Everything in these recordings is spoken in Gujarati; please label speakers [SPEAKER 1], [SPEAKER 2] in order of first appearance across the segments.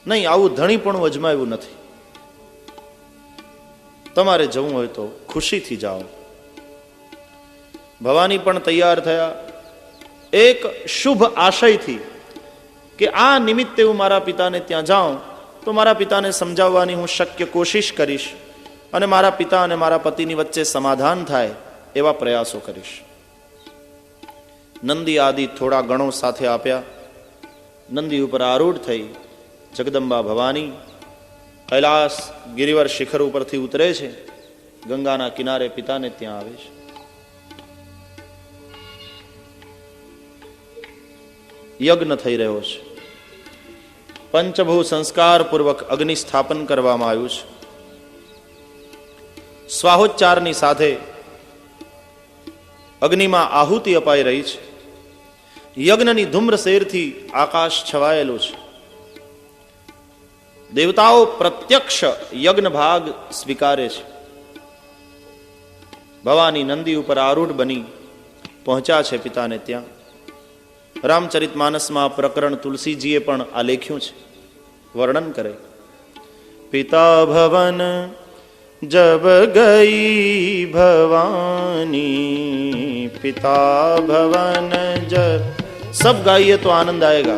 [SPEAKER 1] નહીં, આવું ધણી પણ અજમાવ્યું નથી. તમારે જવું હોય તો ખુશીથી જાઓ. ભવાની પણ તૈયાર થયા એક શુભ આશયથી કે આ નિમિત્તે હું મારા પિતાને ત્યાં જાઉં તો મારા પિતાને સમજાવવાની હું શક્ય કોશિશ કરીશ અને મારા પિતા અને મારા પતિની વચ્ચે સમાધાન થાય એવા પ્રયાસો કરીશ. નંદી આદિ થોડા ગણો સાથે આપ્યા. નંદી ઉપર આરૂઢ થઈ જગદંબા ભવાની કૈલાસ ગિરિવર શિખર ઉપરથી ઉતરે છે. ગંગાના કિનારે પિતાને ત્યાં આવે છે. યજ્ઞ થઈ રહ્યો છે. પંચભૂ સંસ્કાર પૂર્વક અગ્નિ સ્થાપન કરવામાં આવ્યું છે. સ્વાહોચ્ચારની સાથે અગ્નિમાં આહુતિ અપાઈ રહી છે. યજ્ઞની ધૂમ્ર શેરથી આકાશ છવાયેલું છે. દેવતાઓ પ્રત્યક્ષ યજ્ઞ ભાગ સ્વીકારે છે. ભવાની નંદી ઉપર આરૂઢ બની પહોંચ્યા છે પિતાને ત્યાં. રામચરિતમાનસમાં પ્રકરણ તુલસીજીએ પણ આ લેખ્યું છે. વર્ણન કરે, પિતા ભવન જબ ગઈ ભવાની, પિતા ભવન જબ, सब गाइए तो आनंद आएगा.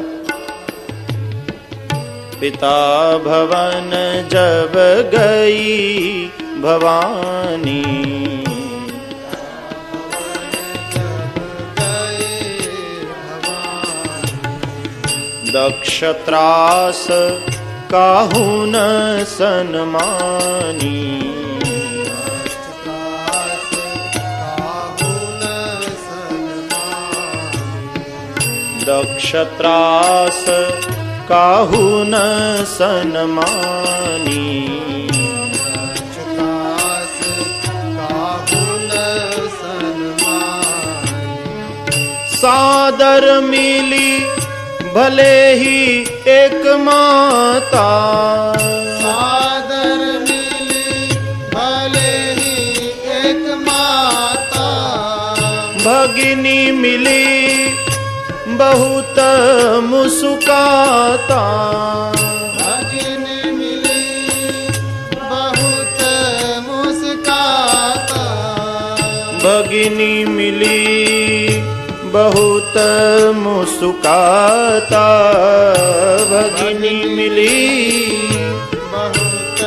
[SPEAKER 1] पिता भवन जब गई भवानी, दक्षत्रास काहू न सन्मानी, दक्षत्रास काहू न सन्मानी, सादर मिली भले ही एक माता,
[SPEAKER 2] सादर मिली भले ही एक माता,
[SPEAKER 1] भगिनी मिली बहुत मुस्काता,
[SPEAKER 2] भगिनी मिली बहुत मुस्काता,
[SPEAKER 1] भगिनी मिली बहुत मुस्काता, भगिनी मिली
[SPEAKER 2] बहुत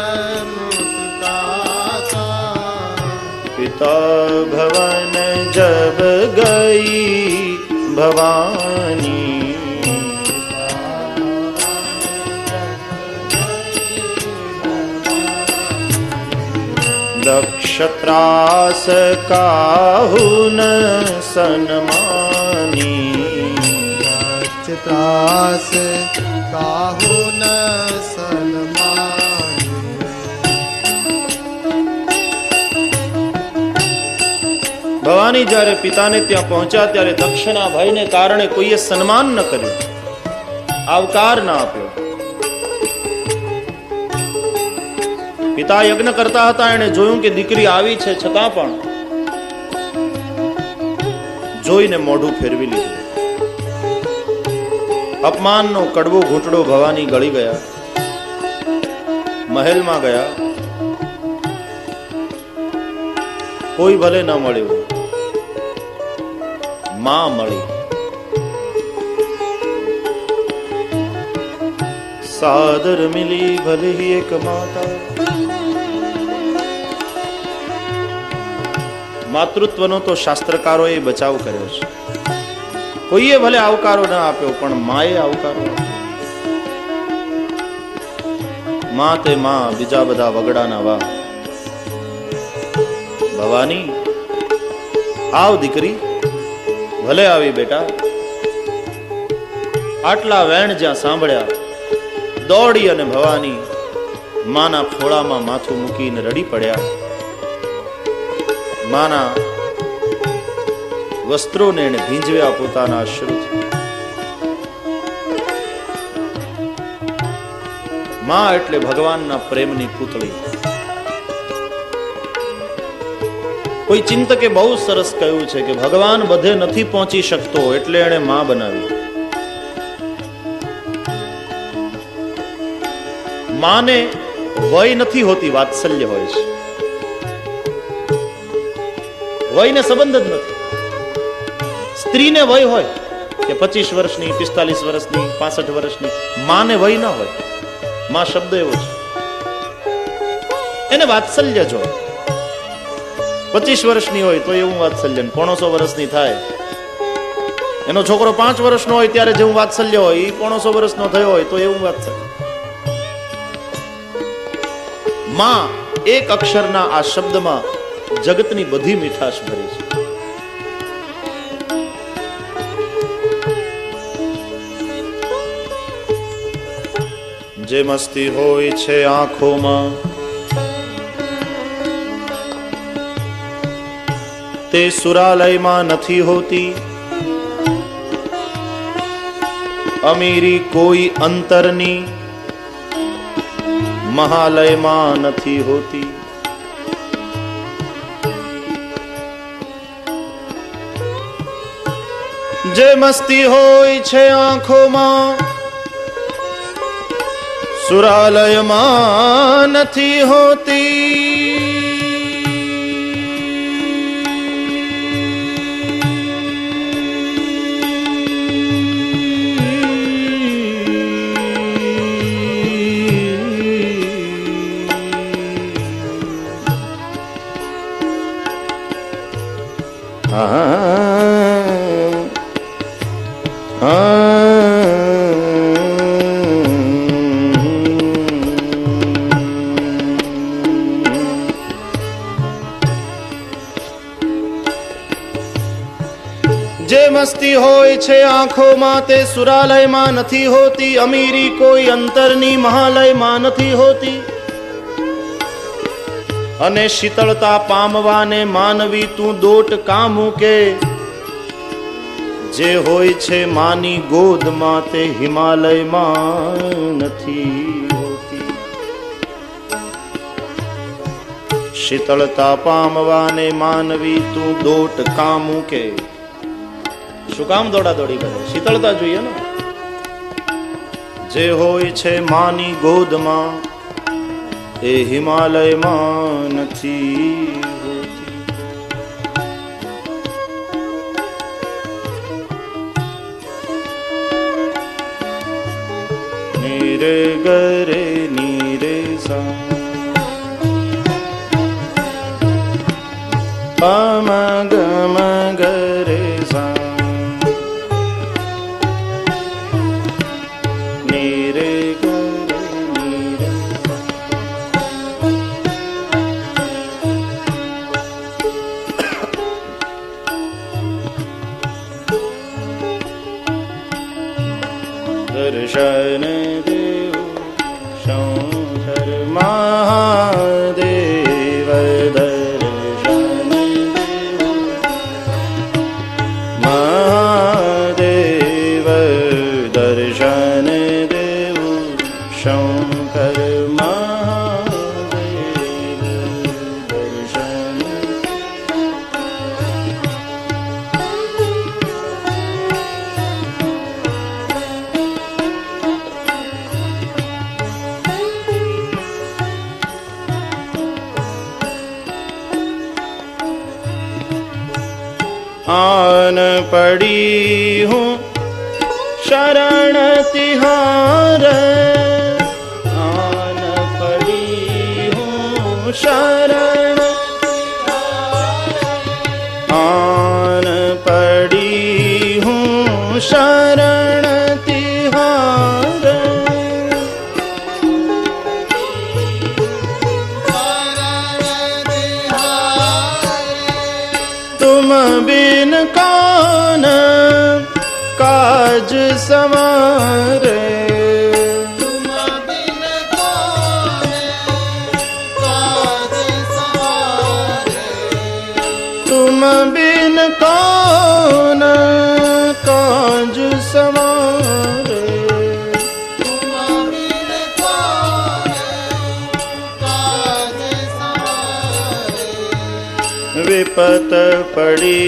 [SPEAKER 2] मुस्काता,
[SPEAKER 1] पिता भवन जब गई भवानी, दक्षत्रास काहू न सन्मानी,
[SPEAKER 2] दक्षत्रास काहू न सन्मानी.
[SPEAKER 1] ભવાની જ્યારે પિતાને ત્યાં પહોંચ્યા ત્યારે દક્ષના ભયને કારણે કોઈએ સન્માન ન કર્યું, આવકાર ન આપ્યો. પિતા યજ્ઞ કરતા હતા, એણે જોયું કે દીકરી આવી છે, છતાં પણ જોઈને મોઢું ફેરવી લીધું. અપમાનનો કડવો ઘૂંટડો ભવાની ગળી ગયા. મહેલમાં ગયા, કોઈ ભલે ન મળ્યું, માં મળી. સાદર મિલી ભલે ही एक माता, માતૃત્વનો તો શાસ્ત્રકારોએ બચાવ કર્યો છે. કોઈએ ભલે આવકારો ન આપ્યો, પણ માએ આવકારો આપ્યો. માં તે માં, બીજા બધા વગડાના વા. ભવાની આવ દીકરી, ભલે આવી બેટા. આટલા વેણ જ્યાં સાંભળ્યા, દોડી અને ભવાની માના ખોળામાં માથું મૂકીને રડી પડ્યા. માના વસ્ત્રોને એને ભીંજવ્યા પોતાના અશ્રુથી. માં એટલે ભગવાનના પ્રેમની પૂતળી. કોઈ ચિંતકે બહુ સરસ કહ્યું છે કે ભગવાન બધે નથી પહોંચી શકતો એટલે એણે માં બનાવી. માને વય નથી હોતી, વાત્સલ્ય હોય છે. વયને સંબંધ જ નથી. સ્ત્રીને વય હોય કે 25 વર્ષની, 45 વર્ષની, 65 વર્ષની, માને વય ના હોય. માં શબ્દ એવો છે, એને વાત્સલ્ય જ હોય. 25 વર્ષની હોય તો એવું વાત્સલ્ય, 95 વર્ષની થાય એનો છોકરો 5 વર્ષનો હોય ત્યારે જેવું વાત્સલ્ય હોય, એ 95 વર્ષનો થયો હોય તો એવું વાત્સલ્ય. માં એક અક્ષરના આ શબ્દમાં જગતની બધી મીઠાશ ભરી છે. જે મસ્તી હોય છે આંખોમાં તે સુરાલયમાં નથી હોતી. અમીરી કોઈ અંતરની મહાલયમાં નથી હોતી. જે મસ્તી હોય છે આંખોમાં સુરાલયમાં નથી હોતી. જે મસ્તી હોય છે આંખોમાં તે સુરાલયમાં નથી હોતી. અમીરી કોઈ અંતરની મહાલયમાં નથી હોતી. અને શીતળતા પામવાને માનવી તું દોટ કાં મૂકે. જે હોય છે માની ગોદમાં તે હિમાલયમાં નથી હોતી. શીતળતા પામવાને માનવી તું દોટ કાં મૂકે. શું કામ દોડા દોડી કરે? શીતળતા જોઈએ ને. જે હોય છે માની ગોદમાં એ હિમાલયમાં નથી હોતી. નીરે ગરે નીરે સા પમ ગમ ગરે સા નીરે ગરે નીરે દર્શન દેવ શંકર મહાદેવ. દર્શન દેવ મહાદેવ. દર્શન દેવ શંકર મહાદેવ. દર્શન आन पड़ी हूँ शरण तिहार. आन पड़ी हूँ शरण. आन पड़ी हूँ शरण तिहार. तुम बिन कौन काज संवारे.
[SPEAKER 2] तुम बिन कौन काज संवारे.
[SPEAKER 1] तुम बिन कौन काज संवारे.
[SPEAKER 2] तुम बिन कौन काज संवारे.
[SPEAKER 1] विपत पड़ी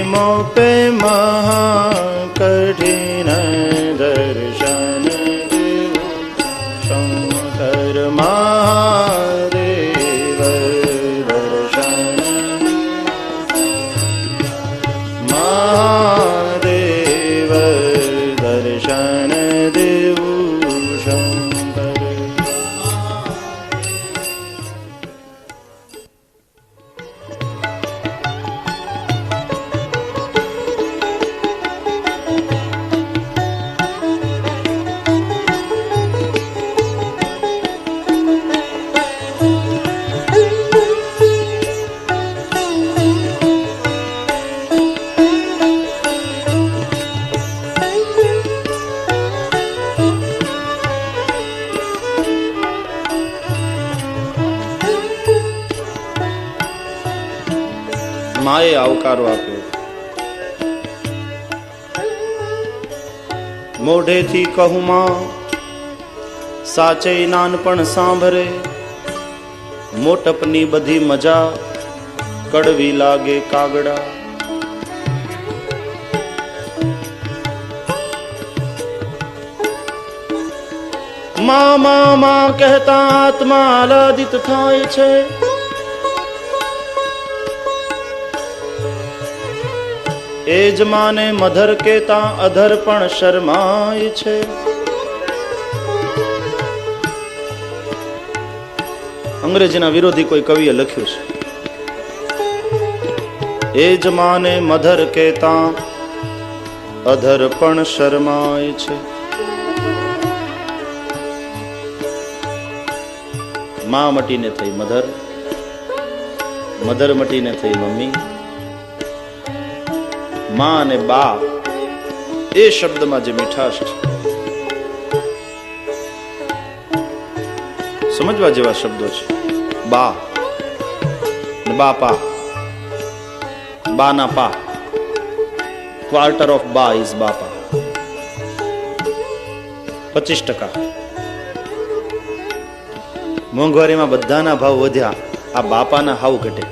[SPEAKER 1] मोह पे महा कठिन. दर्शन देव शंकर મહાદેવ દર્શન મહાદેવ દર્શન દેવું શંકર. માએ આવકારો આપ્યો. મોઢેથી કહું માં, સાચે નાનપણ સાંભરે, મોટપની બધી મજા કડવી લાગે કાગડા. માં માં માં કહેતા આત્મા આહલાદિત થાય છે. એ જ માને મધર કેતા અધર પણ શરમાય છે. અંગ્રેજીના વિરોધી કોઈ કવિએ લખ્યું છે, એ જ માને મધર કેતા અધર પણ શરમાય છે. માં મટીને થઈ મધર, મધર મટીને થઈ મમ્મી. માં અને બા એ શબ્દમાં જે મીઠાશ છે, સમજવા જેવા શબ્દો છે. બા ને બાપા, બા ના પા, ક્વાર્ટર ઓફ બા ઇઝ બાપા. 25%. મોંઘવારીમાં બધાના ભાવ વધ્યા, આ બાપાના હાવ ઘટે.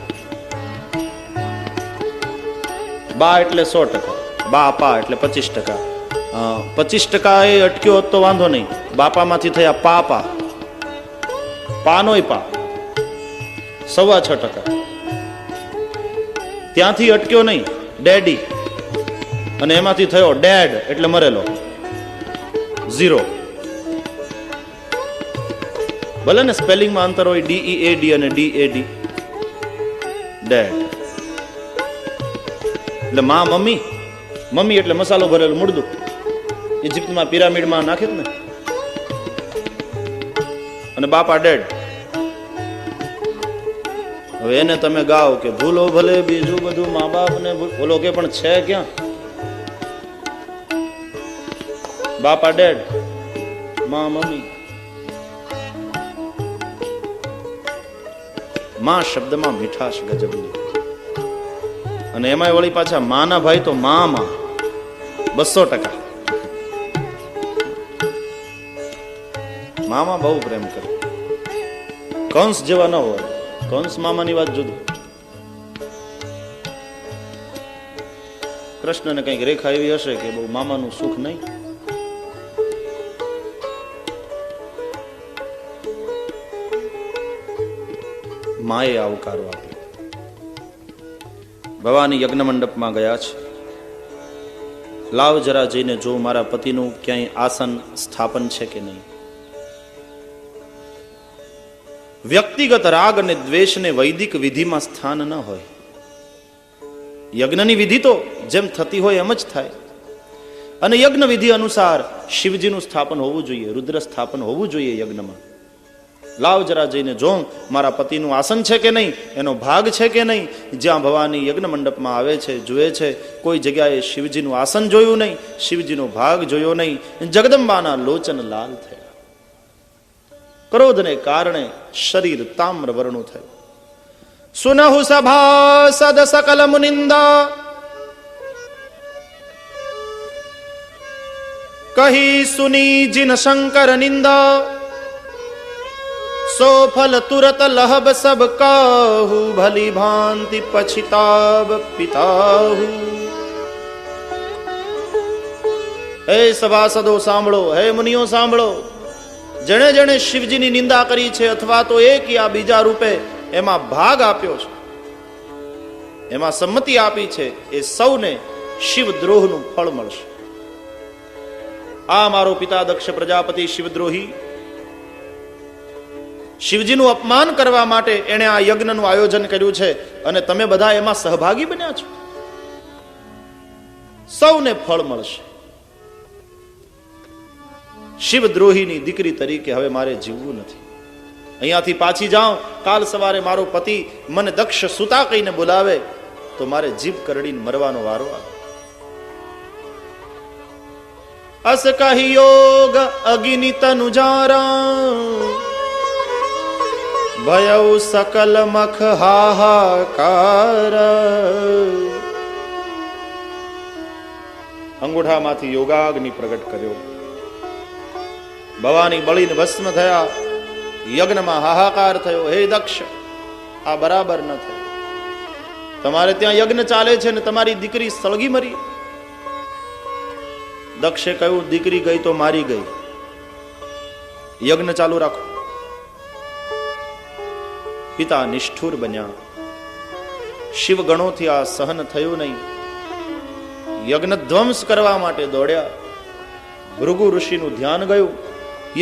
[SPEAKER 1] બા એટલે 100%, બાપા એટલે 25%. 25% એ અટક્યો હોત તો વાંધો નહીં. બાપામાંથી થયા પાપા, પાનોય પા 6.25%. ત્યાંથી અટક્યો નહીં ડેડી, અને એમાંથી થયો ડેડ એટલે મરેલો 0. ભલે ને સ્પેલિંગમાં અંતર હોય, DEAD અને DAD, ડેડ. એટલે માં મમ્મી, મમ્મી એટલે મસાલો ભરેલું મુર્દું. ઇજિપ્તમાં પિરામિડમાં નાખે ને. અને બાપા ડેડ. હવે એને તમે ગાઓ કે ભૂલો ભલે બીજું બધું મા બાપ ને બોલો કે, પણ છે ક્યાં? બાપા ડેડ, માં મમ્મી. માં શબ્દમાં મીઠાશ ગજબની. અને એમાં વળી પાછા માના ભાઈ તો માં 200%. મામા બહુ પ્રેમ કરે. કંસ જેવા ન હોય. કંસ મામાની વાત જુદી. કૃષ્ણને કઈક રેખા એવી હશે કે બહુ મામાનું સુખ નહીં. માએ આવકારો આપ્યો. ભવાની યજ્ઞ મંડપમાં ગયા છે. લાવ જરા જઈને જો મારા પતિનું ક્યાંય આસન સ્થાપન છે કે નહીં. વ્યક્તિગત રાગ અને દ્વેષને વૈદિક વિધિમાં સ્થાન ન હોય. યજ્ઞની વિધિ તો જેમ થતી હોય એમ જ થાય. અને યજ્ઞ વિધિ અનુસાર શિવજીનું સ્થાપન હોવું જોઈએ, રુદ્ર સ્થાપન હોવું જોઈએ યજ્ઞમાં. લાવ જરા જઈને જોઉં મારા પતિનું આસન છે કે નહીં, એનો ભાગ છે કે નહીં. જ્યાં ભવાની યજ્ઞ મંડપમાં આવે છે, જુએ છે, કોઈ જગ્યાએ શિવજીનું આસન જોયું નહીં, શિવજીનો ભાગ જોયો નહીં. જગદંબાના લોચન લાલ થયા. ક્રોધને કારણે શરીર તામ્ર વર્ણું થયું. સુનહુ સભાસદ સકલ મુનિંદા, કહી સુની જીન શંકર નિંદા. સો ફલ તુરત લહબ સબ કાહુ, ભલી ભાંતિ પછિતાબ પિતાહુ. હે સભાસદો સાંભળો, હે મુનિઓ સાંભળો. જેણે જેણે શિવજીની નિંદા કરી છે અથવા તો એક યા બીજા રૂપે એમાં ભાગ આપ્યો છે, એમાં સંમતિ આપી છે, એ સૌને શિવદ્રોહનું ફળ મળશે. આ મારો પિતા દક્ષ પ્રજાપતિ શિવદ્રોહી, શિવજીનું અપમાન કરવા માટે એણે આ યજ્ઞનું આયોજન કર્યું છે અને તમે બધા એમાં સહભાગી બન્યા છો. સૌને ફળ મળશે. શિવદ્રોહીની દીકરી તરીકે હવે મારે જીવવું નથી. અહીંયાથી પાછી જાઉં, કાલ સવારે મારો પતિ મને દક્ષ સુતા કહીને બોલાવે તો મારે જીભ કરડીને મરવાનો વારો આવે. અસ કહી યોગ અગિની તનુજારા, ભયઉ સકલ મખ હાહાકાર. અંગૂઠામાંથી યોગાગ્નિ પ્રગટ કર્યો. ભવાની બળીને ભસ્મ થયા. યજ્ઞમાં હાહાકાર થયો. હે દક્ષ, આ બરાબર ન થાય. તમારે ત્યાં યજ્ઞ ચાલે છે ને તમારી દીકરી સળગી મરી. દક્ષે કહ્યું, દીકરી ગઈ તો મારી ગઈ, યજ્ઞ ચાલુ રાખો. પિતા નિષ્ઠુર બન્યા. શિવગણોથી આ સહન થયું નહીં. યજ્ઞ ધ્વંસ કરવા માટે દોડ્યા. ભૃગુ ઋષિનું ધ્યાન ગયું.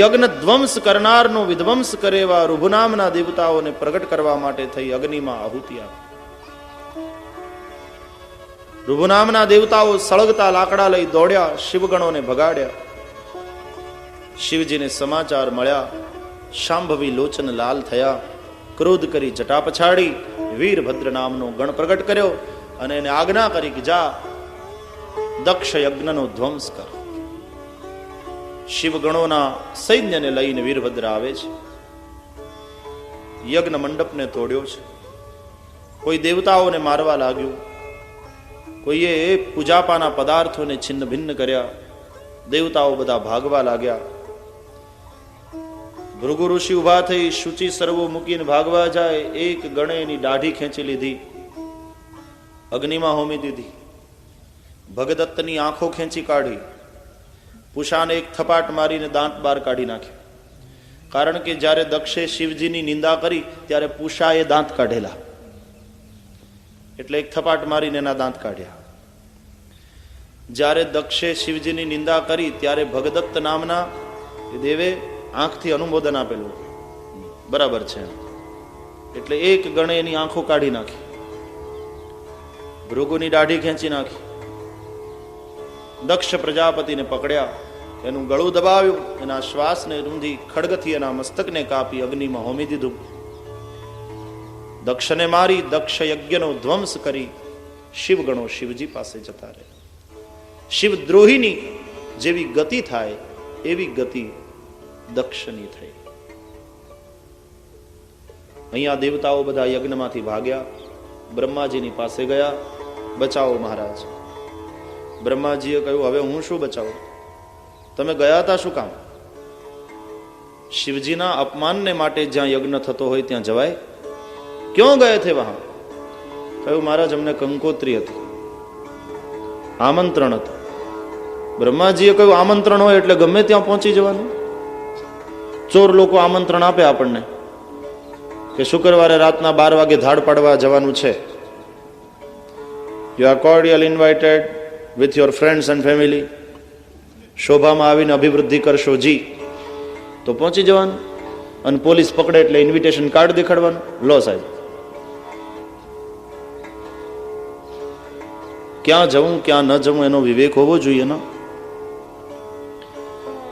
[SPEAKER 1] યજ્ઞ ધ્વંસ કરનારનો વિધ્વંસ કરે એવા ઋભુ નામના દેવતાઓને પ્રગટ કરવા માટે થઈ અગ્નિમાં આહુતિ આપી. ઋભુ નામના દેવતાઓ સળગતા લાકડા લઈ દોડ્યા, શિવગણોને ભગાડ્યા. શિવજીને સમાચાર મળ્યા. શાંભવી લોચન લાલ થયા. ક્રોધ કરી જટા પછાડી વીરભદ્ર નામનો ગણ પ્રગટ કર્યો અને એને આજ્ઞા કરી કે જા, દક્ષ યજ્ઞનો ધ્વંસ કર. શિવગણોના સૈન્યને લઈને વીરભદ્ર આવે છે. યજ્ઞ મંડપને તોડ્યો છે. કોઈ દેવતાઓને મારવા લાગ્યું, કોઈએ પૂજાપાના પદાર્થોને છિન્ન ભિન્ન કર્યા. દેવતાઓ બધા ભાગવા લાગ્યા. ભૃગુ ઋષિ ઉભા થઈ શુચિ સર્વો મૂકીને ભાગવા જાય. એક ગણે એની દાઢી ખેંચી લીધી, અગ્નિમાં હોમી દીધી. ભગદત્તની આંખો ખેંચી કાઢી. પૂષાને એક થપાટ મારીને દાંત બહાર કાઢી નાખ્યો. કારણ કે જ્યારે દક્ષે શિવજીની નિંદા કરી ત્યારે પૂષાએ દાંત કાઢેલા, એટલે એક થપાટ મારીને એના દાંત કાઢ્યા. જ્યારે દક્ષે શિવજીની નિંદા કરી ત્યારે ભગદત્ત નામના દેવે આંખથી અનુમોદન આપેલું, બરાબર છે, એટલે એક ગણે એની આંખો કાઢી નાખી. ભૃગુની દાઢી ખેંચી નાખી. દક્ષ પ્રજાપતિને પકડ્યા, એનું ગળું દબાવ્યું, એના શ્વાસને રૂંધી ખડગથી એના મસ્તકને કાપી અગ્નિમાં હોમી દીધું. દક્ષને મારી દક્ષ યજ્ઞનો ધ્વંસ કરી શિવગણો શિવજી પાસે જતા રહે. શિવદ્રોહીની જેવી ગતિ થાય એવી ગતિ દક્ષની થઈ. અહીંયા દેવતાઓ બધા યજ્ઞમાંથી ભાગ્યા, બ્રહ્માજીની પાસે ગયા. બચાવો મહારાજ. બ્રહ્માજીએ કહ્યું, હવે હું શું બચાવું? તમે ગયા હતા શું કામ? શિવજીના અપમાનને માટે જ્યાં યજ્ઞ થતો હોય ત્યાં જવાય? ક્યાં ગયે થે વહાં? કહ્યું, મહારાજ અમને કંકોત્રી હતી, આમંત્રણ હતું. બ્રહ્માજીએ કહ્યું, આમંત્રણ હોય એટલે ગમે ત્યાં પહોંચી જવાનું? ચોર લોકો આમંત્રણ આપે આપણને કે શુક્રવારે રાતના 12 વાગે ધાડ પાડવા જવાનું છે. You are cordial invited with your friends and family. શોભામાં આવીને અભિવૃદ્ધિ કરશો જી, તો પહોંચી જવાનું. અને પોલીસ પકડે એટલે ઇન્વિટેશન કાર્ડ દેખાડવાનું. લો સાહેબ, ક્યાં જવું ક્યાં ન જવું એનો વિવેક હોવો જોઈએ ને.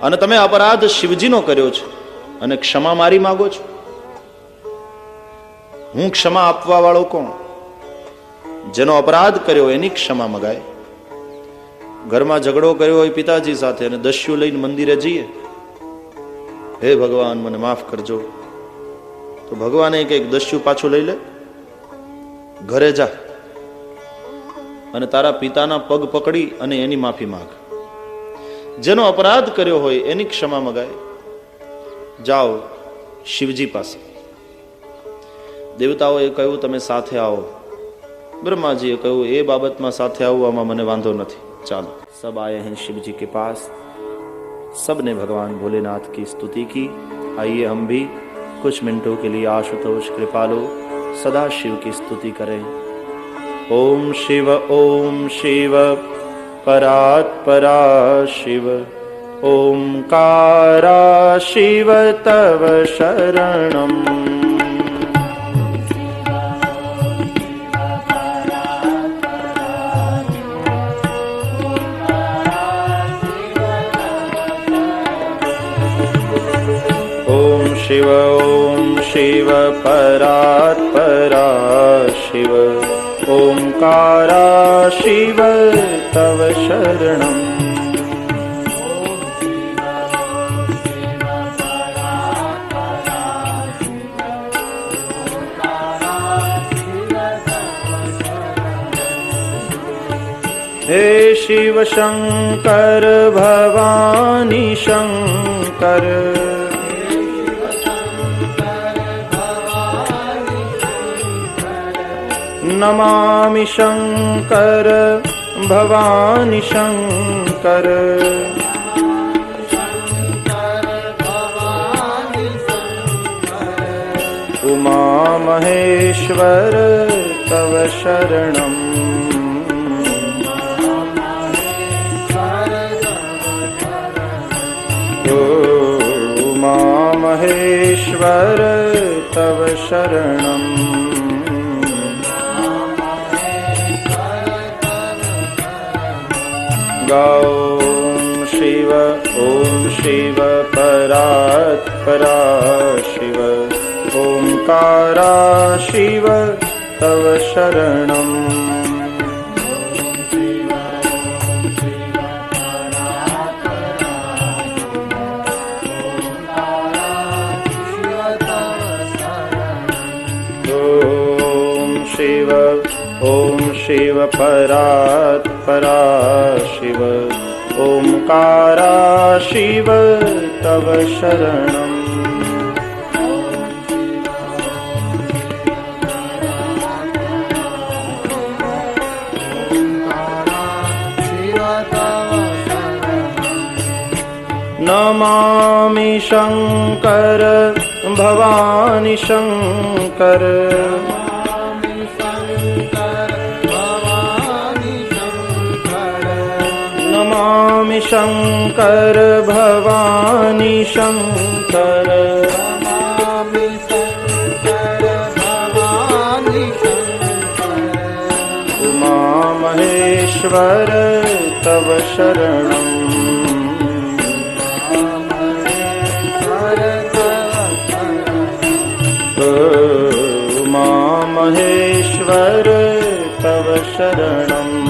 [SPEAKER 1] અને તમે અપરાધ શિવજીનો કર્યો છે અને ક્ષમા મારી માંગો છો. હું ક્ષમા આપવા વાળો કોણ? જેનો અપરાધ કર્યો એની ક્ષમા મગાય. ઘરમાં ઝઘડો કર્યો હોય પિતાજી સાથે અને દસ્યુ લઈને મંદિરે જઈએ, હે ભગવાન મને માફ કરજો, તો ભગવાને કંઈક દસ્યુ પાછું લઈ લે? ઘરે જા અને તારા પિતાના પગ પકડી અને એની માફી માંગ. જેનો અપરાધ કર્યો હોય એની ક્ષમા મગાય. જાઓ શિવજી પાસે. દેવતાઓએ કહ્યું, તમે સાથે આવો. બ્રહ્માજીએ કહ્યું, એ બાબતમાં સાથે આવવામાં મને વાંધો નથી, ચાલો. સબ આયે હૈ શિવજી કે પાસ. सबने भगवान भोलेनाथ की स्तुति की। आइए हम भी कुछ मिनटों के लिए आशुतोष कृपालु सदा शिव की स्तुति करें। ओम शिव परात्परा शिव, ओंकारा शिव तव शरणम्। ओम शिव परात्परा शिव, ओंकारा शिव तव शरणम्। हे शिव शंकर भवानी शंकर, नमामि शंकर भवानी शंकर। उमा महेश्वर तव शरणम्। उमा महेश्वर तव शरणम्। ओम शिव परात्परा शिव, ओंकारा शिव तव शरणम्। ओम शिव परात्परा शिव, ओंकारा शिव तव शरणम्। नमामि शंकर भवानी शंकर, नमामि शंकर भवानी शंकर। उमा महेश्वर तव शरणम्। उमा महेश्वर तव शरणम्।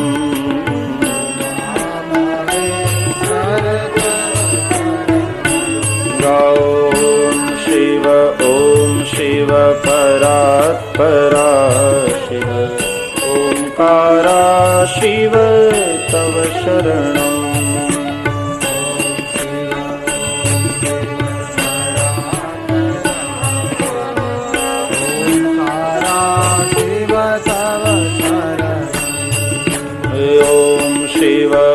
[SPEAKER 1] ओम शिव परात्परा शिव, ओंकारा शिव तव शरणम्।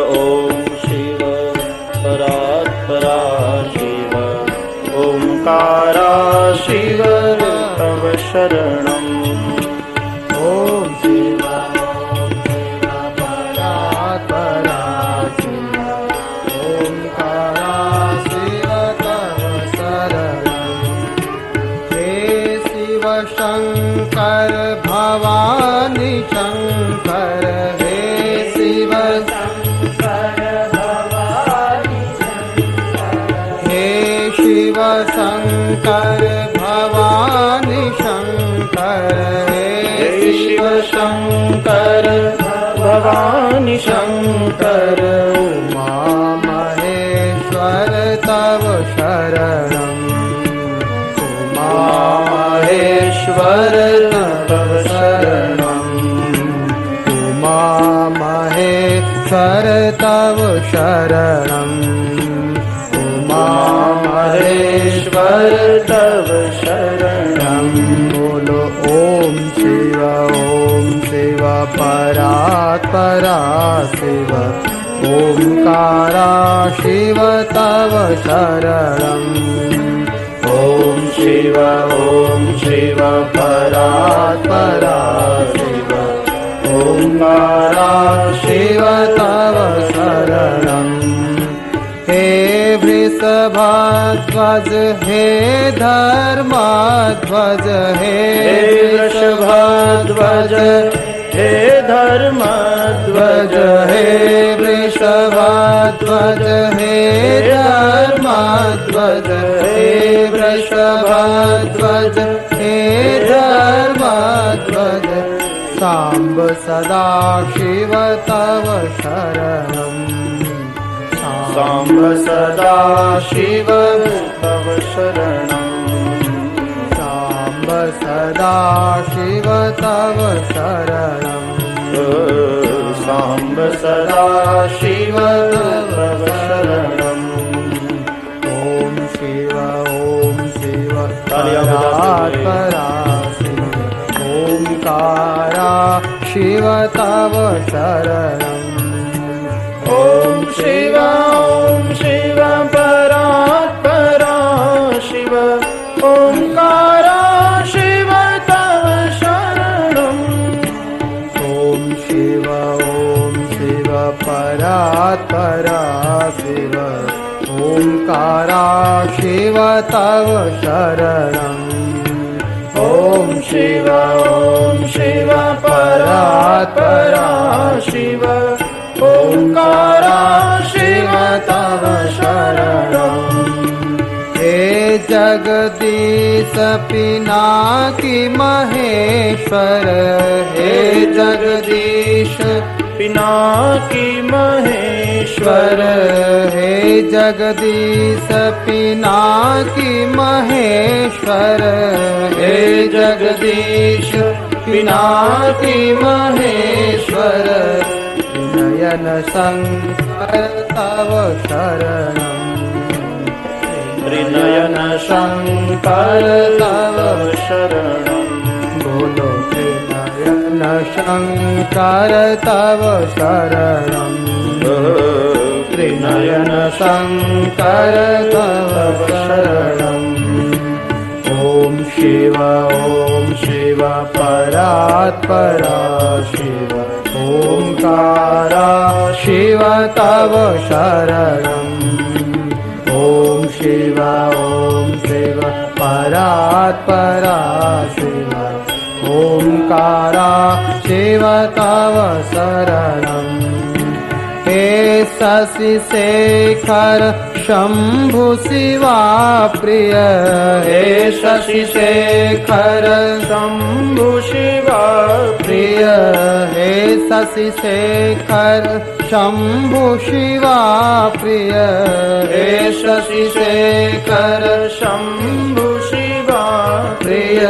[SPEAKER 1] ओम शिव परात्परा शिव, ओंकारा शिव तव शरणम्। ओम शिव परात्परा शिव, ओंकारा शिव तव शरणम्। हे शिव शंकर भवानी शंकर, हे शिव शंकर भवानी शंकर, हे शिव शंकर भवानी शंकर, हे शिव शंकर भवानी शंकर। उमा महेश्वर तव शरणम्। उमा महेश्वर तव शरणम्। उमा महेश्वर तव शरणम्। उमा महेश्वर तव शरणम्। बोलो ओम शिव परात्परा शिव,
[SPEAKER 3] ओंकारा शिव तव शरणम्
[SPEAKER 1] ॐ शिव परात्परा शिव
[SPEAKER 3] ओंकारा शिव तव शरणम् हे वृषभध्वज हे धर्मध्वज हे
[SPEAKER 1] वृषभध्वज हे धर्मध्वज
[SPEAKER 3] हे वृषभध्वज हे धर्मध्वज हे वृषभध्वज हे धर्मध्वज साम्ब सदा शिव तव शरणम्
[SPEAKER 1] साम्ब सदा शिव तव शरणम्
[SPEAKER 3] साम्ब सदा शिव तव शरणम्
[SPEAKER 1] साम्ब सदा शिव तव शरणम्
[SPEAKER 3] ॐ शिव
[SPEAKER 1] तालियां बजाते हुए।
[SPEAKER 3] परा शिव ओंकारा शिव तव शरणम्
[SPEAKER 1] ॐ शिव परात्परा शिव ओंकारा शिव तव शरणम्
[SPEAKER 3] ॐ शिव परात्परा शिव ओंकारा शिव तव शरणम्
[SPEAKER 1] ॐ शिव परात्परा शिव ओंकारा शिव तव शरणम्
[SPEAKER 3] हे जगदीश पिनाकी महेश्वर हे जगदीश
[SPEAKER 1] पिनाकी महेश्वर
[SPEAKER 3] हे जगदीश पिनाकी महेश्वर
[SPEAKER 1] हे जगदीश पिनाकी महेश्वर
[SPEAKER 3] नयन शंकर तव शरणम्
[SPEAKER 1] त्रिनयन शंकर तव शरणम्
[SPEAKER 3] बोलो त्रिनयन शंकर तव शरणम्
[SPEAKER 1] त्रिनयन
[SPEAKER 3] शंकर तव शरणम् ॐ शिव परात्परा शिव ओंकारा शिव तव शरणम् ॐ शिव परात्परा शिव ओंकारा शिव तव शरणम् हे शशि शेखर शंभु शिवा प्रिय हे शशि शेखर
[SPEAKER 1] शंभु शिवा
[SPEAKER 3] प्रिय हे शशि शेखर शंभु शिवा प्रिय
[SPEAKER 1] हे शशि शेखर शंभु शिवा
[SPEAKER 3] प्रिय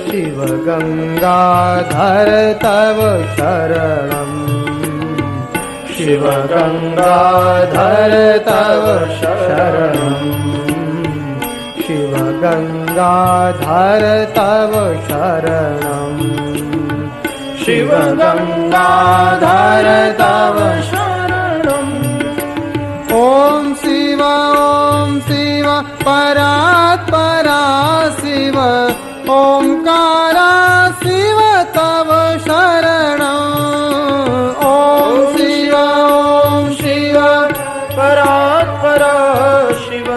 [SPEAKER 3] शिव गंगाधर तव शरणम् शिव गंगाधर तव शरणम् शिव गंगाधर तव शरणम् शिव गंगाधर तव शरणम् ॐ शिव परात्परा शिव ओंकारा शिव तव शरणम् ॐ शिव
[SPEAKER 1] परात्परा शिव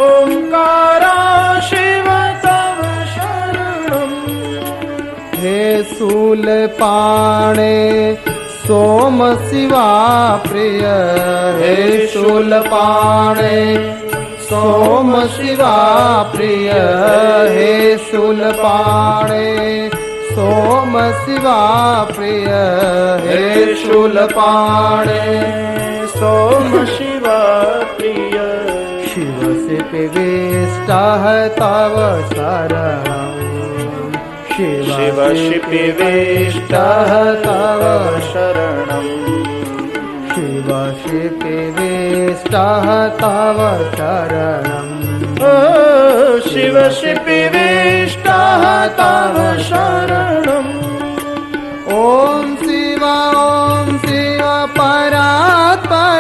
[SPEAKER 1] ओंकारा शिव तव शरणम्
[SPEAKER 3] हे शूलपाणे सोम शिवा प्रिय हे शूलपाणे सोम शिवा प्रिय हे शूलपाणे सोम शिवा प्रिय हे शूलपाणे
[SPEAKER 1] सोम शिवा प्रिय
[SPEAKER 3] शिव शिपिविष्टः तव शरणम्
[SPEAKER 1] शिव शिपिविष्टः तव शरणम्
[SPEAKER 3] शिव शिपिविष्टः तव शरणम्
[SPEAKER 1] शिव शिपिविष्टः तव शरणम्
[SPEAKER 3] ॐ शिव परात्परा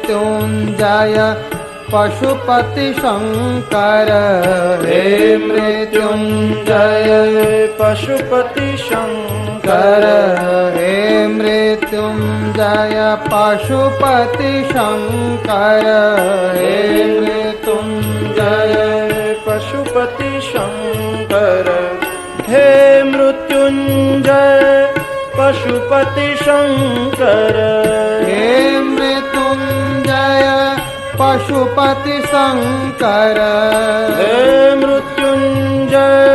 [SPEAKER 3] मृत्युंजय पशुपति शंकर हे मृत्युंजय
[SPEAKER 1] पशुपति शंकर
[SPEAKER 3] कर हे मृत्युंजय पशुपति शंकर हे मृत्युंजय
[SPEAKER 1] पशुपति शंकर हे मृत्युंजय पशुपति शंकर
[SPEAKER 3] हे मृत्युंजय पशुपति शंकर
[SPEAKER 1] हे मृत्युंजय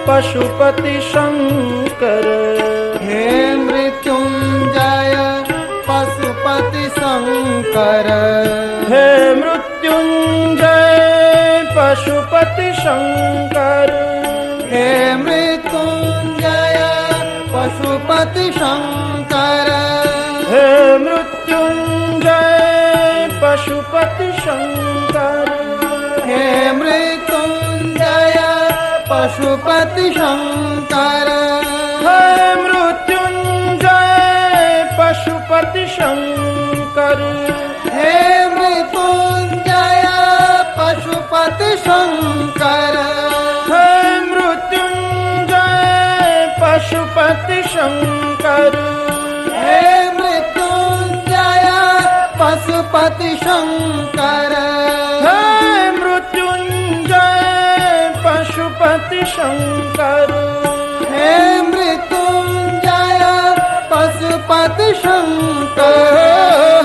[SPEAKER 1] पशुपति शंकर
[SPEAKER 3] हे मृत्युंजय पशुपति शंकर
[SPEAKER 1] हे मृत्युंजय पशुपति शंकर
[SPEAKER 3] हे मृत्युंजय पशुपति शंकर
[SPEAKER 1] हे मृत्युंजय पशुपति शंकर
[SPEAKER 3] हे मृत्युंजय पशुपति शंकर
[SPEAKER 1] हे मृत्युंजय पशुपति शंकर
[SPEAKER 3] हे मृत्युंजय पशुपति शंकर
[SPEAKER 1] हे मृत्युंजय पशुपति शंकर
[SPEAKER 3] हे मृत्युंजय पशुपति शंकर
[SPEAKER 1] हे मृत्युंजय पशुपति शंकर
[SPEAKER 3] हे मृत्युंजय पशुपति शंकर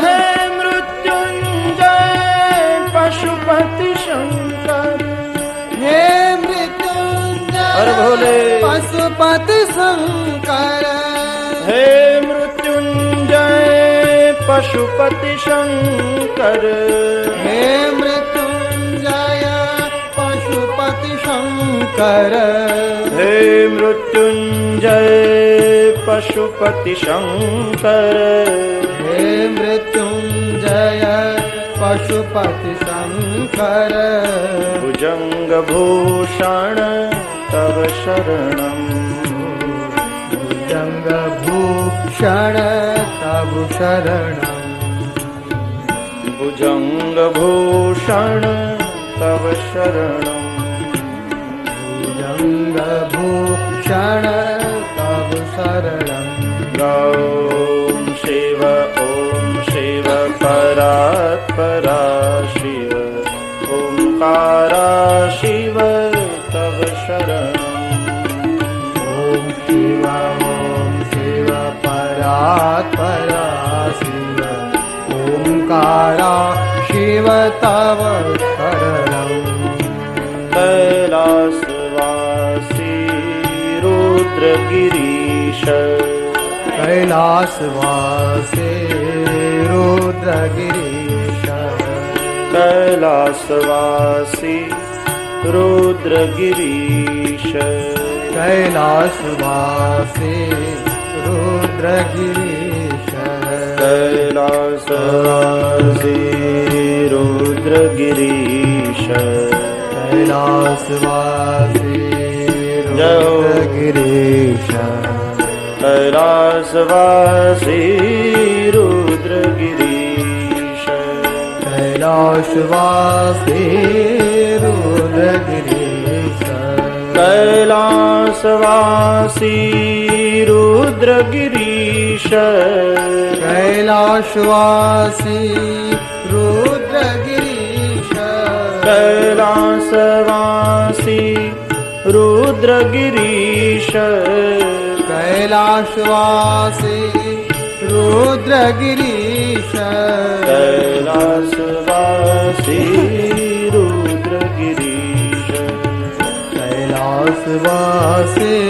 [SPEAKER 1] हे मृत्युंजय पशुपति शंकर
[SPEAKER 3] हे मृत्युंजय
[SPEAKER 1] अरे भोले
[SPEAKER 3] पशुपति शंकर
[SPEAKER 1] हे मृत्युंजय पशुपति शंकर
[SPEAKER 3] हे मृत्युंजय पशुपति शंकर
[SPEAKER 1] हे मृत्युंजय पशुपति शंकर
[SPEAKER 3] हे मृत्युंजय पशुपति शंकर
[SPEAKER 1] भुजंग भूषण तव शरणं
[SPEAKER 3] भुजंग भूषण तव शरणं
[SPEAKER 1] भुजंग भूषण तव शरणं
[SPEAKER 3] भुजंग भूषण तव शरणं
[SPEAKER 1] ॐ शिव परात्परा शिव ओंकारा शिव तव शरणं
[SPEAKER 3] ओम शिव परात्परा शिव ओंकारा शिव तव शरणं
[SPEAKER 1] कैलासवासी रुद्रगिरीश
[SPEAKER 3] कैलासवासे रुद्रगिरीश
[SPEAKER 1] कैलासवासी रुद्रगिरीश
[SPEAKER 3] कैलासवासे रुद्रगिरीश
[SPEAKER 1] कैलासवासी रुद्रगिरीश
[SPEAKER 3] कैलासवासे रुद्रगिरीश
[SPEAKER 1] कैलासवासी रुद्रगिरीश
[SPEAKER 3] कैलासवासे रुद्रगिरीश
[SPEAKER 1] कैलासवासी रुद्रगिरीश
[SPEAKER 3] कैलासवासी रुद्रगिरीश
[SPEAKER 1] कैलासवासी रुद्रगिरीश
[SPEAKER 3] कैलासवासी रुद्रगिरीश
[SPEAKER 1] कैलासवासी रुद्रगिरीश
[SPEAKER 3] कैलासवासी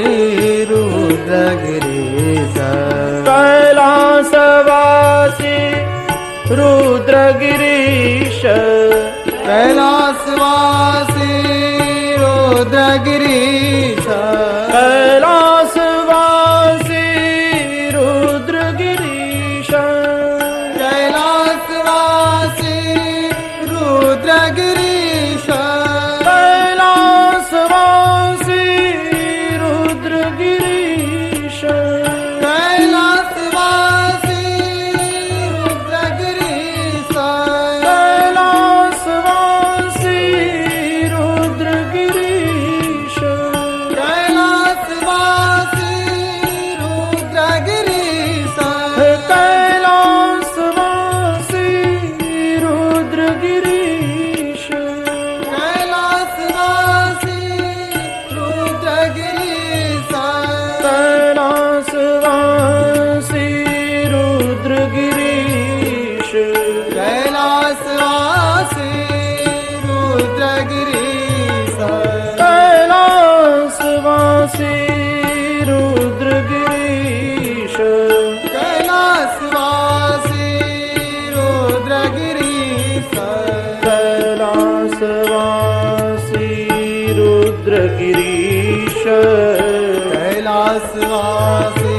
[SPEAKER 3] रुद्रगिरीश
[SPEAKER 1] कैलासवासी रुद्रगिरीश
[SPEAKER 3] कैलासवासी रुद्रगिरीश
[SPEAKER 1] कैलासवासी रुद्रगिरीश
[SPEAKER 3] कैलासवासी रुद्रगिरीश
[SPEAKER 1] कैलासवासी रुद्रगिरीश
[SPEAKER 3] कैलासवासी रुद्रगिरीश कैलासवासी रुद्रगिरीश
[SPEAKER 1] कैलासवासी रुद्रगिरीश
[SPEAKER 3] कैलासवासी रुद्रगिरीश
[SPEAKER 1] कैलासवासी रुद्रगिरीश
[SPEAKER 3] कैलासवासी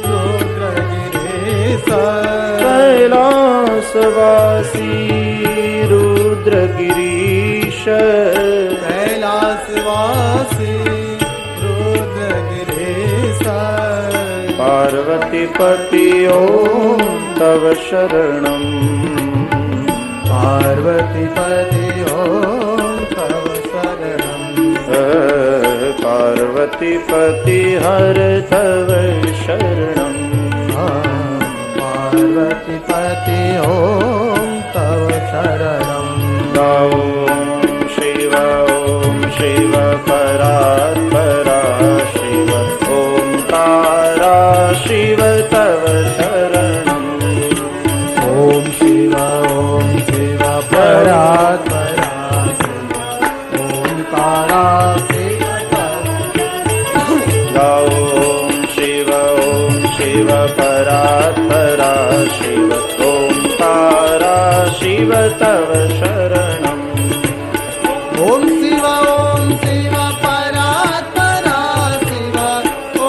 [SPEAKER 3] रुद्रगिरीश
[SPEAKER 1] कैलासवासी रुद्रगिरीश
[SPEAKER 3] कैलासवासी रुद्रगिरीश
[SPEAKER 1] पार्वती पति ओम तव शरणं
[SPEAKER 3] पार्वती पति ओम तव शरणं
[SPEAKER 1] पार्वती पति हर तव शरणं
[SPEAKER 3] पार्वती पति ओम तव शरणं
[SPEAKER 1] ओम शिव परात्परा शिव ओंकारा शिव तव शरणं
[SPEAKER 3] ओम शिव परात्परा ओंकारा
[SPEAKER 1] ओम शिव परात्परा शिव ओंकारा शिव तव शरणं
[SPEAKER 3] ओम शिव परात्परा शिव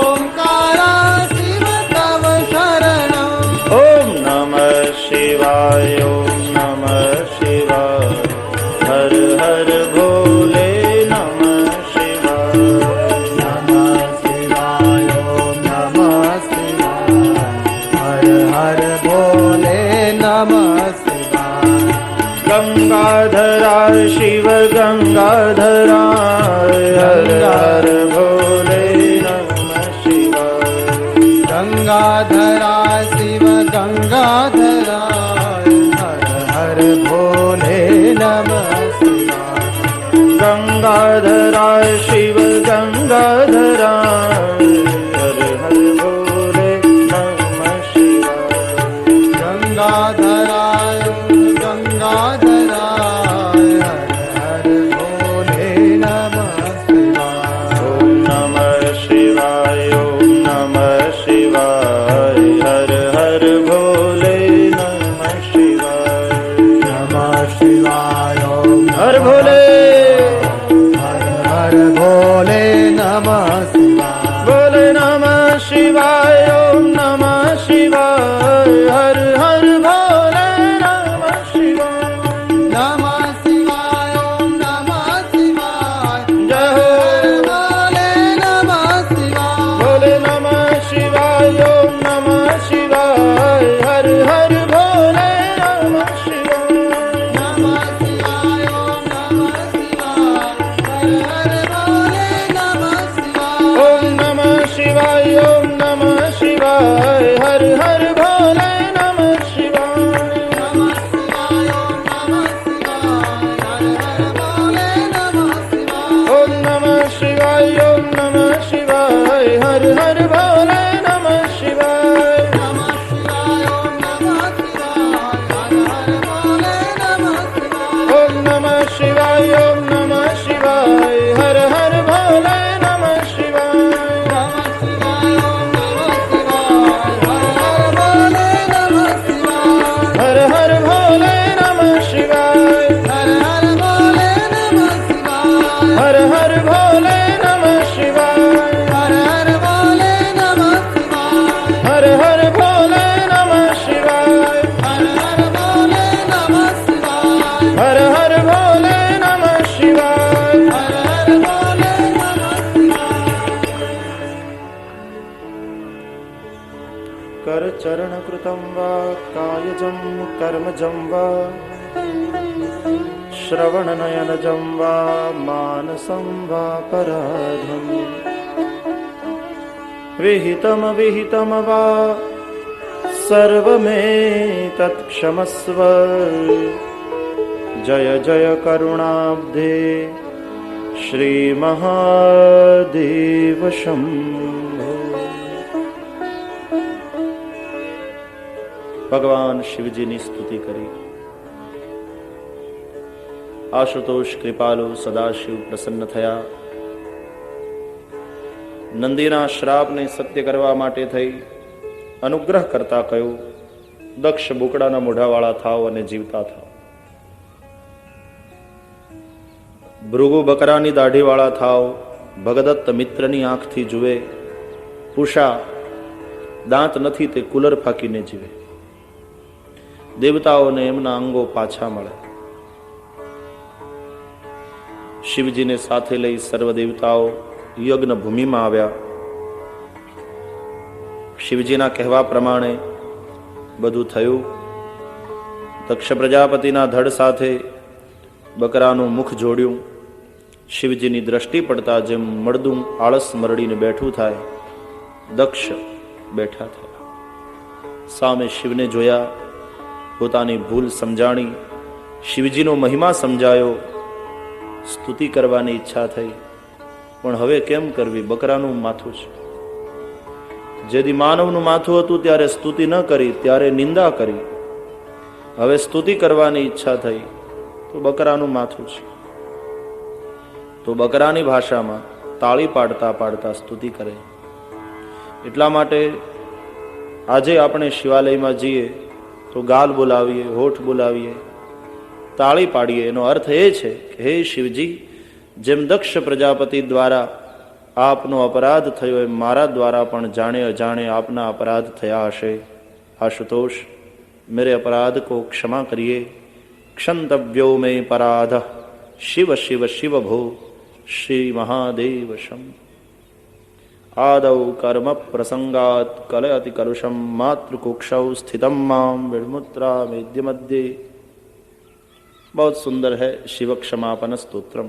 [SPEAKER 3] ओंकारा शिव तव शरणं
[SPEAKER 1] ओम नमः शिवाय ओम नमः शिवाय हर हर भोले नमः शिवाय
[SPEAKER 3] नमः शिवाय ओम नमः शिवाय हर हर भोले नमः शिवाय
[SPEAKER 1] गंगाधरा शिव गंगाधरा हर हर भोले नमः शिवाय
[SPEAKER 3] गंगाधरा शिव गंगाधरा हर हर भोले नमः शिवाय
[SPEAKER 1] गंगाधरा शिव गंगाधरा हर हर भोले नमः शिवाय
[SPEAKER 3] गंगाधरा गंगाधरा हर हर भोले नमः शिवाय
[SPEAKER 1] ओम नमः शिवाय ओम नमः शिवाय हर हर भोले नमः शिवाय
[SPEAKER 3] नमः शिवाय ओम
[SPEAKER 1] हर भोले
[SPEAKER 3] हर हर भोले नमः शिवाय
[SPEAKER 1] भोले नमः शिवाय ओम नमः शिवाय हर हर भोले नमः शिवाय
[SPEAKER 3] नमः शिवाय ओम नमः शिवाय
[SPEAKER 1] जय हो
[SPEAKER 3] भोले नमः शिवाय
[SPEAKER 1] भोले नमः शिवाय ओम नमः शिवाय हर हर भोले नमः शिवाय
[SPEAKER 3] नमः शिवाय ओम नमः शिवाय हर हर भोले नमः शिवाय
[SPEAKER 1] ओम नमः शिवाय ओम नमः शिवाय हर हर भोले नमः शिवाय
[SPEAKER 3] नमः शिवाय ओम नमः शिवाय हर हर भोले नमः शिवाय
[SPEAKER 1] ओम नमः शिवाय ओम नमः शिवाय हर हर भोले नमः शिवाय
[SPEAKER 3] नमः शिवाय ओम नमः शिवाय हर हर भोले नमः शिवाय
[SPEAKER 1] ओम नमः शिवाय ओम नमः शिवाय हर हर भोले नमः शिवाय
[SPEAKER 3] नमः शिवाय ओम नमः शिवाय हर हर भोले नमः शिवाय
[SPEAKER 1] हर हर भोले नमः शिवाय
[SPEAKER 3] हर हर भोले नमः शिवाय
[SPEAKER 1] हर हर भोले नमः शिवाय
[SPEAKER 3] हर हर भोले नमः शिवाय
[SPEAKER 1] हर हर भोले नमः शिवाय
[SPEAKER 3] हर हर भोले नमः शिवाय
[SPEAKER 1] हर हर भोले नमः शिवाय कर चरण कृतं वा कायजं कर्मजं वा श्रवणनयनजं वा मानसं वा पराधम् विहितं वा सर्वमेतत् क्षमस्व जय जय करुणाब्धे श्रीमहादेव शंभो। भगवान शिवजी ने स्तुति करी। આશુતોષ કૃપાલુ સદાશિવ પ્રસન્ન થયા. નંદીના શ્રાપને સત્ય કરવા માટે થઈ અનુગ્રહ કરતા કહ્યું, દક્ષ બોકડાના મોઢાવાળા થાવ અને જીવતા થાવ. ભૃગુ બકરાની દાઢીવાળા થાવ, ભગદત્ત મિત્રની આંખથી જુએ, પૂષા દાંત નથી તે કુલર ફાંકીને જીવે. દેવતાઓને એમના અંગો પાછા મળે. શિવજીને સાથે લઈ સર્વ દેવતાઓ યજ્ઞ ભૂમિમાં આવ્યા. શિવજીના કહેવા પ્રમાણે બધું થયું. દક્ષ પ્રજાપતિના ધડ સાથે બકરાનું મુખ જોડ્યું. શિવજીની દ્રષ્ટિ પડતા જેમ મળદું આળસ મરડીને બેઠું થાય, દક્ષ બેઠા થયા. સામે શિવને જોયા, પોતાની ભૂલ સમજાણી, શિવજીનો મહિમા સમજાયો. સ્તુતિ કરવાની ઈચ્છા થઈ, પણ હવે કેમ કરવી? બકરાનું માથું છે. જેથી માનવનું માથું હતું ત્યારે સ્તુતિ ન કરી, ત્યારે નિંદા કરી. હવે સ્તુતિ કરવાની ઈચ્છા થઈ તો બકરાનું માથું છે. તો બકરાની ભાષામાં તાળી પાડતા પાડતા સ્તુતિ કરે. એટલા માટે આજે આપણે શિવાલયમાં જઈએ તો ગાલ બોલાવીએ, હોઠ બોલાવીએ, તાળી પાડીએ. એનો અર્થ એ છે કે હે શિવજી, જેમ દક્ષ પ્રજાપતિ દ્વારા આપનો અપરાધ થયો એમ મારા દ્વારા પણ જાણે અજાણે આપના અપરાધ થયા હશે. આશુતોષ, મેરે અપરાધ કો ક્ષમા કરીએ. ક્ષંતવ્યો મેં પરાધ શિવ શિવ શિવ ભો શ્રી મહાદેવ શમ. આદૌ કર્મ પ્રસંગાત કલયતિ કલુષમ માતૃકુક્ષૌ સ્થિતમ મામ વિડમુત્રા મેદ્ય મધ્યે. बहुत सुंदर है शिव क्षमापन स्तोत्रम.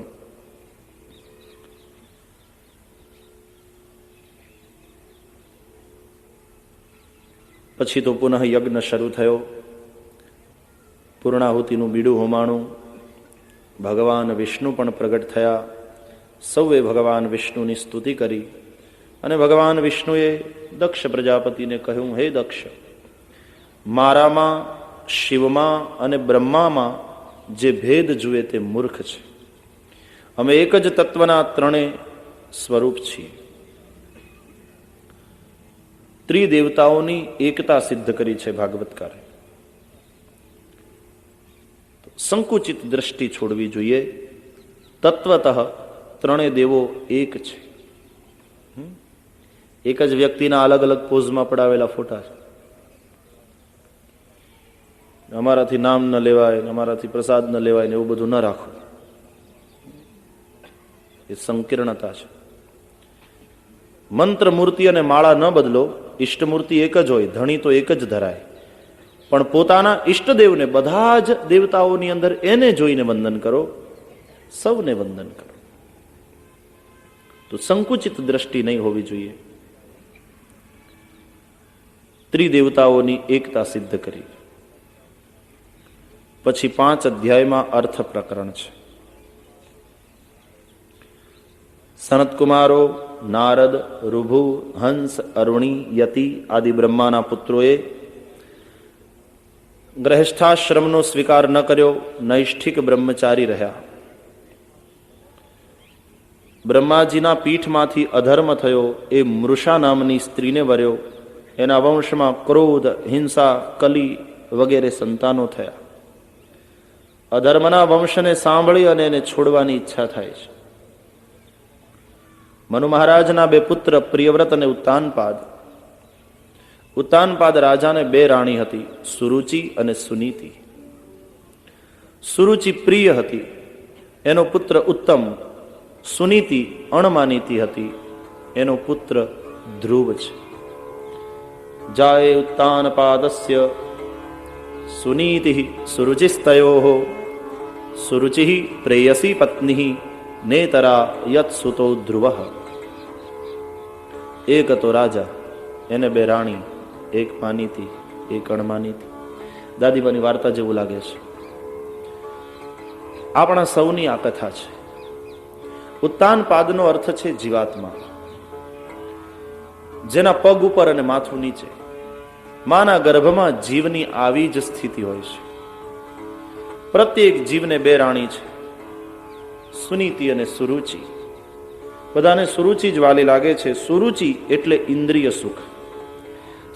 [SPEAKER 1] પછી તો પુનઃ યજ્ઞ શરૂ થયો. પૂર્ણાહુતિનું બીડું હોમાણું. ભગવાન વિષ્ણુ પણ પ્રગટ થયા. સૌએ ભગવાન વિષ્ણુની સ્તુતિ કરી અને ભગવાન વિષ્ણુએ દક્ષ પ્રજાપતિને કહ્યું, હે દક્ષ, મારામાં, શિવમાં અને બ્રહ્મામાં જે ભેદ જુએ તે મૂર્ખ છે. અમે એક જ તત્વના ત્રણે સ્વરૂપ છીએ. ત્રિદેવતાઓની એકતા સિદ્ધ કરી છે ભાગવતકારે. સંકુચિત દ્રષ્ટિ છોડવી જોઈએ. તત્વતઃ ત્રણે દેવો એક છે. એક જ વ્યક્તિના અલગ અલગ પોઝમાં પડાવેલા ફોટા છે. અમારાથી નામ ન લેવાય, અમારાથી પ્રસાદ ન લેવાય ને એવું બધું ન રાખો. એ સંકીર્ણતા છે. મંત્ર મૂર્તિ અને માળા ન બદલો. ઈષ્ટમૂર્તિ એક જ હોય, ધણી તો એક જ ધરાય, પણ પોતાના ઈષ્ટદેવને, બધા જ દેવતાઓની અંદર એને જોઈને વંદન કરો. સૌને વંદન કરો. તો સંકુચિત દ્રષ્ટિ નહીં હોવી જોઈએ. ત્રિદેવતાઓની એકતા સિદ્ધ કરી. પછી 5 અધ્યાયમાં અર્થ પ્રકરણ છે. સનતકુમારો, નારદ, ઋભુ, હંસ, અરુણી, યતિ આદિ બ્રહ્માના પુત્રોએ ગ્રહસ્થાશ્રમનો સ્વીકાર ન કર્યો, નૈષ્ઠિક બ્રહ્મચારી રહ્યા. બ્રહ્માજીના પીઠમાંથી અધર્મ થયો એ મૃષા નામની સ્ત્રીને વર્યો. એના વંશમાં ક્રોધ, હિંસા, કલી વગેરે સંતાનો થયા. અધર્મના વંશને સાંભળી અને એને છોડવાની ઈચ્છા થાય છે. મનુ મહારાજના 2 પુત્ર પ્રિયવ્રત અને ઉત્તાનપાદ. ઉત્તાનપાદ રાજાને 2 રાણી હતી, સુરુચિ અને સુનીતિ. સુરુચિ પ્રિય હતી, એનો પુત્ર ઉત્તમ. સુનીતિ અણમાનીતી હતી, એનો પુત્ર ધ્રુવ છે. જાયે ઉત્તાનપાદસ્ય સુનીતિ સુરુચિસ્તયો સુરુચિ પ્રેયસી પત્ની નેતરા યત સુતો ધ્રુવ. એક હતો રાજા, એને 2 રાણી, એક માનીતી, એક અણમાનીતી. દાદીમાની વાર્તા જેવું લાગે છે. આપણા સૌની આ કથા છે. ઉત્તાનપાદનો અર્થ છે જીવાત્મા, જેના પગ ઉપર અને માથું નીચે. માના ગર્ભમાં જીવની આવી જ સ્થિતિ હોય છે. પ્રત્યેક જીવને 2 રાણી છે. સુનીતિ અને સુરુચિ. બધાને સુરુચિ જ વાલી લાગે છે. સુરુચિ એટલે ઇન્દ્રિય સુખ.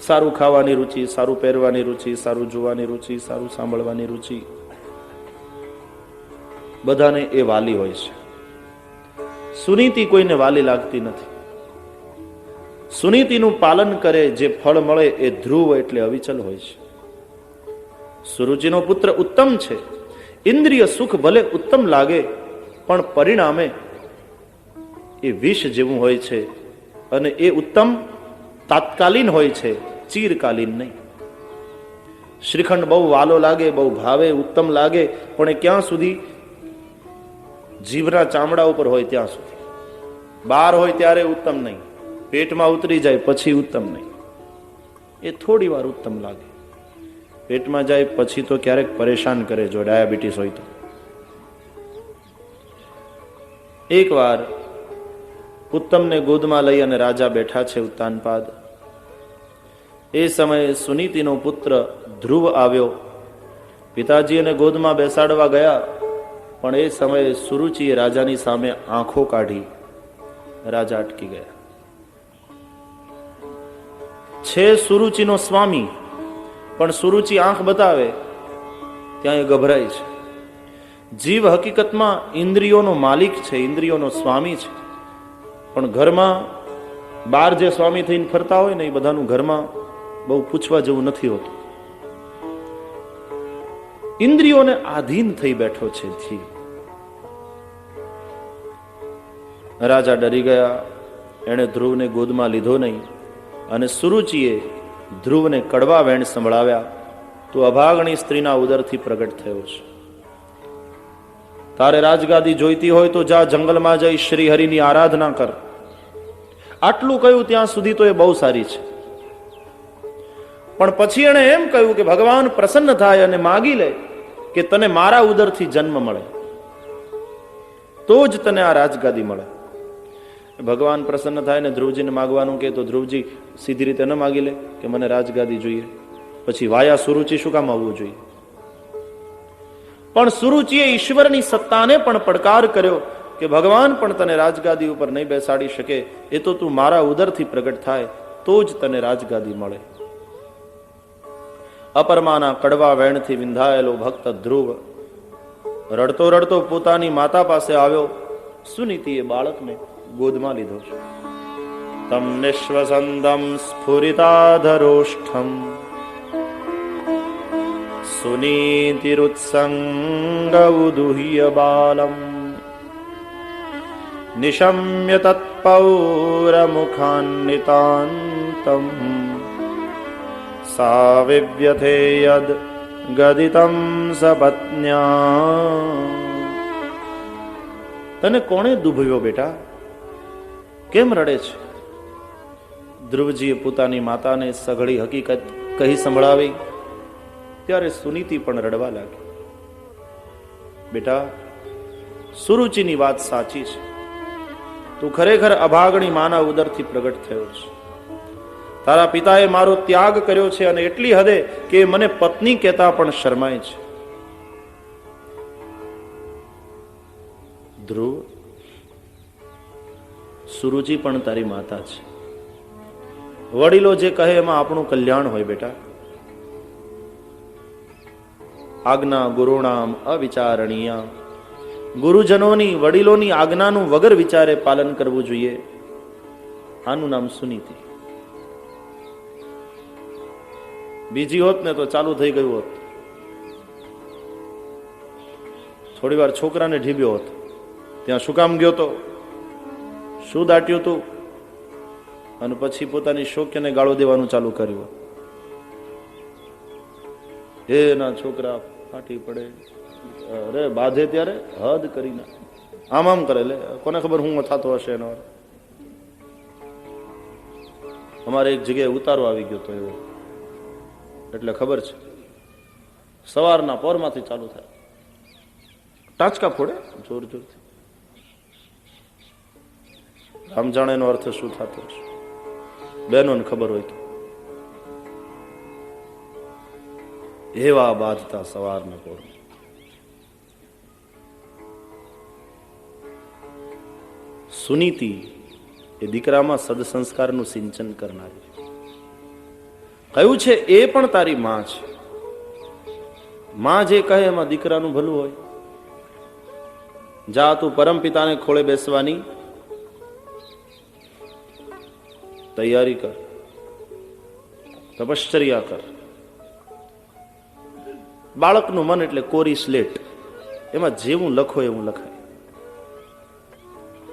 [SPEAKER 1] સારું ખાવાની રુચિ, સારું પહેરવાની રુચિ, સારું જોવાની રુચિ, સારું સાંભળવાની રુચિ, બધાને એ વાલી હોય છે. સુનીતિ કોઈને વાલી લાગતી નથી. સુનીતિનું પાલન કરે જે ફળ મળે એ ધ્રુવ એટલે અવિચલ હોય છે. સુરુચિનો પુત્ર ઉત્તમ છે. ઇન્દ્રિય સુખ ભલે ઉત્તમ લાગે પણ પરિણામે એ વિષ જેવું હોય છે અને એ ઉત્તમ તાત્કાલિન હોય છે, ચિરકાલીન નહીં. શ્રીખંડ બહુ વાલો લાગે, બહુ ભાવે, ઉત્તમ લાગે, પણ એ ક્યાં સુધી? જીભના ચામડા ઉપર હોય ત્યાં સુધી. બહાર હોય ત્યારે ઉત્તમ નહીં, પેટમાં ઉતરી જાય પછી ઉત્તમ નહીં. એ થોડી વાર ઉત્તમ લાગે, પેટમાં જાય પછી તો ક્યારેક પરેશાન કરે, જો ડાયાબિટીસ હોય તો. એક વાર ઉત્તમને ગોદમાં લઈ અને રાજા બેઠા છે ઉત્તાનપાદ. એ સમયે સુનીતિનો પુત્ર ધ્રુવ આવ્યો. પિતાજી એને ગોદમાં બેસાડવા ગયા, પણ એ સમયે સુરુચિએ રાજાની સામે આંખો કાઢી. રાજા અટકી ગયા. છે સુરુચિનો સ્વામી, પણ સુરુચિ આંખ બતાવે ત્યાં એ ગભરાય છે. જીવ હકીકતમાં ઇન્દ્રિયોનો માલિક છે, ઇન્દ્રિયોનો સ્વામી છે, પણ ઘરમાં બહાર જે સ્વામી થઈને ફરતા હોય ને એ બધાનું ઘરમાં બહુ પૂછવા જેવું નથી હોતું. ઇન્દ્રિયોને આધીન થઈ બેઠો છે જીવ. રાજા ડરી ગયા. એણે ધ્રુવને ગોદમાં લીધો નહીં અને સુરુચિએ ધ્રુવને કડવા વેણ સંભળાવ્યા. તું અભાગણી સ્ત્રીના ઉદરથી પ્રગટ થયો છે. તારે રાજગાદી જોઈતી હોય તો જા જંગલમાં જઈ શ્રી હરિની આરાધના કર. આટલું કહ્યું ત્યાં સુધી તો એ બહુ સારી છે, પણ પછી એણે એમ કહ્યું કે ભગવાન પ્રસન્ન થાય અને માગી લે કે તને મારા ઉદરથી જન્મ મળે તો જ તને આ રાજગાદી મળે. ભગવાન પ્રસન્ન થાય ને ધ્રુવજીને માગવાનું કે તો ધ્રુવજી સીધી રીતે ન માગી લે કે મને રાજગાદી જોઈએ, પછી વાયા સુરુચિ શું કામ આવવું જોઈએ? પણ સુરુચિએ ઈશ્વરની સત્તાને પણ પડકાર કર્યો કે ભગવાન પણ તને રાજગાદી ઉપર નહીં બેસાડી શકે, એ તો તું મારા ઉદરથી પ્રગટ થાય તો જ તને રાજગાદી મળે. અપરમાના કડવા વેણથી વિંધાયેલો ભક્ત ધ્રુવ રડતો રડતો પોતાની માતા પાસે આવ્યો. સુનીતિએ બાળકને ગોદમાં લીધો છે. તમ નિશ્વસંદમ સ્ફુરિતાધરોષ્ઠમ સુનીતિરુત્સંગ ઉદુહ્ય બાલમ નિશમ્ય તત્પૌરમુખાન્નિતાંતમ સા વિવ્યથે યદ ગદિતમ સપત્ન્યા. તને કોણે દુભવ્યો બેટા? કેમ રડે છે? ધ્રુવજીએ પોતાની માતાને સઘળી હકીકત કહી સંભળાવી ત્યારે સુનીતિ પણ રડવા લાગી. બેટા, સુરુચિની વાત સાચી છે. તું ખરેખર અભાગણી માના ઉદરથી પ્રગટ થયો છે. તારા પિતાએ મારો ત્યાગ કર્યો છે અને એટલી હદે કે મને પત્ની કહેતા પણ શરમાય છે. ધ્રુવ, સુરુચિ પણ તારી માતા છે. વડીલો જે કહે એમાં આપણું કલ્યાણ હોય બેટા. આજ્ઞા ગુરુણામ અવિચારણીય. ગુરુજનોની, વડીલોની આજ્ઞાનું વગર વિચારે પાલન કરવું જોઈએ. આનું નામ સુનીતિ. બીજી હોત ને તો ચાલુ થઈ ગયું હોત. થોડી વાર છોકરાને ઢીબ્યો હોત. ત્યાં શું કામ ગયો તો, શું દાટ્યું તું, અને પછી પોતાની શોક્યને ગાળો દેવાનું ચાલુ કર્યું. એના છોકરા ફાટી પડે, અરે બાંધે ત્યારે હદ કરીને આમ આમ કરે. લે કોને ખબર હું થતો હશે એનો. અમારે એક જગ્યાએ ઉતારો આવી ગયો તો એવો, એટલે ખબર છે. સવારના પોરમાંથી ચાલુ થાય, ટાંચકા ફોડે જોર જોરથી. રામ જાણે એનો અર્થ શું થતો હશે, બહેનોને ખબર હોય તો. એવા બાંધતા સવારના પોર. સુનીતિ એ દીકરામાં સદસંસ્કારનું સિંચન કરનારી કયું છે એ પણ તારી માં છે. માં જે કહે એમાં દીકરાનું ભલું હોય. જા તું પરમ પિતાને ખોળે બેસવાની તૈયારી કર, તપશ્ચર્યા કર. બાળકનું મન એટલે કોરી સ્લેટ, એમાં જેવું લખો એવું લખાય.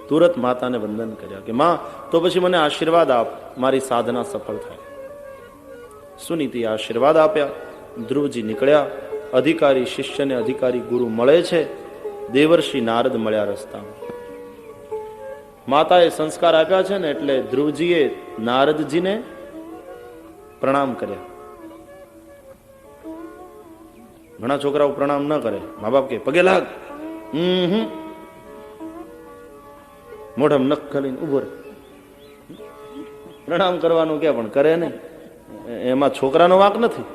[SPEAKER 1] તુરત માતાને વંદન કર્યા કે માં તો પછી મને આશીર્વાદ આપ, મારી સાધના સફળ થાય. સુનીતિએ આશીર્વાદ આપ્યા. ધ્રુવજી નીકળ્યા. અધિકારી શિષ્યને અધિકારી ગુરુ મળે છે. દેવર્ષિ નારદ મળ્યા રસ્તામાં. માતાએ સંસ્કાર આપ્યા છે ને એટલે ધ્રુવજીએ નારદજીને પ્રણામ કર્યા. ઘણા છોકરાઓ પ્રણામ ન કરે. મા બાપ કે પગે લાગ, મોઢામાં નખ ખલીને ઉભો રહે. પ્રણામ કરવાનું ક્યાં પણ કરે નહીં. એમાં છોકરાનો વાંક નથી.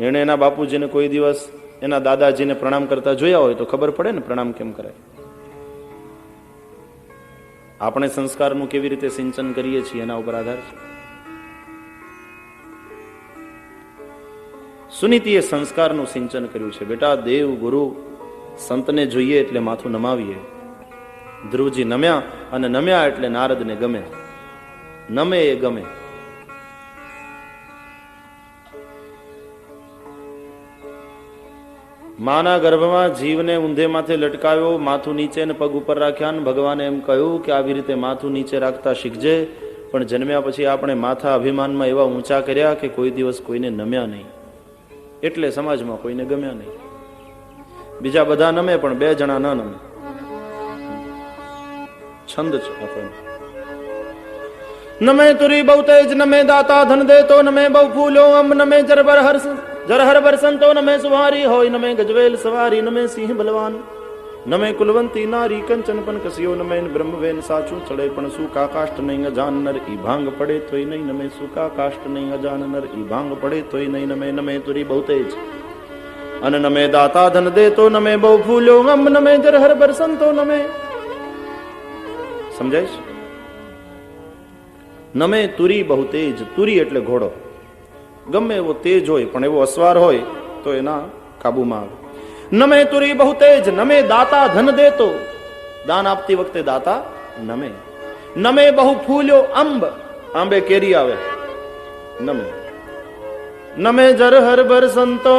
[SPEAKER 1] એને એના બાપુજીને કોઈ દિવસ એના દાદાજીને પ્રણામ કરતા જોયા હોય તો ખબર પડે ને પ્રણામ કેમ કરાય. આપણે સંસ્કારનું કેવી રીતે સિંચન કરીએ છીએ એના ઉપર આધાર છે. સુનીતિએ સંસ્કારનું સિંચન કર્યું છે. બેટા દેવ ગુરુ સંતને જોઈએ એટલે માથું નમાવીએ. ધ્રુવજી નમ્યા અને નમ્યા એટલે નારદને ગમે. નમે એ ગમે. માના ગર્ભમાં જીવને ઊંધે માથે લટકાવ્યો, માથું નીચે ને પગ ઉપર રાખ્યા. ને ભગવાને એમ કહ્યું કે આવી રીતે માથું નીચે રાખતા શીખજે. પણ જન્મ્યા પછી આપણે માથા અભિમાનમાં એવા ઊંચા કર્યા કે કોઈ દિવસ કોઈને નમ્યા નહીં. એટલે સમાજમાં કોઈને ગમ્યા નહીં. બીજા બધા નમે પણ બે જણા ન નમે. છંદ છે આપણને. નમે તુરી બહુ તેજ, નમે દાતા ધન દેતો, નમે બહુ ફૂલો અમ, નમે જરબર હર્ષ જરહર બરસંતો, નમે સુવારી હોય, નમે ગજવેલ સવારી, નમે સિંહ બલવાન, નમે કુલવંતી નારી કંચન પન કસ્યો, નમે બ્રહ્મવેન સાચું ચડે પણ સુકા કાષ્ટ નહીં અજાન નર, ઈ ભાંગ પડે તોય નહીં, નમે સુકા કાષ્ટ નહીં અજાન નર, ઈ ભાંગ પડે તોય નહીં. નમે નમે તુરી બહુ તેજ અને નમે દાતા ધન દેતો, નમે બહુ ફૂલ્યો અમ, નમે જરહર બરસંતો, નમે. સમજાય છે? નમે તુરી બહુ તેજ. તુરી એટલે ઘોડો. ગમે એવો તેજ હોય પણ એવો અસવાર હોય તો એના કાબુમાં આવે. નમે તુરી બહુ તેજ, નમે દાતા ધન દેતો, દાન આપતી વખતે દાતા નમે. નમે બહુ ફૂલ્યો અંબ, આંબે કેરી આવે નમે. નમે જર હર ભર સંતો,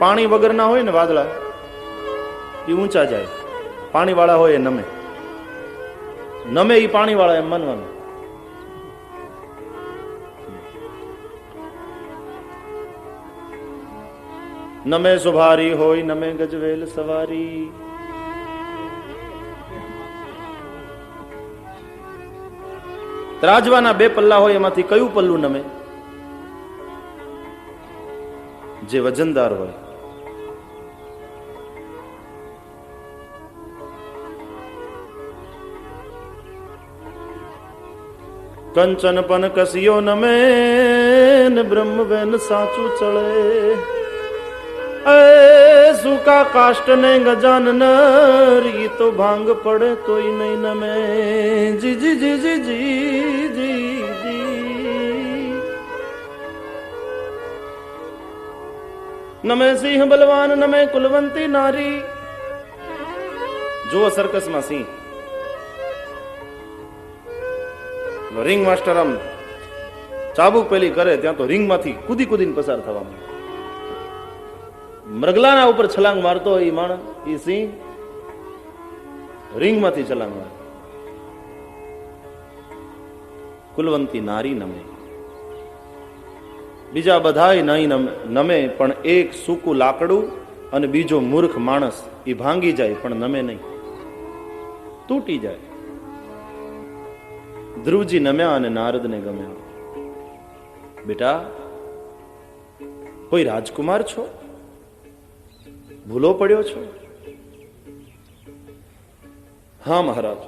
[SPEAKER 1] પાણી વગરના હોય ને વાદળા એ ઊંચા જાય, પાણી વાળા હોય એ નમે. નમે ઈ પાણી વાળા એમ માનવાનું. નમે સુભારી હોય, નમે ગજવેલ સવારી. ત્રાજવાના બે પલ્લા હોય એમાંથી કયું પલ્લું નમે? જે વજનદાર હોય. કંચન પન કસિયો નમે, બ્રહ્મવેન સાચું ચળે. એ સુકા કાષ્ટ ને ગજાન નર, ઈ તો ભાંગ પડે તોય નહીં નમે. જી જી જી જી જી જી જી. નમે સિંહ બલવાન, નમે કુલવંતી નારી. જુઓ સર્કસમાં સિંહ, રિંગ માસ્ટર આમ ચાબુક પેલી કરે ત્યાં તો રિંગ માંથી કૂદી કૂદીને પસાર થવા માંડે. મૃગલાના ઉપર છલાંગ મારતો એ માણસ, એ સિંહ રિંગ માંથી છલાંગ મારે. કુલવંતી નારી નમે. બીજા બધાય નહીં નમે પણ એક સૂકું લાકડું અને બીજો મૂર્ખ માણસ એ ભાંગી જાય પણ નમે નહીં, તૂટી જાય. ધ્રુવજી નમ્યા અને નારદને ગમ્યા. બેટા કોઈ રાજકુમાર છો? ભૂલો પડ્યો છો? હા મહારાજ,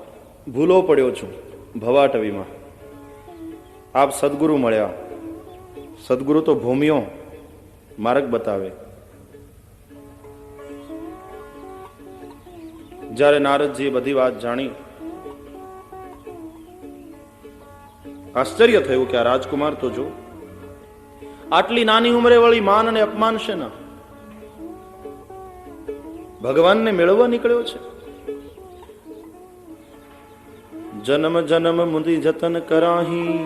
[SPEAKER 1] ભૂલો પડ્યો છું ભવાટવીમાં. આપ સદગુરુ મળ્યા. સદગુરુ તો ભૂમિયો માર્ગ બતાવે. જ્યારે નારદજીએ બધી વાત જાણી, આશ્ચર્ય થયું કે આ રાજકુમાર તો જો આટલી નાની ઉંમરે વળી માન અને અપમાન છે ના, ભગવાનને મેળવવા નીકળ્યો છે. જન્મ જન્મ મુદી જતન કરાહી,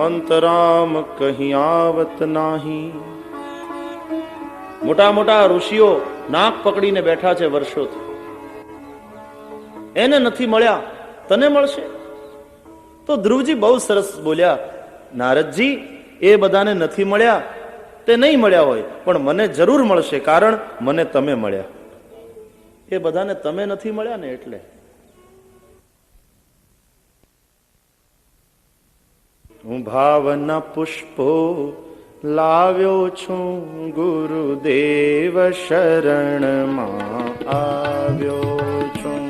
[SPEAKER 1] અંતરામ કહી આવત નાહી. મોટા મોટા ઋષિઓ નાક પકડીને બેઠા છે વર્ષોથી, એને નથી મળ્યા, તને મળશે? તો ધ્રુવજી બહુ સરસ બોલ્યા, નારદજી એ બધાને નથી મળ્યા તે નહીં મળ્યા હોય, પણ મને જરૂર મળશે, કારણ મને તમે મળ્યા. એ બધાને તમે નથી મળ્યા ને એટલે. હું ભાવના પુષ્પો લાવ્યો છું, ગુરુદેવ શરણમાં આવ્યો છું.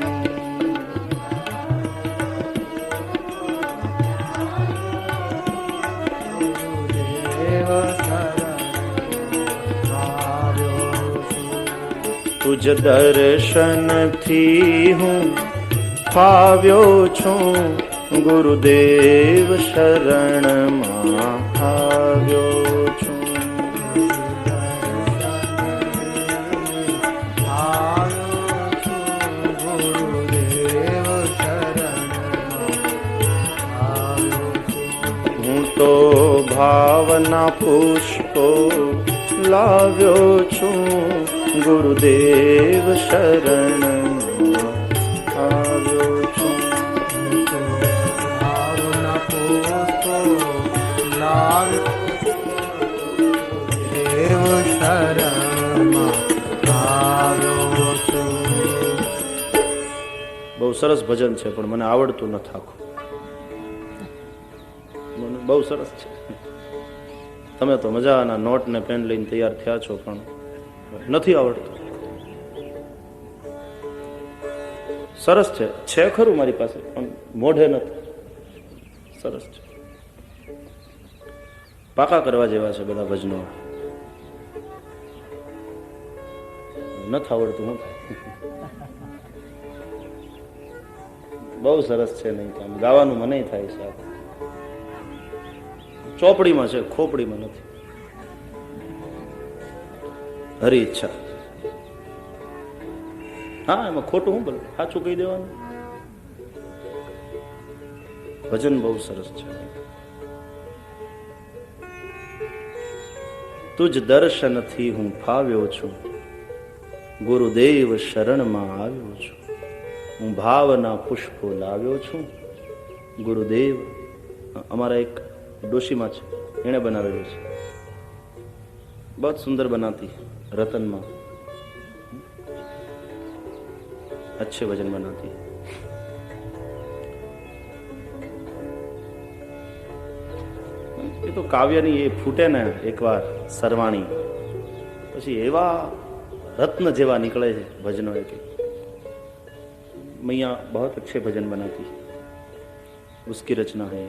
[SPEAKER 1] તુજ દર્શનથી હું ફાવ્યો છું, ગુરુદેવ શરણમાં આવ્યો છું. હું તો ભાવના પુષ્પો લાવ્યો છું, ગુરુદેવ શરણમાં આવ્યો છું. બહુ સરસ ભજન છે, પણ મને આવડતું નથી આખું. મને બહુ સરસ છે. તમે તો મજાના નોટ ને પેન લઈને તૈયાર થયા છો, પણ નથી આવડતું. સરસ છે ખરું મારી પાસે, પણ મોઢે નથી. સરસ છે, પાકા કરવા જેવા છે બધા ભજનો. નથી આવડતું હું. બહુ સરસ છે, નહીં કામ ગાવાનું મને થાય છે. ચોપડીમાં છે, ખોપડીમાં નથી. હરી ઈચ્છા. હા, એમાં ખોટું હું બોલું, સાચું કહી દેવાનું. ભજન બહુ સરસ છે. તુજ દર્શનથી હું ફાવ્યો છું, ગુરુદેવ શરણમાં આવ્યો છું. હું ભાવના પુષ્પો લાવ્યો છું, ગુરુદેવ. અમારા એક ડોશીમાં છે, એને બનાવેલું છે. બહુ સુંદર બનાતી, રતનમાં अच्छे भजन बनाती है. એ તો કાવ્યની એ ફૂટે ને એકવાર સરવાણી, પછી એવા રત્ન જેવા નીકળે છે ભજનો. એક मैया बहुत अच्छे भजन बनाती, उसकी रचना है.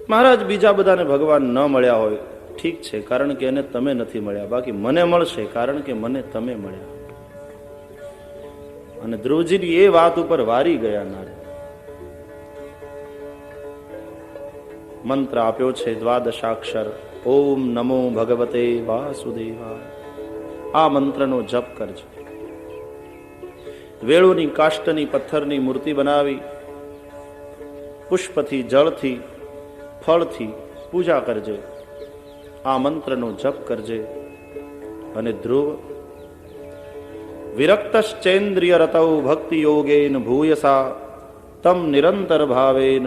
[SPEAKER 1] મહારાજ બીજા બધાને ભગવાન ન મળ્યા હોય ઠીક છે, કારણ કે એને તમે નથી મળ્યા. બાકી મને મળશે, કારણ કે મને તમે મળ્યા. અને ધ્રુવજીની એ વાત ઉપર વારી ગયા નારદ. મંત્ર આપ્યો છે દ્વાદશાક્ષર, ઓમ નમો ભગવતે વાસુદેવાય. આ મંત્રનો જપ કરજો. વેળુની કાષ્ટની પથ્થરની મૂર્તિ બનાવી પુષ્પથી, જળથી, ફળથી પૂજા કરજે. આ મંત્રનો જપ કરજે. અને ધ્રુવ વિરક્તશ્ચેન્દ્રિય રતૌ ભક્તિ યોગેન ભૂયસા તમ નિરંતર ભાવેન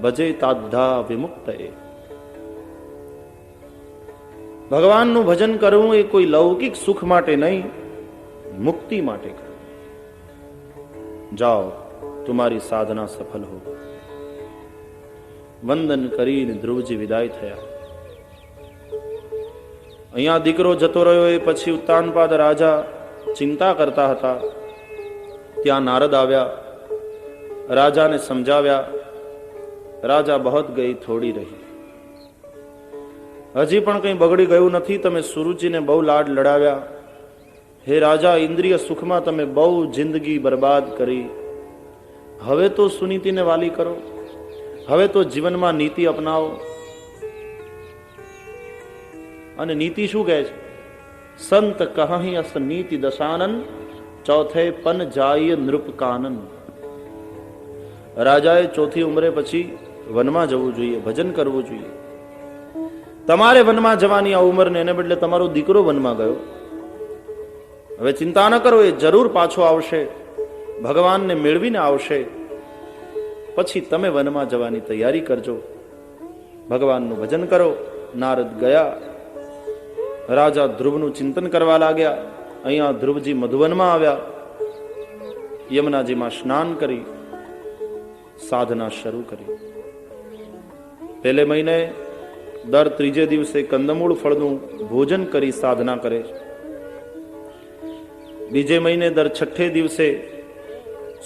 [SPEAKER 1] ભજે તાદ્ધા વિમુક્તએ. ભગવાનનું ભજન કરવું એ કોઈ લૌકિક સુખ માટે નહીં, મુક્તિ માટે કરવું. જાઓ, તમારી સાધના સફળ હો. વંદન કરીને ધ્રુવજી વિદાય થયા. અહીંયા દીકરો જતો રહ્યો એ પછી ઉત્તાનપાદ રાજા ચિંતા કરતા હતા. ત્યાં નારદ આવ્યા, રાજાને સમજાવ્યા. રાજા બહુત ગઈ થોડી રહી. હજી પણ કંઈ બગડી ગયું નથી. તમે સુરુચિને બહુ લાડ લડાવ્યા. હે રાજા, ઇન્દ્રિય સુખમાં તમે બહુ જિંદગી બરબાદ કરી. હવે તો સુનીતિને વાલી કરો. હવે તો જીવનમાં નીતિ અપનાવો. અને નીતિ શું કહે છે? સંત કહી અસ નીતિ દશાનન, ચોથે પન જાય નૃપ કાનન. રાજાએ ચોથી ઉંમરે પછી વનમાં જવું જોઈએ, ભજન કરવું જોઈએ. તમારે વનમાં જવાની આ ઉંમરને એને બદલે તમારો દીકરો વનમાં ગયો. હવે ચિંતા ન કરો, એ જરૂર પાછો આવશે, ભગવાનને મેળવીને આવશે. પછી તમે વનમાં જવાની તૈયારી કરજો, ભગવાનનું ભજન કરો. નારદ ગયા, રાજા ધ્રુવનું ચિંતન કરવા લાગ્યા. અહીંયા ધ્રુવજી મધુવનમાં આવ્યા. યમુનાજીમાં સ્નાન કરી સાધના શરૂ કરી. પહેલે મહિને દર ત્રીજે દિવસે કંદમૂળ ફળનું ભોજન કરી સાધના કરે છે. બીજે મહિને દર છઠ્ઠે દિવસે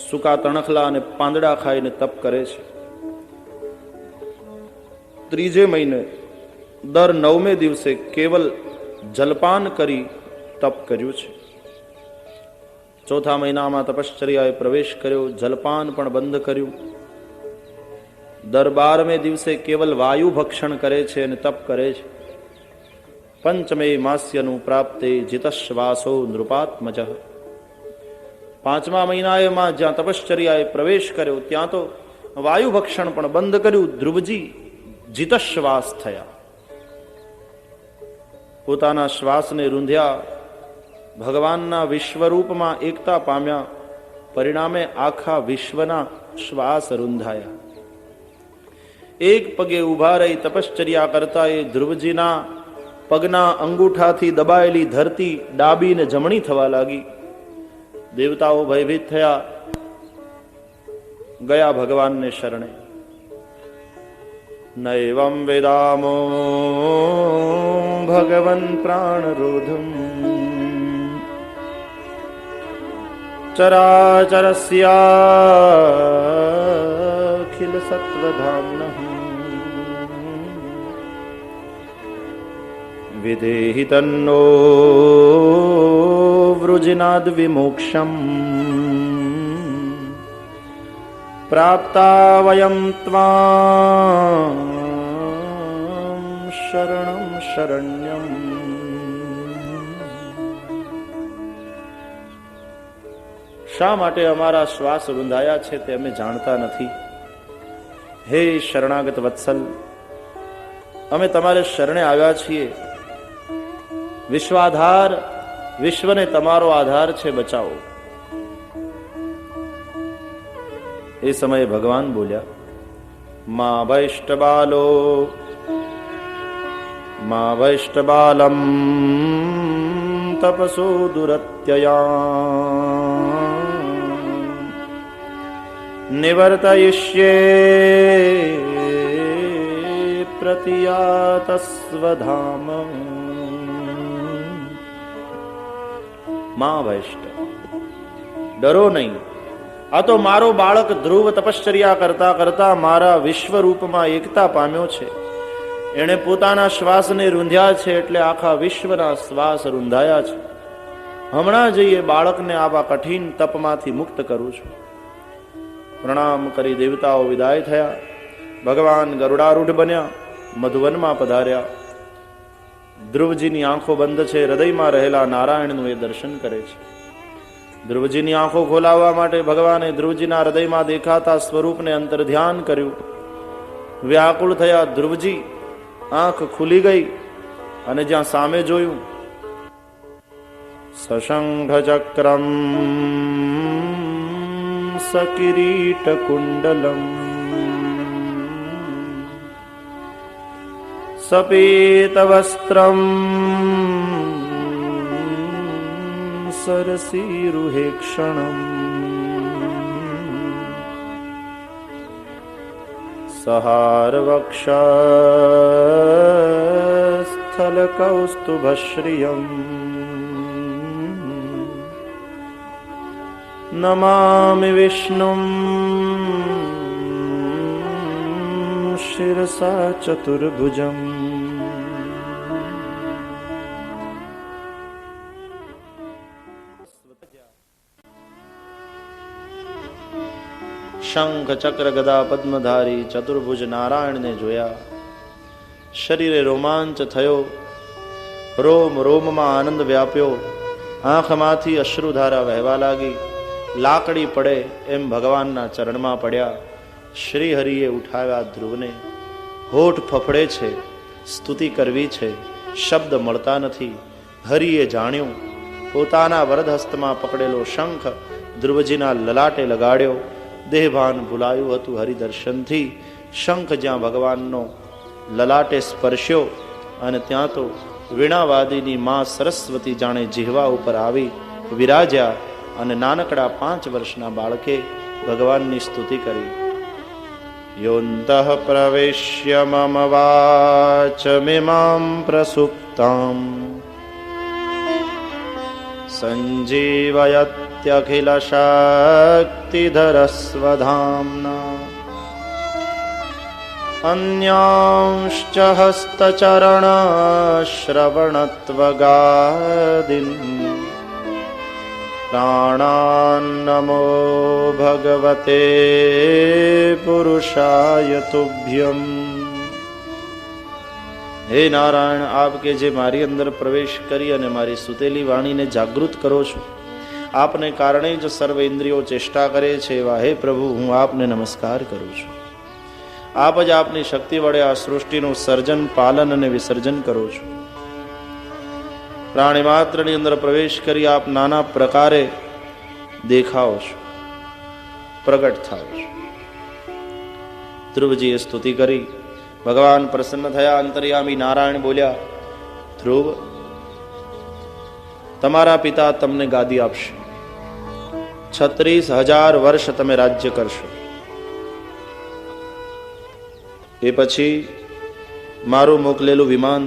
[SPEAKER 1] સૂકા તણખલા અને પાંદડા ખાઈને તપ કરે છે. ત્રીજે મહિને દર નવમે દિવસે કેવલ જલપાન કરી તપ કર્યું છે. ચોથા મહિનામાં તપશ્ચર્યાએ પ્રવેશ કર્યો, જલપાન પણ બંધ કર્યું. દર 12મે દિવસે કેવલ વાયુ ભક્ષણ કરે છે અને તપ કરે છે. પંચમે માસ્યનું પ્રાપ્તે જીતશ્વાસો નૃપાત્મજ. પાંચમા મહિનામાં જ્યાં તપશ્ચર્યાએ પ્રવેશ કર્યો ત્યાં તો વાયુ ભક્ષણ પણ બંધ કર્યું. ધ્રુવજી જીતશ્વાસ થયા, પોતાના શ્વાસને રૂંધ્યા, ભગવાનના વિશ્વરૂપમાં એકતા પામ્યા. પરિણામે આખા વિશ્વના શ્વાસ રૂંધાયા. એક પગે ઉભા રહી તપશ્ચર્યા કરતા એ ધ્રુવજીના પગના અંગૂઠાથી દબાયેલી ધરતી ડાબી ને જમણી થવા લાગી. દેવતાઓ ભયભીત થયા, ગયા ભગવાનને શરણે. નૈવં વેદામો ભગવન પ્રાણરોધમ ચરાચરસ્યાખિલ સત્વધામ્નઃ વિદેહિ તન્નો વૃજનાદ વિમોક્ષમ પ્રાપ્તા વયમ ત્વાં શરણં શરણ્યમ. શા માટે અમારા શ્વાસ રૂંધાયા છે તે અમે જાણતા નથી. હે શરણાગત વત્સલ, અમે તમારે શરણે આવ્યા છીએ. વિશ્વાધાર, વિશ્વને તમારો આધાર છે, બચાવો. એ સમયે ભગવાન બોલ્યા, મા વૈષ્ટબાલો મા વૈષ્ટબાલમ તપસો દુરત્યયા નિવર્તયિષ્યે પ્રતિયાતસ્વધામ. મા વૈષ્ટ, ડરો નહીં. આ તો મારો બાળક ધ્રુવ તપશ્ચર્યા કરતા કરતા મારા વિશ્વરૂપમાં એકતા પામ્યો છે. એણે પોતાના શ્વાસને રૂંધ્યા છે એટલે આખા વિશ્વના શ્વાસ રૂંધાયા છે. હમણાં જઈએ બાળકને આવા કઠિન તપમાંથી મુક્ત કરું છું. પ્રણામ કરી દેવતાઓ વિદાય થયા. ભગવાન ગરુડારૂઢ બન્યા, મધુવનમાં પધાર્યા. ધ્રુવજીની આંખો બંધ છે, હૃદયમાં રહેલા નારાયણનું એ દર્શન કરે છે. ધ્રુવજીની આંખો ખોલાવવા માટે ભગવાને ધ્રુવજીના હૃદયમાં દેખાતા સ્વરૂપને અંતર ધ્યાન કર્યું. વ્યાકુળ થયા. ધ્રુવજી આંખ ખુલી ગઈ અને જ્યાં સામે જોયું, સશંખ ચક્રમ સકિરીટ કુંડલમ સપીત વસ્ત્રમ સરસીરુહેક્ષણમ સહારવક્ષસ્થલકૌસ્તુભશ્રિયમ નમામિ વિષ્ણું શિરસા ચતુર્ભુજમ શંખ ચક્ર ગદા પદ્મધારી ચતુર્ભુજ નારાયણને જોયા. શરીરે રોમાંચ થયો, રોમ રોમમાં આનંદ વ્યાપ્યો, આંખમાંથી અશ્રુધારા વહેવા લાગી. લાકડી પડે એમ ભગવાનના ચરણમાં પડ્યા. શ્રી હરિએ ઉઠાવ્યા ધ્રુવને. હોઠ ફફડે છે, સ્તુતિ કરવી છે, શબ્દ મળતા નથી. હરિએ જાણ્યું. પોતાના વરદહસ્તમાં પકડેલો શંખ ધ્રુવજીના લલાટે લગાડ્યો. દેહભાન ભૂલાયું હતું હરિદર્શનથી. શંખ જ્યાં ભગવાનનો લલાટે સ્પર્શ્યો અને ત્યાં તો વીણાવાદીની માં સરસ્વતી જાણે જીહવા ઉપર આવી વિરાજ્યા અને નાનકડા 5 વર્ષના બાળકે ભગવાનની સ્તુતિ કરી. યોંતઃ પ્રવેશ્ય મમ વાચમિમાં પ્રસુપ્તાં સંજીવયત્યખિલ શક્તિધરસ્વધામ્ના અન્યાંશ્ચ હસ્તચરણશ્રવણત્વગાદીન પ્રાણાન્નમો ભગવતે પુરુષાય તુભ્યમ. હે નારાયણ, આપ કે જે મારી અંદર પ્રવેશ કરી અને મારી સુતેલી વાણીને જાગૃત કરો છો, આપને કારણે જ સર્વ ઇન્દ્રિયો ચેષ્ટા કરે છે, એવા હે પ્રભુ હું આપને નમસ્કાર કરું છું. આપ જ આપની શક્તિ વડે આ સૃષ્ટિનું સર્જન, પાલન અને વિસર્જન કરો છો. પ્રાણી માત્રની અંદર પ્રવેશ કરી આપ નાના પ્રકારે દેખાઓ છો, પ્રગટ થાઓ છો. ધ્રુવજીએ સ્તુતિ કરી. ભગવાન પ્રસન્ન થયા. અંતર્યામી નારાયણ બોલ્યા, ધ્રુવ, તમારા પિતા તમને ગાદી આપશે. 36,000 વર્ષ તમે રાજ્ય કરશો. એ પછી મારું મોકલેલું વિમાન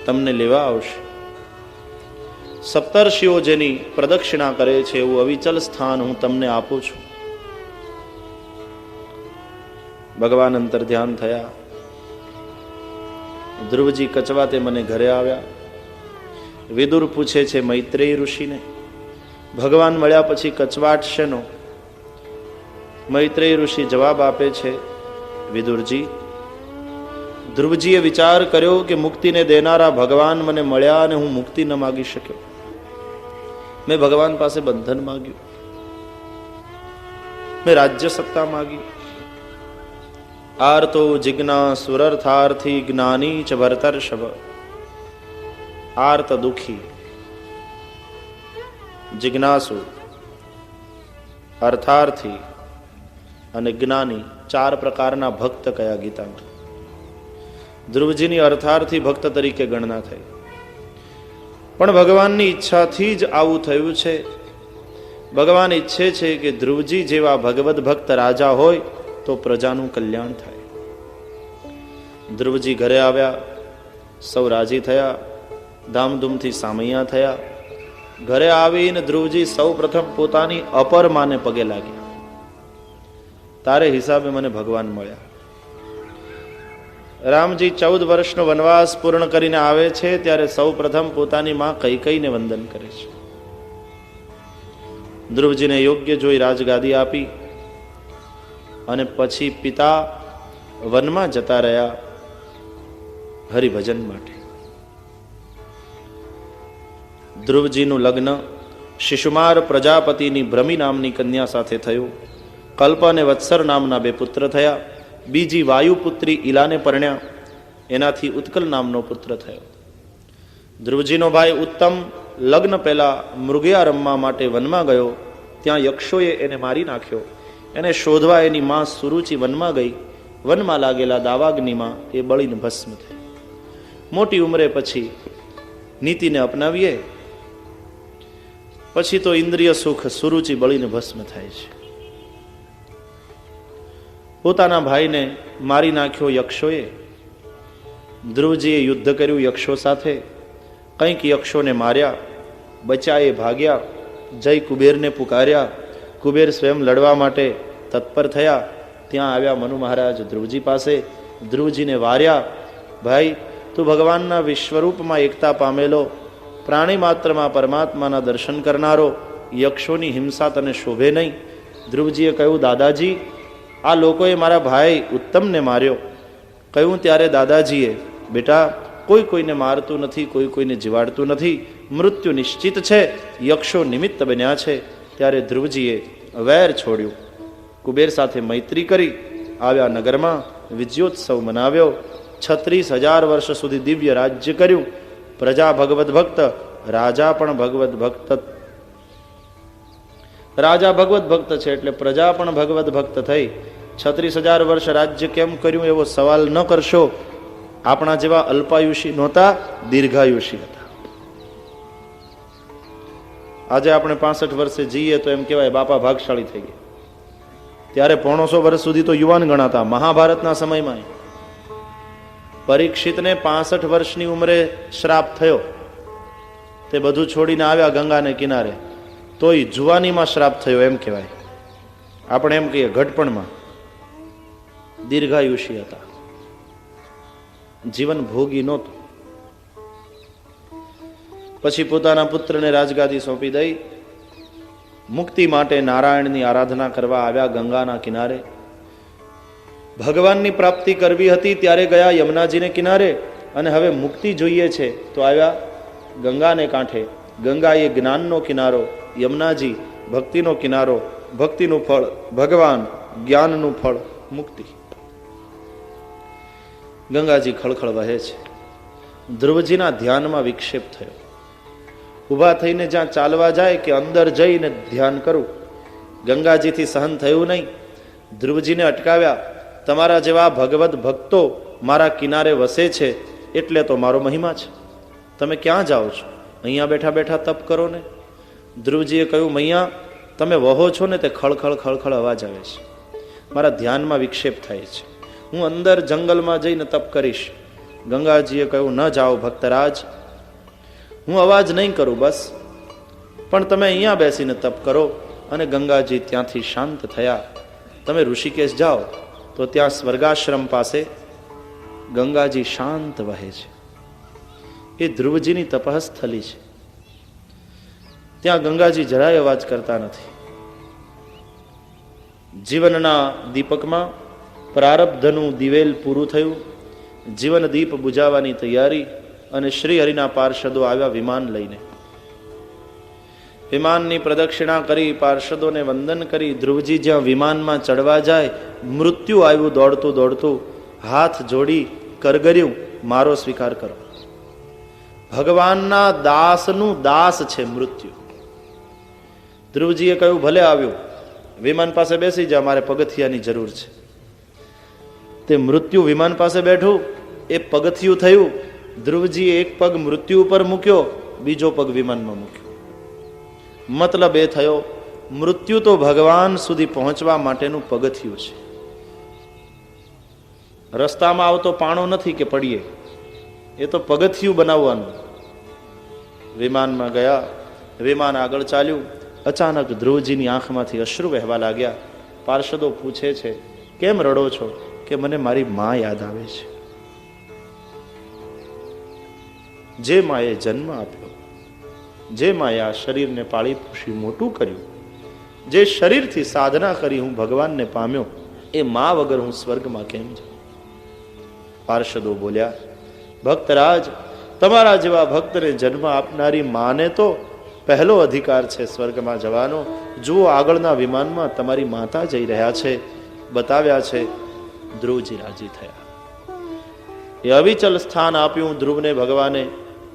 [SPEAKER 1] તમને લેવા આવશે. સપ્તર્ષિઓ જેની પ્રદક્ષિણા કરે છે એવું અવિચલ સ્થાન હું તમને આપું છું. ભગવાન અંતર ધ્યાન થયા. ધ્રુવજી કચવાતે મને ઘરે આવ્યા. વિદુર પૂછે છે મૈત્રેય ઋષિને, ભગવાન મળ્યા પછી કચવાટ શેનો? મૈત્રેય ઋષિ જવાબ આપે છે, વિદુરજી, ધ્રુવજીએ વિચાર કર્યો કે મુક્તિને દેનારા ભગવાન મને મળ્યા અને હું મુક્તિ ન માગી શક્યો. મેં ભગવાન પાસે બંધન માગ્યું, મેં રાજ્ય સત્તા માગી. આર્તો જિજ્ઞા સુરર્થાર્થી જ્ઞાની ચ ભરતર્ષભ. આર્ત દુઃખી, જિજ્ઞાસુ, અર્થાર્થી અને જ્ઞાની 4 પ્રકારના ભક્ત કયા ગીતામાં. ધ્રુવજીની અર્થાર્થી ભક્ત તરીકે ગણના થઈ. પણ ભગવાનની ઈચ્છાથી જ આવું થયું છે. ભગવાન ઈચ્છે છે કે ધ્રુવજી જેવા ભગવદ ભક્ત રાજા હોય તો પ્રજાનું કલ્યાણ થાય. ધ્રુવજી ઘરે આવ્યા. સૌ રાજી થયા, ધામધૂમથી સામૈયા થયા. ઘરે આવીને ધ્રુવજી સૌ પ્રથમ પોતાની અપર માને પગે લાગ્યા. તારે હિસાબે મને ભગવાન મળ્યા. રામજી 14 વર્ષનો વનવાસ પૂર્ણ કરીને આવે છે ત્યારે સૌ પ્રથમ પોતાની માં કૈકેયીને વંદન કરે છે. ધ્રુવજીને યોગ્ય જોઈ રાજગાદી આપી અને પછી પિતા વનમાં જતા રહ્યા હરિભજન માટે. ધ્રુવજીનું લગ્ન શિશુમાર પ્રજાપતિની ભ્રમી નામની કન્યા સાથે થયું. કલ્પ અને વત્સર નામના 2 પુત્ર થયા. બીજી વાયુપુત્રી ઈલાને પરણ્યા. એનાથી ઉત્કલ નામનો પુત્ર થયો. ધ્રુવજીનો ભાઈ ઉત્તમ લગ્ન પહેલા મૃગયા રમવા માટે વનમાં ગયો. ત્યાં યક્ષોએ એને મારી નાખ્યો. એને શોધવા એની માં સુરુચિ વનમાં ગઈ. વનમાં લાગેલા દાવાગ્નિમાં એ બળીને ભસ્મ થઈ. મોટી ઉંમરે પછી નીતિને અપનાવીએ પછી તો ઇન્દ્રિય સુખ સુરુચિ બળીને ભસ્મ થાય છે. પોતાના ભાઈને મારી નાખ્યો યક્ષોએ. ધ્રુવજીએ યુદ્ધ કર્યું યક્ષો સાથે. કંઈક યક્ષોને માર્યા, બચાએ ભાગ્યા. જય કુબેરને પુકાર્યા. કુબેર સ્વયં લડવા માટે તત્પર થયા. ત્યાં આવ્યા મનુ મહારાજ ધ્રુવજી પાસે. ધ્રુવજીને વાર્યા, ભાઈ તું ભગવાનના વિશ્વરૂપમાં એકતા પામેલો, પ્રાણી માત્રમાં પરમાત્માના દર્શન કરનારો, યક્ષોની હિંસા તને શોભે નહીં. ધ્રુવજીએ કહ્યું, દાદાજી, આ લોકોએ મારા ભાઈ ઉત્તમને માર્યો. કહ્યું ત્યારે દાદાજીએ, બેટા, કોઈ કોઈને મારતું નથી, કોઈ કોઈને જીવાડતું નથી, મૃત્યુ નિશ્ચિત છે, યક્ષો નિમિત્ત બન્યા છે. ત્યારે ધ્રુવજીએ વેર છોડ્યું, કુબેર સાથે મૈત્રી કરી આવ્યા નગરમાં, વિજયોત્સવ મનાવ્યો. 36,000 વર્ષ સુધી દિવ્ય રાજ્ય કર્યું. પ્રજા ભગવત ભક્ત, રાજા પણ ભગવત ભક્ત. રાજા ભગવત ભક્ત છે એટલે પ્રજા પણ ભગવત ભક્ત થઈ. 36,000 વર્ષ રાજ્ય કેમ કર્યું એવો સવાલ ન કરશો. આપણા જેવા અલ્પાયુષી નહોતા, દીર્ઘાયુષી હતા. આજે આપણે 65 વર્ષે જઈએ તો એમ કહેવાય બાપા ભાગશાળી થઈ ગયા. ત્યારે 150 વર્ષ સુધી તો યુવાન ગણાતા. મહાભારતના સમયમાં પરીક્ષિતને 65 વર્ષની ઉંમરે શ્રાપ થયો. તે બધું છોડીને આવ્યા ગંગાને કિનારે, તોય જુવાનીમાં શ્રાપ થયો એમ કહેવાય. આપણે એમ કહીએ ઘટપણમાં. દીર્ઘાયુષી હતા, જીવન ભોગી નહોતું. પછી પોતાના પુત્રને રાજગાદી સોંપી દઈ મુક્તિ માટે નારાયણની આરાધના કરવા આવ્યા ગંગાના કિનારે. ભગવાનની પ્રાપ્તિ કરવી હતી ત્યારે ગયા યમુનાજીને કિનારે, અને હવે મુક્તિ જોઈએ છે તો આવ્યા ગંગાને કાંઠે. ગંગા એ જ્ઞાનનો કિનારો, યમુનાજી ભક્તિનો કિનારો. ભક્તિનું ફળ ભગવાન, જ્ઞાનનું ફળ મુક્તિ. ગંગાજી ખળખળ વહે છે. ધ્રુવજીના ધ્યાનમાં વિક્ષેપ થયો. ઊભા થઈને જ્યાં ચાલવા જાય કે અંદર જઈને ધ્યાન કરું, ગંગાજીથી સહન થયું નહીં. ધ્રુવજીને અટકાવ્યા. તમારા જેવા ભગવત ભક્તો મારા કિનારે વસે છે એટલે તો મારો મહિમા છે. તમે ક્યાં જાઓ છો? અહીંયા બેઠા બેઠા તપ કરો ને. ધ્રુવજીએ કહ્યું, મૈયા, તમે વહો છો ને તે ખળખળ ખળખળ અવાજ આવે છે. મારા ધ્યાનમાં વિક્ષેપ થાય છે. હું અંદર જંગલમાં જઈને તપ કરીશ. ગંગાજીએ કહ્યું, ન જાઓ ભક્તરાજ, હું અવાજ નહીં કરું બસ, પણ તમે અહીંયા બેસીને તપ કરો. અને ગંગાજી ત્યાંથી શાંત થયા. તમે ઋષિકેશ જાઓ તો ત્યાં સ્વર્ગાશ્રમ પાસે ગંગાજી શાંત વહે છે. એ ધ્રુવજીની તપસ્થલી છે. ત્યાં ગંગાજી જરાય અવાજ કરતા નથી. જીવનના દીપકમાં પ્રારબ્ધનું દિવેલ પૂરું થયું. જીવન દીપ બુજાવવાની તૈયારી. અને શ્રી હરિના પાર્ષદો આવ્યા વિમાન લઈને. વિમાનની પ્રદક્ષિણા કરી, પાર્ષદોને વંદન કરી. ધ્રુવજી જ્યાં વિમાનમાં ચડવા જાય, મૃત્યુ આવ્યું દોડતું દોડતું. હાથ જોડી કરગર્યું, મારો સ્વીકાર કરો. ભગવાનના દાસનું દાસ છે મૃત્યુ. ધ્રુવજીએ કહ્યું, ભલે આવ્યો, વિમાન પાસે બેસી જા, મારે પગથિયાની જરૂર છે. તે મૃત્યુ વિમાન પાસે બેઠું, એ પગથિયું થયું. ધ્રુવજીએ એક પગ મૃત્યુ ઉપર મૂક્યો, બીજો પગ વિમાનમાં મૂક્યો. મતલબ એ થયો, મૃત્યુ તો ભગવાન સુધી પહોંચવા માટેનું પગથિયું છે. રસ્તામાં આવતો પાણો નથી કે પડીએ, એ તો પગથિયું બનાવવાનું. વિમાનમાં ગયા, વિમાન આગળ ચાલ્યું. અચાનક ધ્રુવજીની આંખમાંથી અશ્રુ વહેવા લાગ્યા. પાર્ષદો પૂછે છે, કેમ રડો છો? કે મને મારી મા યાદ આવે છે. જે માએ જન્મ આપ્યો, જે માએ આ શરીરને પાળી પોષી મોટું કર્યું, જે શરીરથી સાધના કરી હું ભગવાનને પામ્યો, એ મા વગર હું સ્વર્ગમાં કેમ જાઉં? પાર્ષદો બોલ્યા, ભક્તરાજ, તમારા જેવા ભક્તને જન્મ આપનારી માને તો પહેલો અધિકાર છે સ્વર્ગમાં જવાનો. જુઓ, આગળના વિમાનમાં તમારી માતા જઈ રહ્યા છે. બતાવ્યા છે. ધ્રુવજી રાજી થયા. એ અવિચલ સ્થાન આપ્યું ધ્રુવને ભગવાને,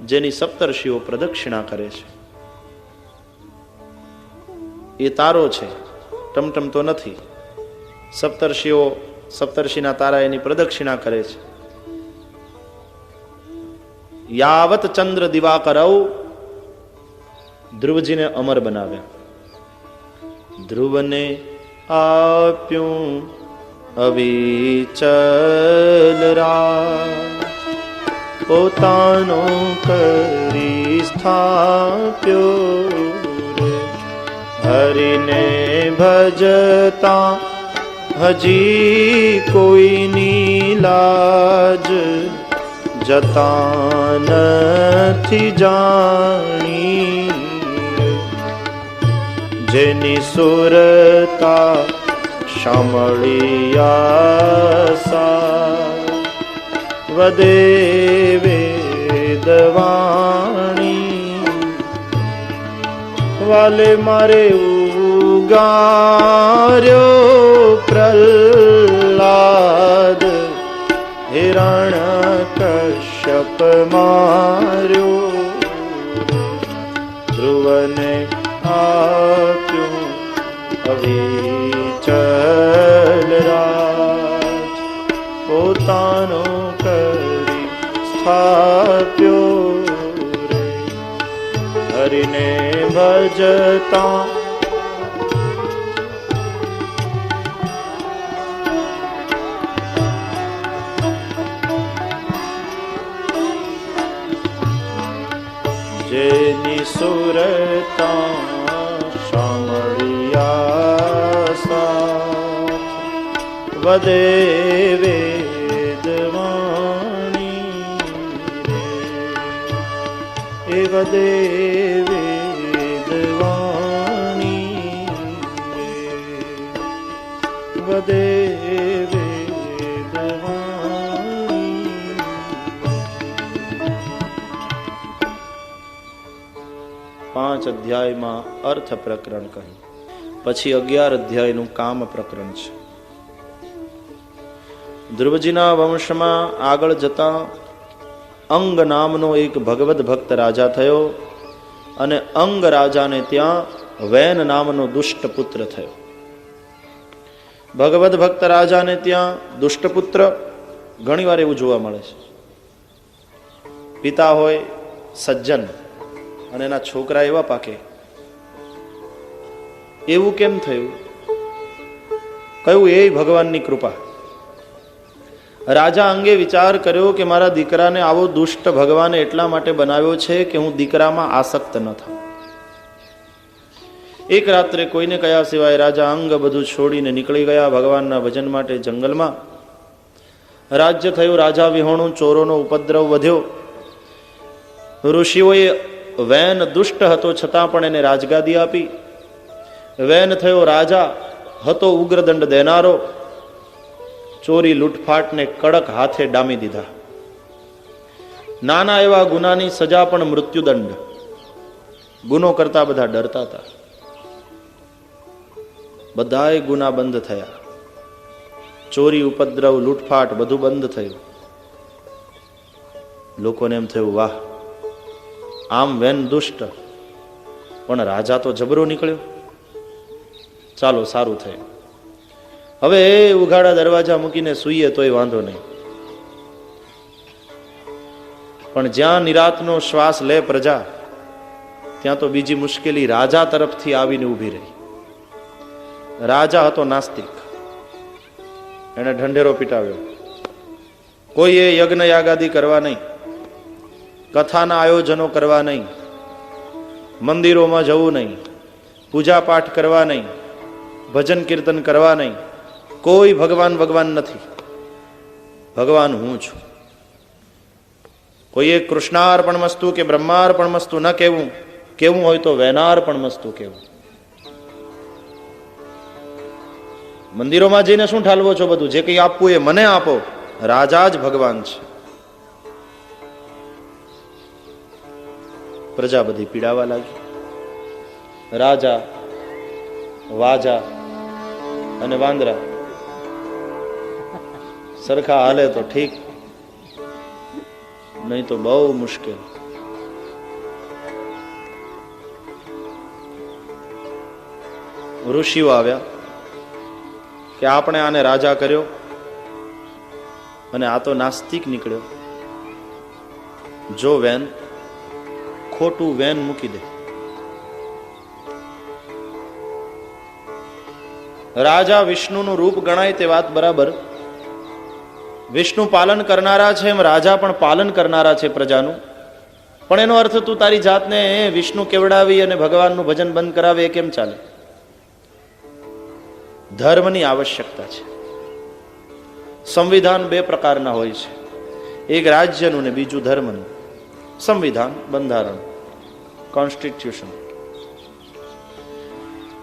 [SPEAKER 1] જેની સપ્તર્ષિઓ પ્રદક્ષિણા કરે છે. એ તારો છે, ટમટમ તો નથી. સપ્તર્ષિઓ, સપ્તર્ષિના તારા એની પ્રદક્ષિણા કરે છે. યાવત ચંદ્ર દિવાકરૌ, ધ્રુવજીને અમર બનાવ્યા. ધ્રુવને આપ્યું અવિચલ રાજ, પોતાનો કરી સ્થાપ્યો રે. હરિને ભજતા હજી કોઈની લાજ જતા નથી જાણી. જેની સુરતા શામળિયા વદે વેદવાણી વાલે મારે ઉગાર્યો પ્રહલાદ હિરણ્ય કશ્યપ માર્યો ધ્રુવને આપ્યું અવિચલ રાજ પોતાનો કરી સ્થાપ્યો રે હરિને ભજતા જેની સુરતા શામળિયા વદે વેદવાણી રે એ વદે વેદવાણી રે વદે વેદવાણી. 5 અધ્યાયમાં અર્થ પ્રકરણ કહ્યું, પછી 11 અધ્યાયનું કામ પ્રકરણ છે. ધ્રુવજીના વંશમાં આગળ જતા અંગ નામનો એક ભગવદ ભક્ત રાજા થયો અને અંગ રાજાને ત્યાં વેન નામનો દુષ્ટ પુત્ર થયો. ભગવદ ભક્ત રાજાને ત્યાં દુષ્ટ પુત્ર ઘણીવાર એવું જોવા મળે છે. પિતા હોય સજ્જન અને એના છોકરા એવા પાકે. એવું કેમ થયું? કયું એ ભગવાનની કૃપા. રાજા અંગે વિચાર કર્યો કે મારા દીકરાને આવો દુષ્ટ ભગવાને એટલા માટે બનાવ્યો છે કે હું દીકરામાં આસક્ત ન થાઉં. એક રાત્રે કોઈને કયા સિવાય રાજા અંગ બધું છોડીને નીકળી ગયા ભગવાનના ભજન માટે જંગલમાં. રાજ્ય થયું રાજા વિહોણું, ચોરોનો ઉપદ્રવ વધ્યો. ઋષિઓએ વેન દુષ્ટ હતો છતાં પણ એને રાજગાદી આપી. વેન થયો રાજા, હતો ઉગ્રદંડ દેનારો. ચોરી લૂંટફાટને કડક હાથે ડામી દીધા. નાના એવા ગુનાની સજા પણ મૃત્યુદંડ. ગુનો કરતા બધા ડરતા હતા. બધાય ગુના બંધ થયા. ચોરી, ઉપદ્રવ, લૂંટફાટ બધું બંધ થયું. લોકોને એમ થયું, વાહ, આમ વેન દુષ્ટ પણ રાજા તો જબરો નીકળ્યો. ચાલો સારું થયું. હવે ઉઘાડા દરવાજા મૂકીને સૂઈએ તોય વાંધો નહીં, પણ જ્યાં નિરાતનો શ્વાસ લે પ્રજા, ત્યાં તો બીજી મુશ્કેલી રાજા તરફથી આવીને ઊભી રહી. રાજા હતો નાસ્તિક. એને ઢંઢેરો પીટાવ્યો. કોઈએ યજ્ઞ યાગાદી કરવા નહીં, કથાના આયોજનો કરવા નહીં, મંદિરોમાં જવું નહીં, પૂજા પાઠ કરવા નહીં, ભજન કીર્તન કરવા નહીં. કોઈ ભગવાન નથી, ભગવાન હું છું. કોઈએ કૃષ્ણાર્પણમસ્તુ કે બ્રહ્માર્પણમસ્તુ ન કહેવું, કેવું હોય તો વેનાર્પણમસ્તુ કહેવું. મંદિરોમાં જઈને શું ઠાલવો છો? બધું જે કંઈ આપવું એ મને આપો. રાજા જ ભગવાન છે. પ્રજા બધી પીડાવા લાગી. રાજા, વાજા અને વાંદરા સરખા હાલે તો ઠીક, નહીં તો બહુ મુશ્કેલ. ઋષિઓ આવ્યા કે આપણે આને રાજા કર્યો અને આ તો નાસ્તિક નીકળ્યો. જો વેન, ખોટું વેન મૂકી દે. રાજા વિષ્ણુનું રૂપ ગણાય તે વાત બરાબર. વિષ્ણુ પાલન કરનારા છે, એમ રાજા પણ પાલન કરનારા છે પ્રજાનું. પણ એનો અર્થ તું તારી જાતને વિષ્ણુ કેવડાવી અને ભગવાનનું ભજન બંધ કરાવે એ કેમ ચાલે? ધર્મની આવશ્યકતા છે. સંવિધાન 2 પ્રકારના હોય છે, એક રાજ્યનું ને બીજું ધર્મનું. સંવિધાન, બંધારણ, કોન્સ્ટિટ્યુશન.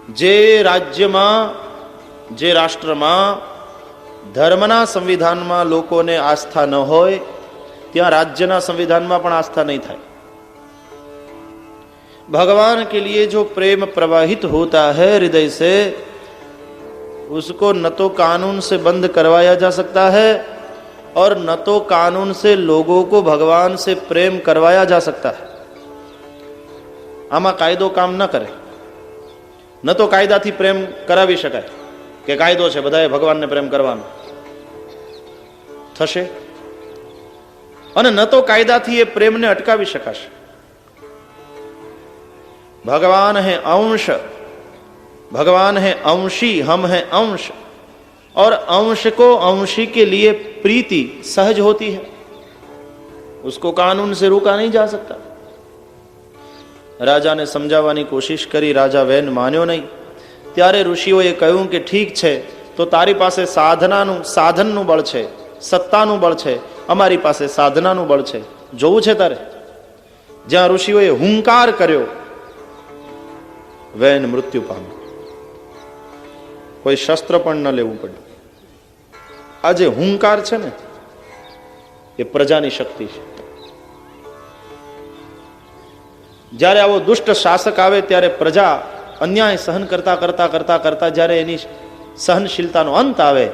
[SPEAKER 1] જે રાજ્યમાં, જે રાષ્ટ્રમાં ધર્મના સંવિધાનમાં લોકોને આસ્થા ન હોય ત્યાં રાજ્યના સંવિધાનમાં પણ આસ્થા નહીં થાય. भगवान के लिए जो प्रेम प्रवाहित होता है हृदय से, उसको न तो कानून से बंद करवाया जा सकता है और न तो कानून से लोगों को भगवान से प्रेम करवाया जा सकता है. આમાં કાયદો કામ ન કરે. ન તો કાયદાથી પ્રેમ કરાવી શકાય કે કાયદો છે બધાએ ભગવાનને પ્રેમ કરવાનો થશે, અને ન તો કાયદાથી એ પ્રેમને અટકાવી શકાશે. भगवान है अंश, भगवान है अंशी, हम हैं अंश, और अंश को अंशी के लिए प्रीति सहज होती है, उसको कानून से रोका नहीं जा सकता. राजा ने समझावવાની કોશિશ કરી, રાજા વેન માન્યો નહીં. ત્યારે ઋષિઓએ કહ્યું કે ઠીક છે, તો તારી પાસે સાધનનું બળ છે, સત્તાનું બળ છે, અમારી પાસે સાધનાનું બળ છે, જોવું છે તારે. જ્યાં ઋષિઓએ હુંકાર કર્યો, વેન મૃત્યુ પામ્યો. કોઈ શસ્ત્ર પણ ન લેવું પડ્યું. આ જે હુંકાર છે ને, એ પ્રજાની શક્તિ છે. જ્યારે આવો દુષ્ટ શાસક આવે ત્યારે પ્રજા અન્યાય સહન કરતા કરતા કરતા કરતા જ્યારે એની સહનશીલતાનો અંત આવે,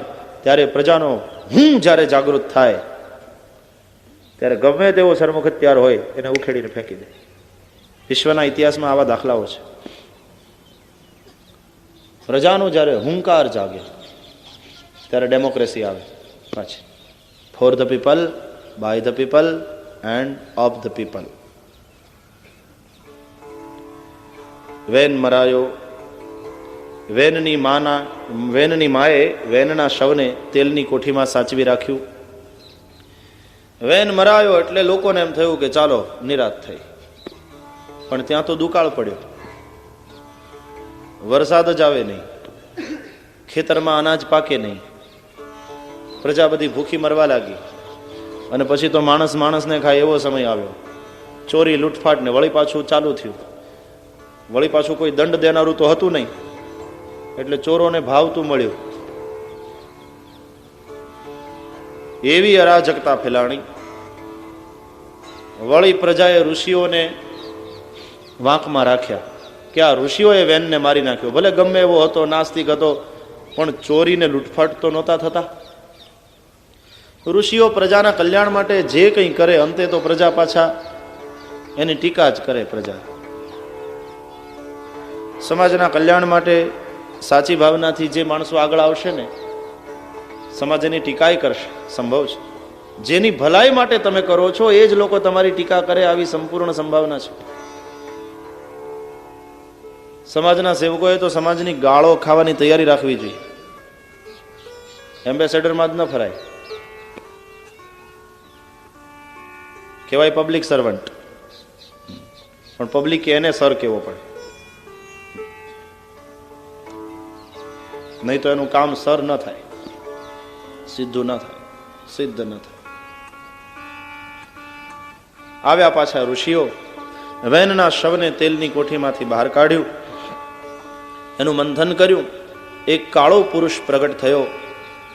[SPEAKER 1] ત્યારે પ્રજાનો હું જ્યારે જાગૃત થાય, ત્યારે ગમે તેવો સરમુખ હત્યાર હોય એને ઉખેડીને ફેંકી દે. વિશ્વના ઇતિહાસમાં આવા દાખલાઓ છે. પ્રજાનો જ્યારે હુંકાર જાગે ત્યારે ડેમોક્રેસી આવે પાછી. For the people, by the people and of the people. Vena મરાયો. વેનની માએ વેનના શવને તેલની કોઠીમાં સાચવી રાખ્યું. વેન મરાયો એટલે લોકોને એમ થયું કે ચાલો નિરાશ થઈ, પણ ત્યાં તો દુકાળ પડ્યો. વરસાદ જ આવે નહીં, ખેતરમાં અનાજ પાકે નહીં, પ્રજા બધી ભૂખી મરવા લાગી. અને પછી તો માણસને ખાય એવો સમય આવ્યો. ચોરી લૂંટફાટ ને વળી પાછું ચાલુ થયું. વળી પાછું કોઈ દંડ દેનારું તો હતું નહીં, એટલે ચોરોને ભાવતું મળ્યું. એવી અરાજકતા ફેલાણી. વળી પ્રજાએ ઋષિઓને વાંકમાં રાખ્યા કે આ ઋષિઓએ વેનને મારી નાખ્યો. ભલે ગમે એવો હતો, નાસ્તિક હતો, પણ ચોરીને લૂંટફાટ તો નહોતા થતા. ઋષિઓ પ્રજાના કલ્યાણ માટે જે કંઈ કરે, અંતે તો પ્રજા પાછા એની ટીકા જ કરે. પ્રજા સમાજના કલ્યાણ માટે સાચી ભાવનાથી જે માણસો આગળ આવશે ને, સમાજ એની ટીકા કરશે, સંભવ છે. જેની ભલાઈ માટે તમે કરો છો એ જ લોકો તમારી ટીકા કરે, આવી સંપૂર્ણ સંભાવના છે. સમાજના સેવકોએ તો સમાજની ગાળો ખાવાની તૈયારી રાખવી જોઈએ. એમ્બેસેડરમાં જ ન ફરાય, કહેવાય પબ્લિક સર્વન્ટ, પણ પબ્લિકે એને સર કહેવો પડે, નહીં તો એનું કામ સર ન થાય, સિદ્ધ ન થાય. આવ્યા પાછા ઋષિઓ. વેનના શવને તેલની કોઠીમાંથી બહાર કાઢ્યું, એનું મંથન કર્યું. એક કાળો પુરુષ પ્રગટ થયો.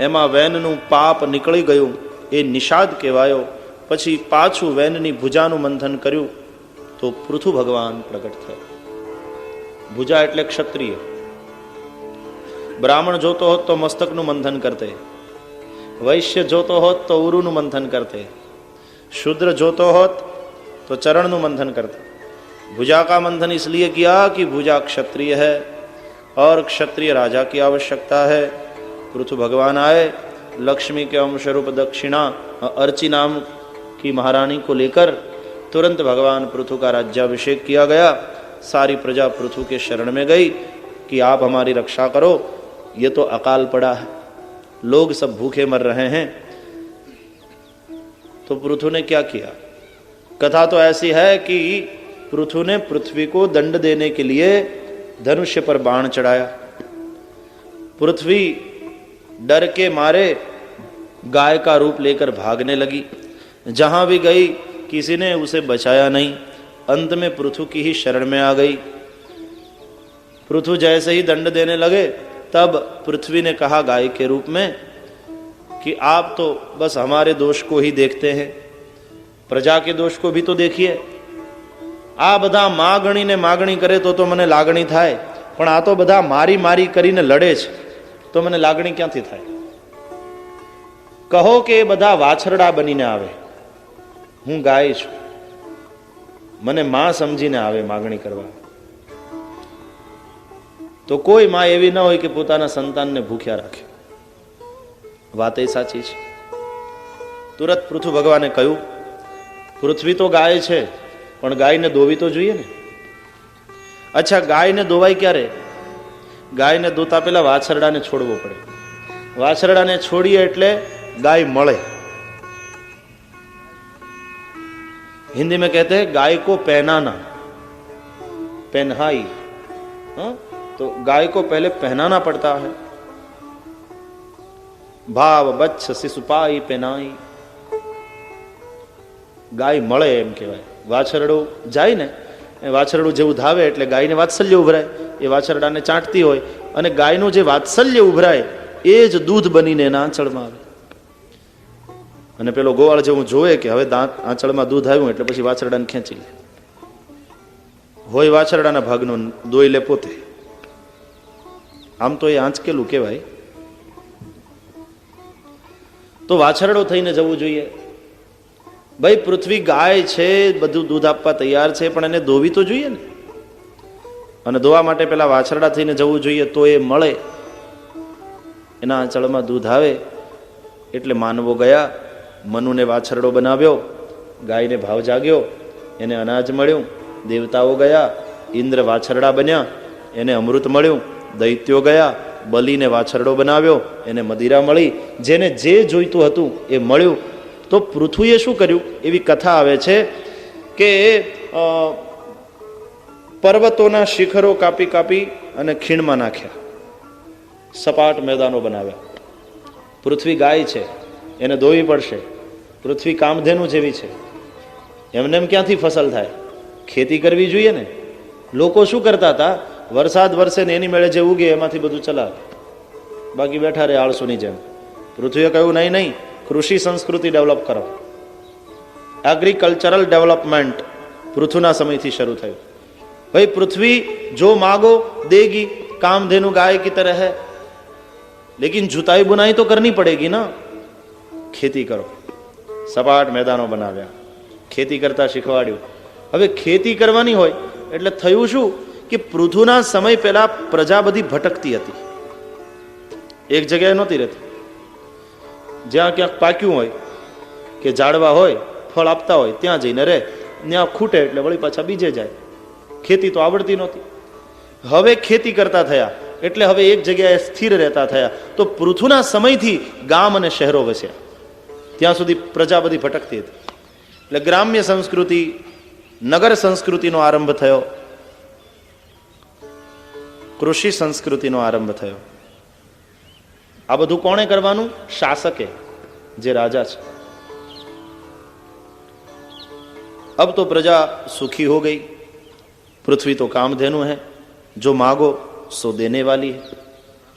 [SPEAKER 1] એમાં વેનનું પાપ નીકળી ગયું, એ નિષાદ કહેવાયો. પછી પાછું વેનની ભુજાનું મંથન કર્યું તો પૃથુ ભગવાન પ્રગટ થયો. ભુજા એટલે ક્ષત્રિય. બ્રાહ્મણ જોતો હોત તો મસ્તકનું મંથન કરતે, વૈશ્ય જોતો હોત તો ઉરુનું મંથન કરતે, शूद्र જોતો હોત તો ચરણનું મંથન કરતે. भुजा का मंथन इसलिए किया कि भुजा क्षत्रिय है और क्षत्रिय राजा की आवश्यकता है. पृथु भगवान आए, लक्ष्मी के अंशरूप दक्षिणा अर्ची नाम की महारानी को लेकर तुरंत भगवान पृथु का राज्याभिषेक किया गया. सारी प्रजा पृथु के शरण में गई कि आप हमारी रक्षा करो, ये तो अकाल पड़ा है, लोग सब भूखे मर रहे हैं. तो पृथु ने क्या किया? कथा तो ऐसी है कि पृथु ने पृथ्वी को दंड देने के लिए धनुष्य पर बाण चढ़ाया. पृथ्वी डर के मारे गाय का रूप लेकर भागने लगी. जहां भी गई किसी ने उसे बचाया नहीं. अंत में पृथु की ही शरण में आ गई. पृथु जैसे ही दंड देने लगे तब पृथ्वी ने कहा गाय के रूप में कि आप तो बस हमारे दोष को ही देखते हैं, प्रजा के दोष को भी तो देखिए। आ बधा मागणी ने मागणी करे तो मने लागणी थाय, पण आ तो बधा मारी मारी करीने लड़े छे तो मने लागणी क्यांथी थाय? कहो के बधा वाछरड़ा बनीने आवे, हूँ गाय छुं, मने मां समजीने आवे मागणी करवा। तो कोई मां एवी न होय के पोताना संतानने भूख्या राखे। વાત એ સાચી છે। તુરત પૃથુ ભગવાને કહ્યું, પૃથ્વી તો ગાય છે પણ ગાયને દોવી તો જોઈએ ને। અચ્છા, ગાયને દોવાય ક્યારે? ગાયને દોતા પહેલા વાછરડાને છોડવો પડે। વાછરડાને છોડીએ એટલે ગાય મળે। हिंदी में कहते हैं गाय को पहनाना, पहनाई। हाँ, तो गाय को पहले पहनाना पड़ता है। भाव बच्छ शिशुपाई पेनाई, गाय મળે એમ કહેવાય। વાછરડું જાય ને, વાછરડું જેવું ધાવે એટલે ગાયને વાત્સલ્ય ઉભરાય, એ વાછરડાને ચાટતી હોય અને ગાયનું જે વાત્સલ્ય ઉભરાય એ જ દૂધ બનીને એના આંચળમાં આવે। અને પેલો ગોવાળ જેવું જોવે કે હવે આંચળમાં દૂધ આવ્યું એટલે પછી વાછરડાને ખેંચી લે, હોય વાછરડાના ભાગનો દોઈ લે પોતે। આમ તો એ આંચકેલું કહેવાય। તો વાછરડો થઈને જવું જોઈએ। ભાઈ પૃથ્વી ગાય છે, બધું દૂધ આપવા તૈયાર છે, પણ એને દોવી તો જોઈએ ને। અને દોવા માટે પેલા વાછરડા થઈને જવું જોઈએ તો એ મળે, એના આંચળમાં દૂધ આવે। એટલે માનવો ગયા, મનુને વાછરડો બનાવ્યો, ગાયને ભાવ જાગ્યો, એને અનાજ મળ્યું। દેવતાઓ ગયા, ઇન્દ્ર વાછરડા બન્યા, એને અમૃત મળ્યું। દૈત્યો ગયા, બલીને વાછરડો બનાવ્યો, એને મદિરા મળી, જેને જે જોઈતું હતું એ મળ્યું। તો પૃથ્વીએ શું કર્યું? એવી કથા આવે છે કે પર્વતોના શિખરો કાપી કાપી અને ખીણમાં નાખ્યા, સપાટ મેદાનો બનાવ્યા। પૃથ્વી ગાય છે, એને દોવી પડશે। પૃથ્વી કામધેનુ જેવી છે, એમને એમ ક્યાંથી ફસલ થાય? ખેતી કરવી જોઈએ ને। લોકો શું કરતા હતા? વરસાદ વરસે ને એની મેળે જે ઉગે એમાંથી બધું ચલાવે, બાકી બેઠા રહે આળસુની જેમ। પૃથ્વીએ કહ્યું નહીં નહીં, કૃષિ સંસ્કૃતિ ડેવલપ કરો। એગ્રીકલ્ચરલ ડેવલપમેન્ટ પૃથ્વીના સમયથી શરૂ થયું। ભાઈ પૃથ્વી જો માગો દેगी, कामधेनु गाय की तरह है, लेकिन जुताई बुनाई तो करनी पड़ेगी ना। खेती करो, સપાટ મેદાનો બનાવ્યા, ખેતી કરતા શીખવાડ્યું। હવે ખેતી કરવાની હોય એટલે થયું શું કે પૃથુના સમય પહેલા પ્રજા બધી ભટકતી હતી, એક જગ્યાએ નહોતી રહેતી। જ્યાં ક્યાંક પાક્યું હોય કે ઝાડવા હોય, ફળ આપતા હોય, ત્યાં જઈને રહે, ત્યાં ખૂટે એટલે વળી પાછા બીજે જાય। ખેતી તો આવડતી નહોતી। હવે ખેતી કરતા થયા એટલે હવે એક જગ્યાએ સ્થિર રહેતા થયા। તો પૃથુના સમયથી ગામ અને શહેરો વસ્યા, ત્યાં સુધી પ્રજા બધી ભટકતી હતી। એટલે ગ્રામ્ય સંસ્કૃતિ, નગર સંસ્કૃતિનો આરંભ થયો, કૃષિ સંસ્કૃતિનો આરંભ થયો। આ બધું કોણે કરવાનું? શાસકે, જે રાજા છે। अब तो प्रजा सुखी हो गई। पृथ्वी तो कामधेनु है, जो मांगो सो देने वाली है।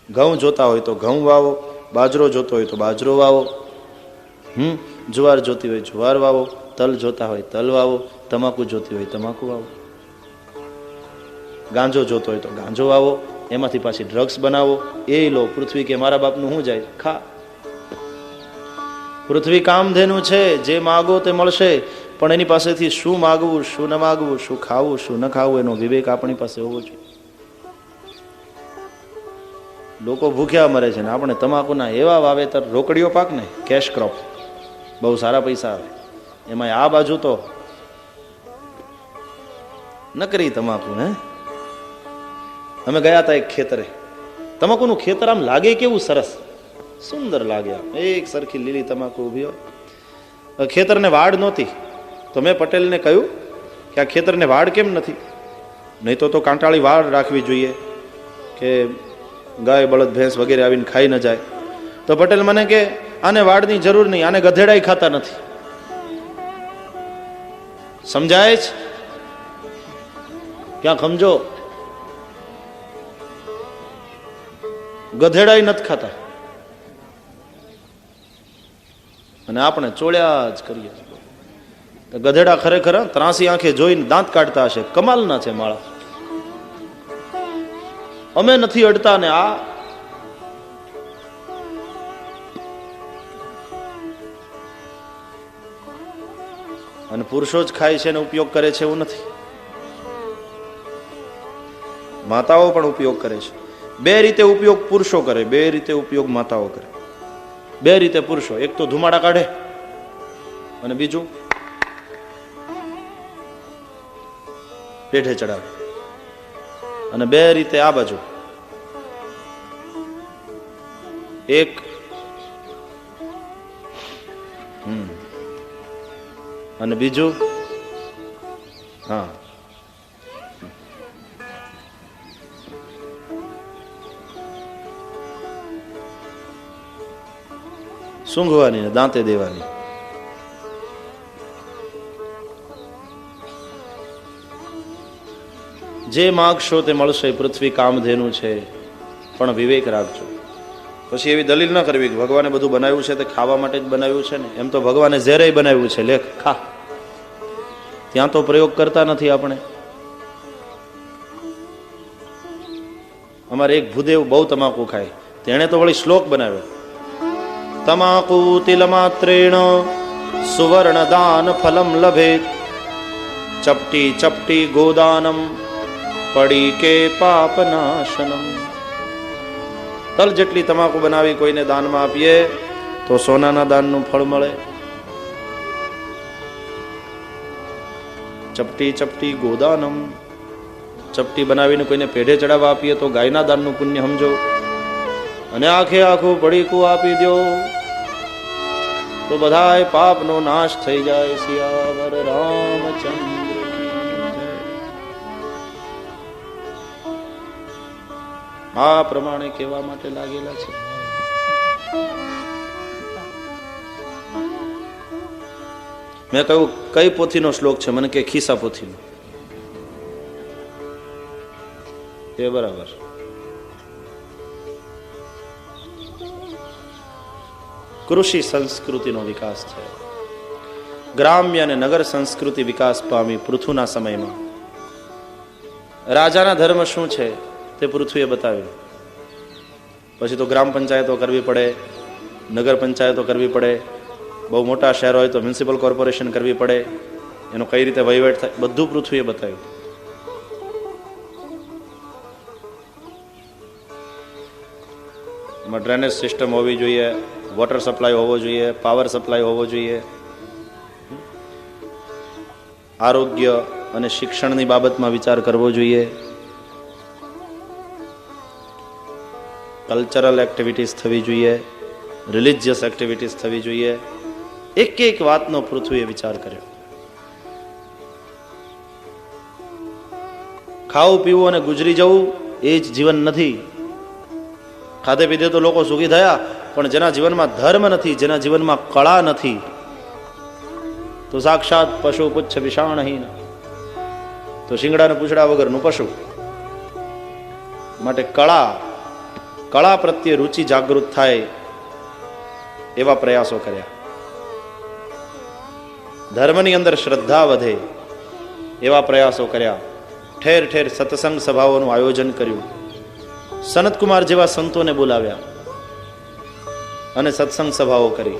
[SPEAKER 1] घऊं जोता हो तो घऊं वावो, बाजरो जोतो हो तो बाजरो वावो, जुवार जोती हो जुवार वावो, तल जोता हो तल वावो, तमाकू जोती हो तमाकू वावो, गांजो जोतो हो तो गांजो वावो, एमांथी पाછી ડ્રગ્સ બનાવો, એ લો। પૃથ્વી કે મારા બાપનું શું જાય, ખા। પૃથ્વી કામધેનુ છે, જે માગો તે મળશે, પણ એની પાસેથી શું માગવું, શું ન માગવું, શું ખાવું, શું ન ખાવું, એનો વિવેક આપણી પાસે હોવો જોઈએ। લોકો ભૂખ્યા મરે છે ને આપણે તમાકુના એવા વાવેતર, રોકડીઓ પાક ને, કેશ ક્રોપ, બહુ સારા પૈસા આવે એમાં। આ બાજુ તો નકરી તમાકુ। હે, અમે ગયા હતા એક ખેતરે, તમાકુનું ખેતર આમ લાગે કેવું સરસ, સુંદર લાગે, એક સરખી લીલી તમાકુ ઊભી હોય। ખેતરને વાડ નહોતી, તો મેં પટેલને કહ્યું કે આ ખેતરને વાડ કેમ નથી? નહીં તો કાંટાળી વાડ રાખવી જોઈએ કે ગાય બળદ ભેંસ વગેરે આવીને ખાઈ ન જાય। તો પટેલ મને કે આને વાડની જરૂર નહીં, આને ગધેડાઈ ખાતા નથી। સમજાય છે? ક્યાં સમજો? ગધેડાય નથી ખાતા અને આપણે ચોળ્યા જ કરીએ. તો ગધેડા ખરેખર ત્રાસી આંખે જોઈને દાંત કાઢતા હશે. કમાલના છે માળા. અમે નથી અડતા ને આ અને પુરુષો જ ખાય છે ને ઉપયોગ કરે છે એવું નથી. માતાઓ પણ ઉપયોગ કરે છે. બે રીતે ઉપયોગ પુરુષો કરે, બે રીતે ઉપયોગ માતાઓ કરે. બે રીતે પુરુષો, એક તો ધુમાડા કાઢે અને બીજું પેઠે ચડાવે. અને બે રીતે આ બાજુ, એક અને બીજું હા. સૂંઘવાની ને દાંતે દેવાની. જે માગશો તે મળશે. પૃથ્વી કામધેનું છે, પણ વિવેક રાખજો. પછી એવી દલીલ ના કરવી કે ભગવાને બધું બનાવ્યું છે તે ખાવા માટે જ બનાવ્યું છે ને. એમ તો ભગવાને ઝેરે બનાવ્યું છે, લેખ ખા. ત્યાં તો પ્રયોગ કરતા નથી આપણે. અમારે એક ભૂદેવ બહુ તમાકુ ખાય, તેણે તો વળી શ્લોક બનાવ્યો, તમાકુ તિલમાત્રેણ સુવર્ણ દાન ફલમ લભેત, ચપટી ચપટી ગોદાનમ પડી કે પાપ નાશનમ. તલ જેટલી તમાકુ બનાવી કોઈને દાનમાં આપીએ તો સોનાના દાનનું ફળ મળે. ચપટી ચપટી ગોદાનમ, ચપટી બનાવીને કોઈને પેઢે ચડાવવા આપીએ તો ગાયના દાનનું પુણ્ય સમજો. અને આખે આખું પડીકું આપી દો તો બધાય પાપનો નાશ થઈ જાય. સિયાવર રામચંદ્ર. આ પ્રમાણે કહેવા માટે લાગેલા છે. મેં કહ્યું કઈ પોથીનો શ્લોક છે? મને કે ખિસ્સા પોથીનો. એ બરાબર. કૃષિ સંસ્કૃતિનો વિકાસ થયો. ગ્રામ્ય અને નગર સંસ્કૃતિ વિકાસ પામી પૃથુના સમયમાં. રાજાના ધર્મ શું છે તે પૃથ્વીએ બતાવ્યું. પછી તો ગ્રામ પંચાયતો કરવી પડે, નગર પંચાયતો કરવી પડે, બહુ મોટા શહેરો હોય તો મ્યુનિસિપલ કોર્પોરેશન કરવી પડે, એનો કઈ રીતે વહીવટ થાય બધું પૃથ્વીએ બતાવ્યું. એમાં ડ્રેનેજ સિસ્ટમ હોવી જોઈએ, વોટર સપ્લાય હોવો જોઈએ, પાવર સપ્લાય હોવો જોઈએ, આરોગ્ય અને શિક્ષણની બાબતમાં વિચાર કરવો જોઈએ, કલ્ચરલ એક્ટિવિટીઝ થવી જોઈએ, રિલિજિયસ એક્ટિવિટીઝ થવી જોઈએ. એક એક વાતનો પૃથ્વીએ વિચાર કર્યો. ખાવું પીવું અને ગુજરી જવું એ જ જીવન નથી. ખાધે પીધે તો લોકો સુખી થયા, પણ જેના જીવનમાં ધર્મ નથી, જેના જીવનમાં કળા નથી, તો સાક્ષાત પશુ પુચ્છ વિષાણહીન, તો શિંગડા ને પૂછડા વગરનું પશુ. માટે કળા પ્રત્યે રુચિ જાગૃત થાય એવા પ્રયાસો કર્યા. ધર્મની અંદર શ્રદ્ધા વધે એવા પ્રયાસો કર્યા. ઠેર ઠેર સત્સંગ સભાઓનું આયોજન કર્યું. સનતકુમાર જેવા સંતોને બોલાવ્યા અને સત્સંગ સભાઓ કરી.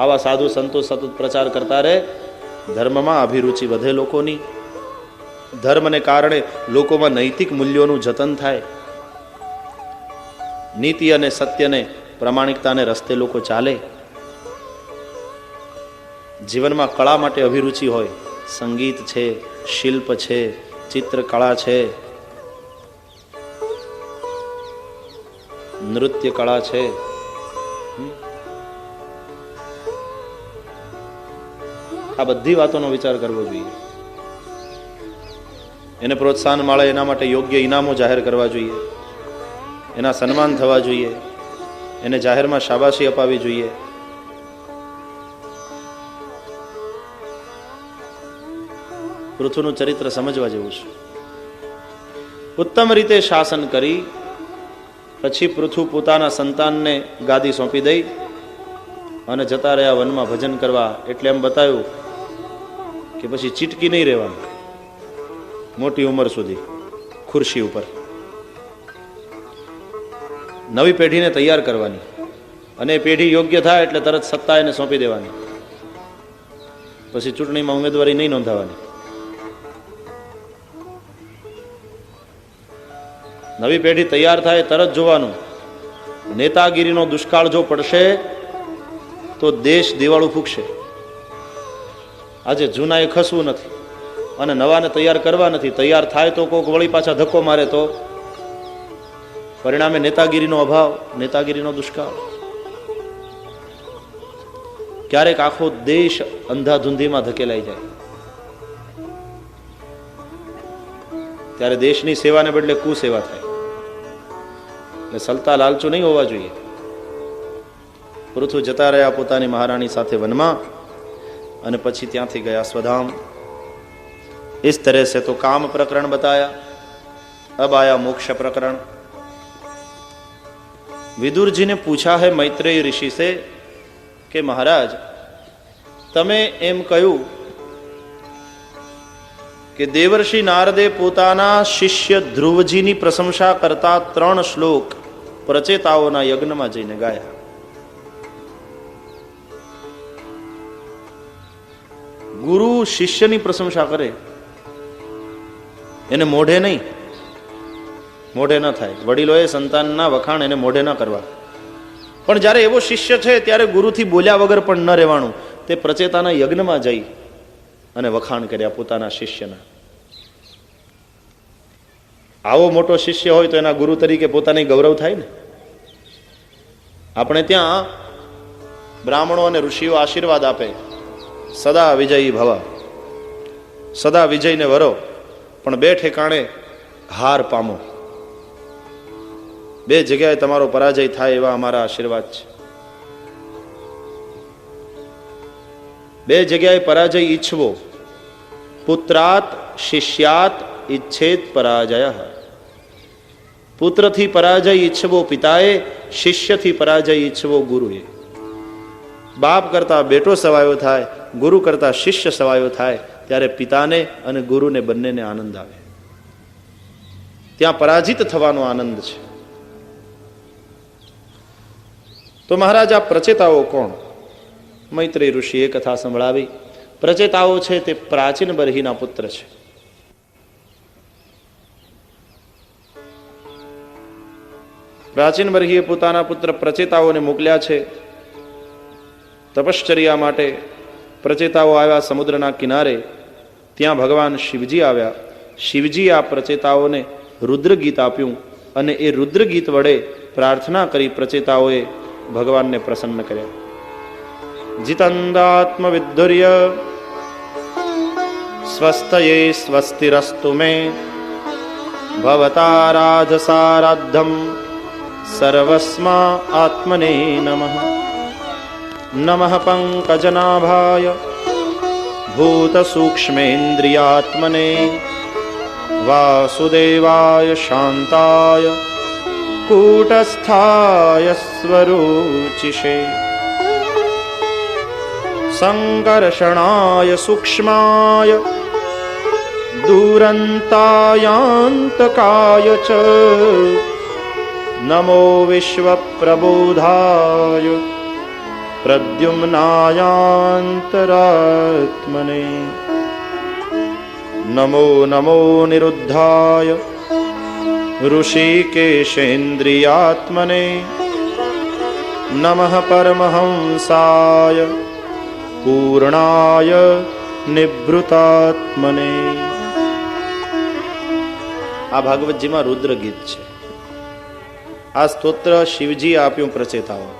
[SPEAKER 1] આવા સાધુ સંતો સતત પ્રચાર કરતા રહે, ધર્મમાં અભિરુચિ વધે લોકોની. ધર્મને કારણે લોકોમાં નૈતિક મૂલ્યોનું જતન થાય. નીતિ અને સત્યને, પ્રામાણિકતાને રસ્તે લોકો ચાલે. જીવનમાં કળા માટે અભિરુચિ હોય, સંગીત છે, શિલ્પ છે, ચિત્રકળા છે, નૃત્ય કળા છે. આ બધી વાતોનો વિચાર કરવો જોઈએ. એને પ્રોત્સાહન મળે એના માટે યોગ્ય ઇનામો જાહેર કરવા જોઈએ, એના સન્માન થવા જોઈએ, એને જાહેરમાં શાબાશી અપાવી જોઈએ. પૃથ્વીનું ચરિત્ર સમજવા જેવું છે. ઉત્તમ રીતે શાસન કરી પછી પૃથુ પોતાના સંતાનને ગાદી સોંપી દઈ અને જતા રહ્યા વનમાં ભજન કરવા. એટલે એમ બતાવ્યું કે પછી ચીટકી નહીં રહેવાનું મોટી ઉંમર સુધી ખુરશી ઉપર. નવી પેઢીને તૈયાર કરવાની અને એ પેઢી યોગ્ય થાય એટલે તરત સત્તા એને સોંપી દેવાની. પછી ચૂંટણીમાં ઉમેદવારી નહીં નોંધાવાની. નવી પેઢી તૈયાર થાય તરત જોવાનું. નેતાગીરીનો દુષ્કાળ જો પડશે તો દેશ દિવાળું ફૂંકશે. આજે જૂનાએ ખસવું નથી અને નવાને તૈયાર કરવા નથી. તૈયાર થાય તો કોઈક વળી પાછા ધક્કો મારે તો પરિણામે નેતાગીરીનો અભાવ, નેતાગીરીનો દુષ્કાળ. ક્યારેક આખો દેશ અંધાધૂંધીમાં ધકેલાઈ જાય ત્યારે દેશની સેવાને બદલે કુસેવા થાય. એટલે સલતા લાલચુ નહીં હોવા જોઈએ. પૃથુ જતા રહ્યા પોતાની મહારાણી સાથે વનમાં અને પછી ત્યાંથી ગયા સ્વધામ. इस तरह से तो काम प्रकरण बताया. अब आया मोक्ष प्रकरण. विदुर जी ने पूछा है मैत्रेय ऋषि से कि महाराज તમે એમ કહ્યું કે દેવર્ષિ નારદે પોતાના શિષ્ય ધ્રુવજીની પ્રશંસા કરતા 3 શ્લોક પ્રચેતાઓના યજ્ઞમાં જઈને ગાયા. ગુરુ શિષ્યની પ્રશંસા કરે એને મોઢે નહીં, મોઢે ન થાય. વડીલોએ સંતાનના વખાણ એને મોઢે ન કરવા. પણ જ્યારે એવો શિષ્ય છે ત્યારે ગુરુથી બોલ્યા વગર પણ ન રહેવાનું. તે પ્રચેતાના યજ્ઞમાં જઈ અને વખાણ કર્યા પોતાના શિષ્યના. આવો મોટો શિષ્ય હોય તો એના ગુરુ તરીકે પોતાની ગૌરવ થાય ને. આપણે ત્યાં બ્રાહ્મણો અને ઋષિઓ આશીર્વાદ આપે, સદા વિજયી ભવ, સદા વિજયને વરો, પણ 2 ઠેકાણે હાર પામો. 2 જગ્યાએ તમારો પરાજય થાય એવા અમારા આશીર્વાદ છે. 2 જગ્યાએ પરાજય ઈચ્છવો. પુત્રાત શિષ્યાત ઈચ્છેત પરાજય. પુત્રથી પરાજય ઈચ્છવો પિતાએ, શિષ્યથી પરાજય ઈચ્છવો ગુરુએ. બાપ કરતા બેટો સવાયો થાય, ગુરુ કરતા શિષ્ય સવાયો થાય ત્યારે પિતાને અને ગુરુને બંનેને આનંદ આવે. ત્યાં પરાજિત થવાનો આનંદ છે. તો મહારાજ આ પ્રચેતાઓ કોણ? મૈત્રેય ઋષિએ કથા સંભળાવી. પ્રચેતાઓ છે તે પ્રાચીન બર્હીના પુત્ર છે. પ્રાચીન બર્હીએ પોતાના પુત્ર પ્રચેતાઓને મોકલ્યા છે તપશ્ચર્યા માટે. પ્રચેતાઓ આવ્યા સમુદ્રના કિનારે. ત્યાં ભગવાન શિવજી આવ્યા. શિવજી આ પ્રચેતાઓને રુદ્રગીત આપ્યું અને એ રુદ્રગીત વડે પ્રાર્થના કરી પ્રચેતાઓએ ભગવાનને પ્રસન્ન કર્યા. જીતંદાત્મ વિદ્ધુર્ય સ્વસ્થયે સ્વસ્તિરસ્તુ મે ભવતારાધ સારાધ્યમ સર્વસ્મા આત્મને નમઃ. નમઃ પંકજનાભાય ભૂત સૂક્ષ્મેન્દ્રિયાત્મને વાસુદેવાય શાંતાય કૂટસ્થાય સ્વરૂચિષે સંકર્ષણાય સૂક્ષ્માય દૂરંતાયાંતકાય ચ નમો વિશ્વપ્રબોધાય પ્રદ્યુમ્નાયાંતરાત્મને. નમો નમો નિરુદ્ધાય ઋષિકેશેન્દ્રિયાત્મને. નમઃ પરમહંસાય પૂર્ણાય નિભૃતાત્મને. આ ભાગવતજીમાં રુદ્ર ગીત છે. આ સ્તોત્ર શિવજી આપ્યું પ્રચેતાઓ.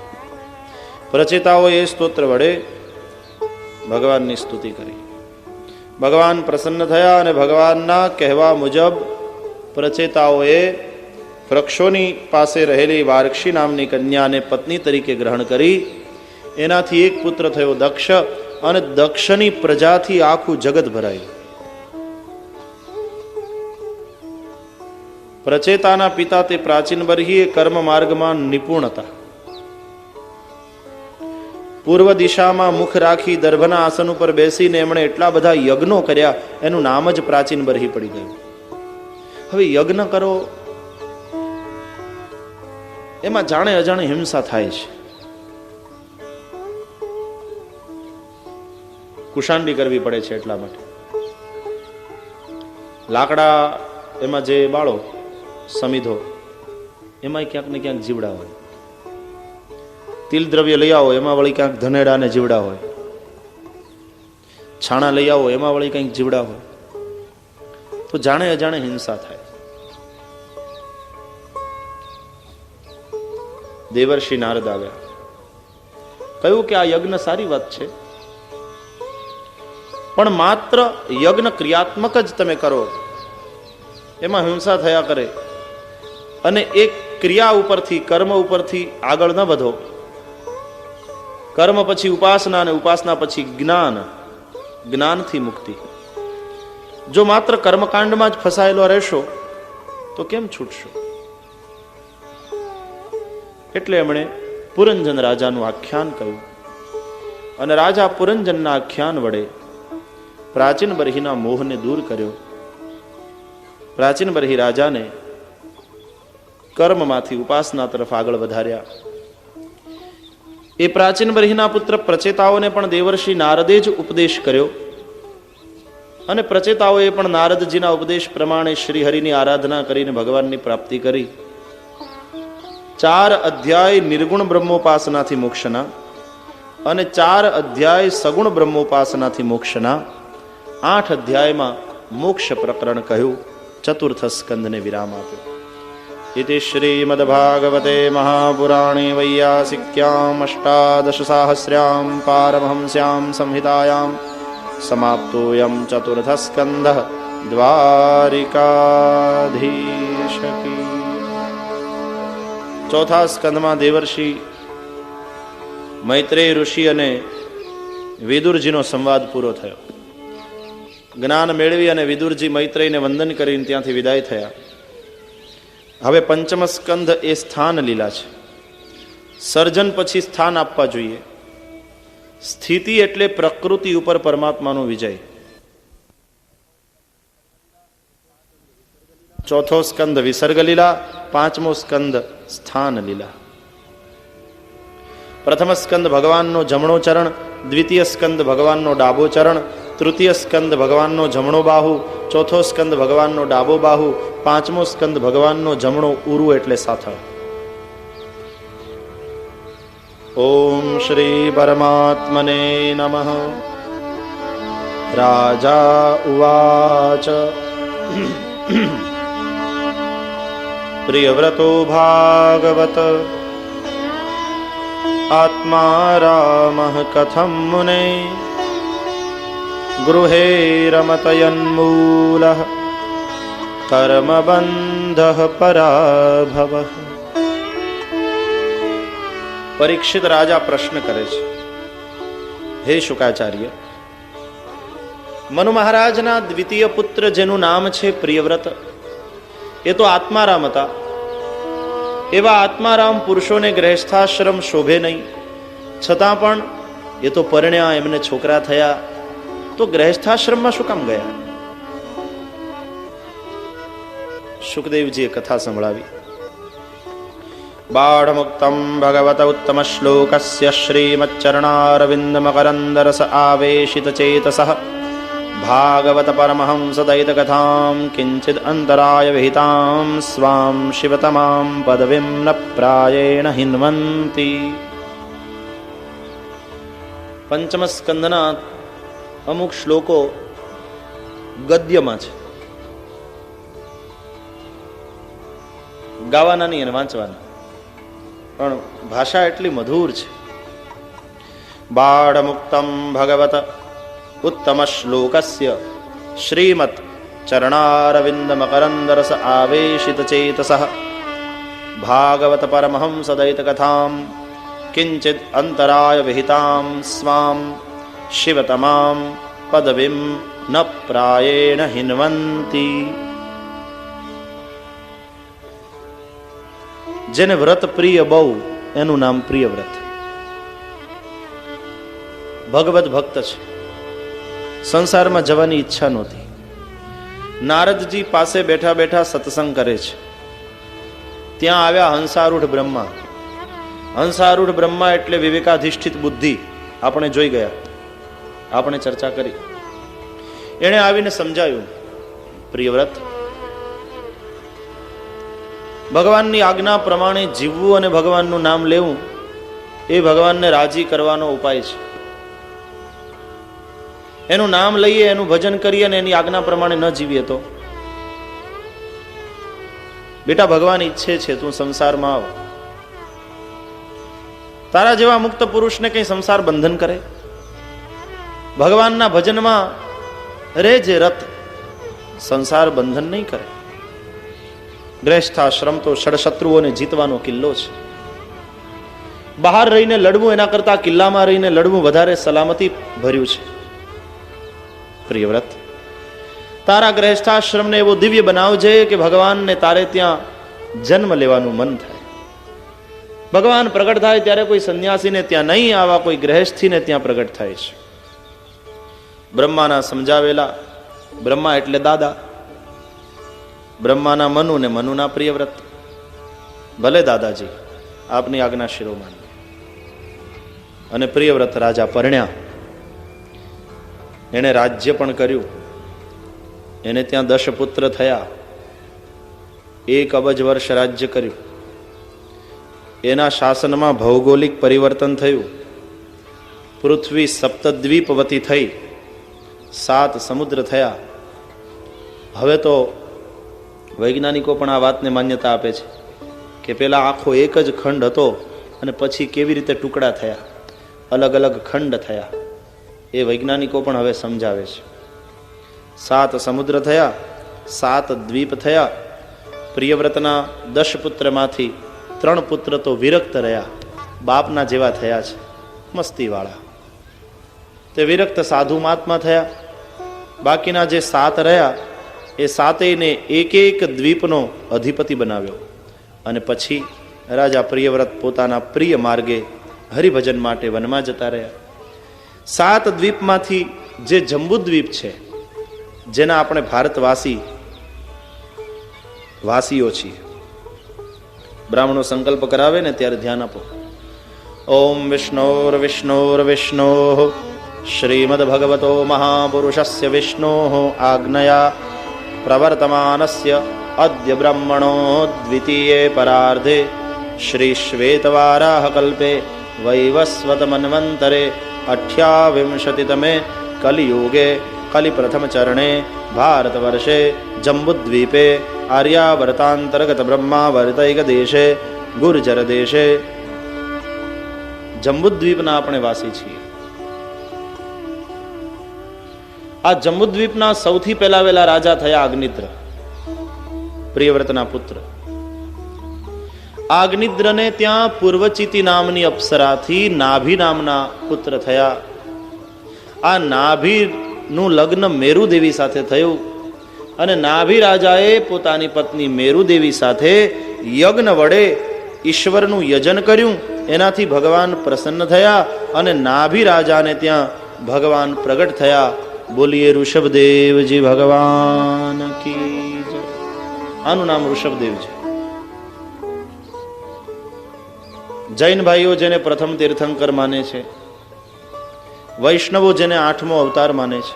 [SPEAKER 1] પ્રચેતાઓ એ સ્તોત્ર વડે ભગવાનની સ્તુતિ કરી. ભગવાન પ્રસન્ન થયા અને ભગવાનના કહેવા મુજબ પ્રચેતાઓએ વૃક્ષોની પાસે રહેલી વાર્ક્ષી નામની કન્યાને પત્ની તરીકે ગ્રહણ કરી. એનાથી એક પુત્ર થયો દક્ષ અને દક્ષની પ્રજાથી આખું જગત ભરાયું. પ્રચેતાના પિતા તે પ્રાચીન બર્હી કર્મ માર્ગમાં નિપુણ હતા. પૂર્વ દિશામાં મુખ રાખી દર્ભના આસન ઉપર બેસીને એમણે એટલા બધા યજ્ઞો કર્યા, એનું નામ જ પ્રાચીન બર્હી પડી ગયું. હવે યજ્ઞ કરો એમાં જાણે અજાણે હિંસા થાય છે. કુશાંડી કરવી પડે છે. એટલા માટે લાકડા એમાં જે બાળો સમિધો એમાં ક્યાંક ને ક્યાંક જીવડા હોય. તિલ દ્રવ્ય લઈ આવો એમાં વળી ક્યાંક ધનેડા ને જીવડા હોય. છાણા લઈ આવો એમાં વળી કંઈક જીવડા હોય. તો જાણે અજાણે હિંસા થાય. દેવર્ષિ નારદ આવ્યા, કહ્યું કે આ યજ્ઞ સારી વાત છે, પણ માત્ર યજ્ઞ ક્રિયાત્મક જ તમે કરો, એમાં હિંસા થયા કરે અને એક ક્રિયા ઉપરથી કર્મ ઉપરથી આગળ ન વધો. કર્મ પછી ઉપાસના અને ઉપાસના પછી જ્ઞાન, જ્ઞાનથી મુક્તિ. જો માત્ર કર્મકાંડમાં જ ફસાયેલો રહેશો તો કેમ છૂટશો? એટલે એમણે પુરંજન રાજાનું આખ્યાન કહ્યું અને રાજા પુરંજનના આખ્યાન વડે પ્રાચીન બર્હીના મોહને દૂર કર્યો. પ્રાચીન બર્હી રાજાને કર્મમાંથી ઉપાસના તરફ આગળ વધાર્યા. એ પ્રાચીન બર્હીના પુત્ર પ્રચેતાઓને પણ દેવર્ષિ નારદે જ ઉપદેશ કર્યો અને પ્રચેતાઓએ પણ નારદજીના ઉપદેશ પ્રમાણે શ્રીહરિની આરાધના કરીને ભગવાનની પ્રાપ્તિ કરી. 4 અધ્યાય નિર્ગુણ બ્રહ્મોપાસનાથી મોક્ષના અને 4 અધ્યાય સગુણ બ્રહ્મોપાસનાથી મોક્ષના, 8 અધ્યાયમાં મોક્ષ પ્રકરણ કહ્યું. ચતુર્થ સ્કંદને વિરામ આપ્યો. ઇતિ શ્રીમદ્ભાગવતે મહાપુરાણે વૈયાસિક્યામ અષ્ટાદશસાહસ્ર્યામ પારમહંસ્યામ સંહિતાયામ સમાપ્તોયમ ચતુર્થ સ્કંદઃ દ્વારિકાધીશકી. ચોથા સ્કંદમાં દેવર્ષિ મૈત્રેય ઋષિ અને વિદુરજીનો સંવાદ પૂરો થયો. જ્ઞાન મેળવી અને વિદુરજી મૈત્રેયને વંદન કરીને ત્યાંથી વિદાય થયા. હવે પંચમ સ્કંદ એ સ્થાન લીલા છે. સર્જન પછી સ્થાન આપવા જોઈએ. સ્થિતિ એટલે પ્રકૃતિ ઉપર પરમાત્માનો વિજય. ચોથો સ્કંદ વિસર્ગ લીલા, પાંચમો સ્કંદ સ્થાન લીલા. પ્રથમ સ્કંદ ભગવાનનો જમણો ચરણ, દ્વિતીય સ્કંદ ભગવાનનો ડાબો ચરણ, તૃતીય સ્કંદ ભગવાનનો જમણો બાહુ, ચોથો સ્કંદ ભગવાનનો ડાબો બાહુ, પાંચમો સ્કંદ ભગવાનનો જમણો ઉરુ એટલે સાથળ. ઓમ શ્રી પરમાત્મને નમઃ. રાજા ઉવાચ પ્રિયવ્રતો ભાગવત આત્મા રામઃ કથમ મુને ગૃહે રમતયન્મૂલઃ કર્મબંધઃ પરાભવઃ. પરીક્ષિત રાજા પ્રશ્ન કરે છે, હે શુકાચાર્ય, મનુ મહારાજના દ્વિતીય પુત્ર જેનું નામ છે પ્રિયવ્રત, એ તો આત્મારામ હતા. એવા આત્મારામ પુરુષોને ગૃહસ્થાશ્રમ શોભે નહીં, છતાં પણ એ તો પરણ્યા, એમને છોકરા થયા, તો ગૃહસ્થાશ્રમમાં શું કામ ગયા? સુખદેવજીએ કથા સંભળાવી. બાળમુક્તમ ભગવત ઉત્તમ શ્લોકસ્ય શ્રીમચ્ચરણારવિંદ મકરંદરસ આવેશિત ચેતસઃ ભાગવત પરમહંસ દૈત કથામ કિંચિદ અંતરાય વિહિતામ સ્વામ શિવતમામ પદવીમ ન પ્રાયેણ હિન્વંતી. પંચમ સ્કંદના અમુક શ્લોકો ગદ્યમાં છે, ગાવાના નહીં અને વાંચવાના, પણ ભાષા એટલી મધુર છે. બાળમુક્તમ ભગવત ઉત્તમ શ્લોકસ્ય શ્રીમત ચરણારવિંદ મકરંદરસ આવેશિત ચેતસઃ ભાગવત પરમહંસ દૈત કથામ કિંચિદ અંતરાય વિહિતામ સ્વામ શિવતમામ પદવીમ ન પ્રાયેણ હિન્વંતી. જેને વ્રત પ્રિય બહુ એનું નામ પ્રિય વ્રત. ભગવત ભક્ત છે, સંસારમાં જવાની ઈચ્છા નહોતી. નારદજી પાસે બેઠા બેઠા સત્સંગ કરે છે. ત્યાં આવ્યા હંસારૂઢ બ્રહ્મા. હંસારૂઢ બ્રહ્મા એટલે વિવેકાધિષ્ઠિત બુદ્ધિ. આપણે જોઈ ગયા, આપણે ચર્ચા કરી. એણે આવીને સમજાયું, પ્રિયવ્રત, ભગવાનની આજ્ઞા પ્રમાણે જીવવું અને ભગવાનનું નામ લેવું એ ભગવાનને રાજી કરવાનો ઉપાય છે. એનું નામ લઈએ, એનું ભજન કરીએ અને એની આજ્ઞા પ્રમાણે ન જીવીએ તો? બેટા, ભગવાન ઈચ્છે છે તું સંસારમાં આવ. તારા જેવા મુક્ત પુરુષને કઈ સંસાર બંધન કરે? ભગવાનના ભજનમાં રે જે રત, સંસાર બંધન નહીં કરે. ગ્રહસ્થાશ્રમ તો ષડશત્રુઓને જીતવાનો કિલ્લો છે. બહાર રહીને લડવું એના કરતા કિલ્લામાં રહીને લડવું વધારે સલામતી ભર્યું છે. પ્રિયવ્રત, તારા ગ્રહસ્થાશ્રમને એવો દિવ્ય બનાવજે કે ભગવાનને તારે ત્યાં જન્મ લેવાનું મન થાય. ભગવાન પ્રગટ થાય ત્યારે કોઈ સંન્યાસીને ત્યાં નહીં, આવા કોઈ ગ્રહસ્થીને ત્યાં પ્રગટ થાય છે. બ્રહ્માના સમજાવેલા, બ્રહ્મા એટલે દાદા, બ્રહ્માના મનુ ને મનુના પ્રિયવ્રત. ભલે દાદાજી, આપની આજ્ઞા શિરોમાન. અને પ્રિયવ્રત રાજા પરણ્યા. એણે રાજ્ય પણ કર્યું. એને ત્યાં 10 પુત્ર થયા. 1 અબજ વર્ષ રાજ્ય કર્યું. એના શાસનમાં ભૌગોલિક પરિવર્તન થયું. પૃથ્વી સપ્તદ્વીપવતી થઈ. 7 સમુદ્ર થયા. હવે તો વૈજ્ઞાનિકો પણ આ વાતને માન્યતા આપે છે કે પેલા આખો એક જ ખંડ હતો અને પછી કેવી રીતે ટુકડા થયા, અલગ અલગ ખંડ થયા, એ વૈજ્ઞાનિકો પણ હવે સમજાવે છે. 7 સમુદ્ર થયા, 7 દ્વીપ થયા. પ્રિયવ્રતના 10 પુત્રમાંથી 3 પુત્ર તો વિરક્ત રહ્યા, બાપના જેવા થયા છે, મસ્તીવાળા. તે વિરક્ત સાધુ મહાત્મા થયા. બાકીના જે 7 રહ્યા એ 7ને એક દ્વીપનો અધિપતિ બનાવ્યો. અને પછી રાજા પ્રિયવ્રત પોતાના પ્રિય માર્ગે હરિભજન માટે વનમાં જતા રહ્યા. 7 દ્વીપમાંથી જે જંબુદ્વીપ છે, જેના આપણે વાસીઓ છીએ. બ્રાહ્મણો સંકલ્પ કરાવે ને ત્યારે ધ્યાન આપો. ઓમ વિષ્ણોર વિષ્ણોર વિષ્ણો શ્રીમદ ભગવતો મહાપુરુષસ્ય વિષ્ણો આજ્ઞયા પ્રવર્તમાનસ્ય અદ્ય બ્રહ્મણો દ્વિતીયે પરાર્ધે શ્રી શ્વેતવારાહ કલ્પે વૈવસ્વત મન્વંતરે 28તમે કલિયુગે કલિપ્રથમ ચરણે ભારત વર્ષે જંબુદ્વીપે આર્યાવર્તાંતર્ગત બ્રહ્માવર્તૈક દેશે ગુર્જર દેશે. જંબુદ્વીપના આપણે વાસી છીએ. આ જંબુદ્વીપના સૌથી પહેલા રાજા થયા અગ્નિદ્ર, પ્રિયવ્રતના પુત્ર. અગ્નિદ્રને ત્યાં પૂર્વચિતિ નામની અપ્સરાથી નાભી નામના પુત્ર થયા. આ નાભીનું લગ્ન મેરુદેવી સાથે થયું અને નાભી રાજાએ પોતાની પત્ની મેરુદેવી સાથે યજ્ઞ વડે ઈશ્વરનું યજન કર્યું. એનાથી ભગવાન પ્રસન્ન થયા અને નાભી રાજાને ત્યાં ભગવાન પ્રગટ થયા. બોલીએ ઋષભદેવજી ભગવાન કી જય. આનું નામ ઋષભદેવ છે. જૈન ભાઈઓ જેને પ્રથમ તીર્થંકર માને છે, વૈષ્ણવો જેને 8મો અવતાર માને છે.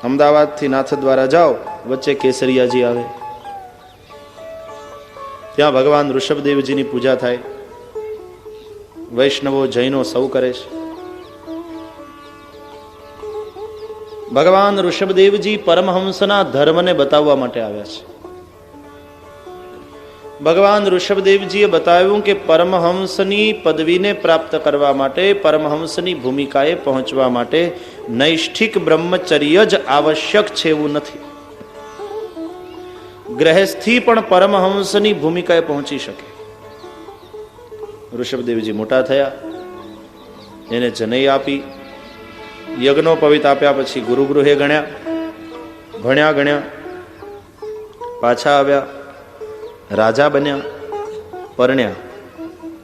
[SPEAKER 1] અમદાવાદથી નાથદ્વારા જાઓ, વચ્ચે કેસરિયાજી આવે, ત્યાં ભગવાન ઋષભદેવજીની પૂજા થાય. વૈષ્ણવો જૈનો સૌ કરે છે. ભગવાન ઋષભદેવજી પરમહંસના ધર્મને બતાવવા માટે આવ્યા છે. ભગવાન ઋષભદેવજીએ બતાવ્યું કે પરમહંસની પદવીને પ્રાપ્ત કરવા માટે, પરમહંસની ભૂમિકાએ પહોંચવા માટે નૈષ્ઠિક બ્રહ્મચર્ય જ આવશ્યક છે એવું નથી. ગ્રહસ્થી પણ પરમહંસની ભૂમિકાએ પહોંચી શકે. ઋષભદેવજી મોટા થયા, એને જનઈ આપી, યજ્ઞોપવિત આપ્યા, પછી ગુરુગૃહે ગણ્યા, ભણ્યા, પાછા આવ્યા. રાજા બન્યા, પરણ્યા,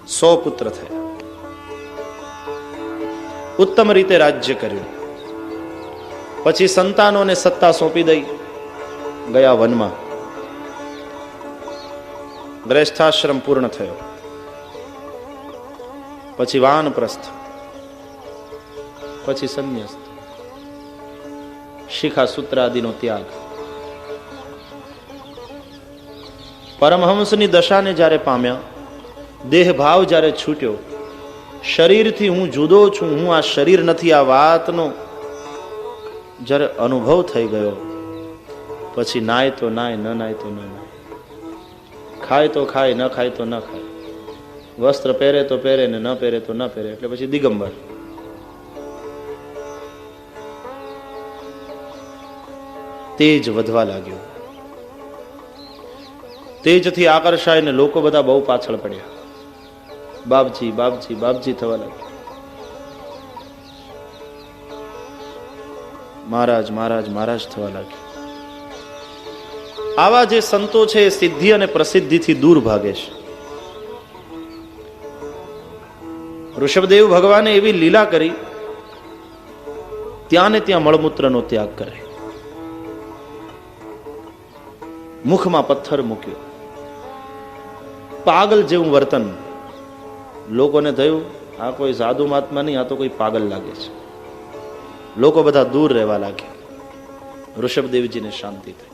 [SPEAKER 1] 100 પુત્ર થયા, ઉત્તમ રીતે રાજ્ય કર્યું. પછી સંતાનોને સત્તા સોંપી દઈ ગયા વનમાં. ગ્રસ્થાશ્રમ પૂર્ણ થયો. પછી વાનપ્રસ્થ, પછી સંન્યસ્ત, શિખા સૂત્ર આદિનો ત્યાગ. પરમહંસની દશાને જ્યારે પામ્યા, દેહ ભાવ જ્યારે છૂટ્યો, શરીરથી હું જુદો છું, હું આ શરીર નથી, આ વાતનો જ્યારે અનુભવ થઈ ગયો, પછી નાય તો નાય, ન નાય તો ન નાય, ખાય તો ખાય, ન ખાય તો ન ખાય, વસ્ત્ર પહેરે તો પહેરે ને ન પહેરે તો ન પહેરે, એટલે પછી દિગંબર. તેજ વધવા લાગ્યું. તેજથી આકર્ષાઈને લોકો બધા બહુ પાછળ પડ્યા. બાપજી બાપજી બાપજી થવા લાગ્યા. મહારાજ મહારાજ મહારાજ થવા લાગ્યા. આવા જે સંતો છે એ સિદ્ધિ અને પ્રસિદ્ધિથી દૂર ભાગે છે. ઋષભદેવ ભગવાને એવી લીલા કરી, ત્યાં ને ત્યાં મળમૂત્રનો ત્યાગ કરે, મુખમાં પથ્થર મૂક્યો, પાગલ જેવું વર્તન. લોકોને થયું આ કોઈ સાધુ મહાત્મા નહીં, આ તો કોઈ પાગલ લાગે છે. લોકો બધા દૂર રહેવા લાગ્યા. ઋષભદેવજીને શાંતિ થઈ.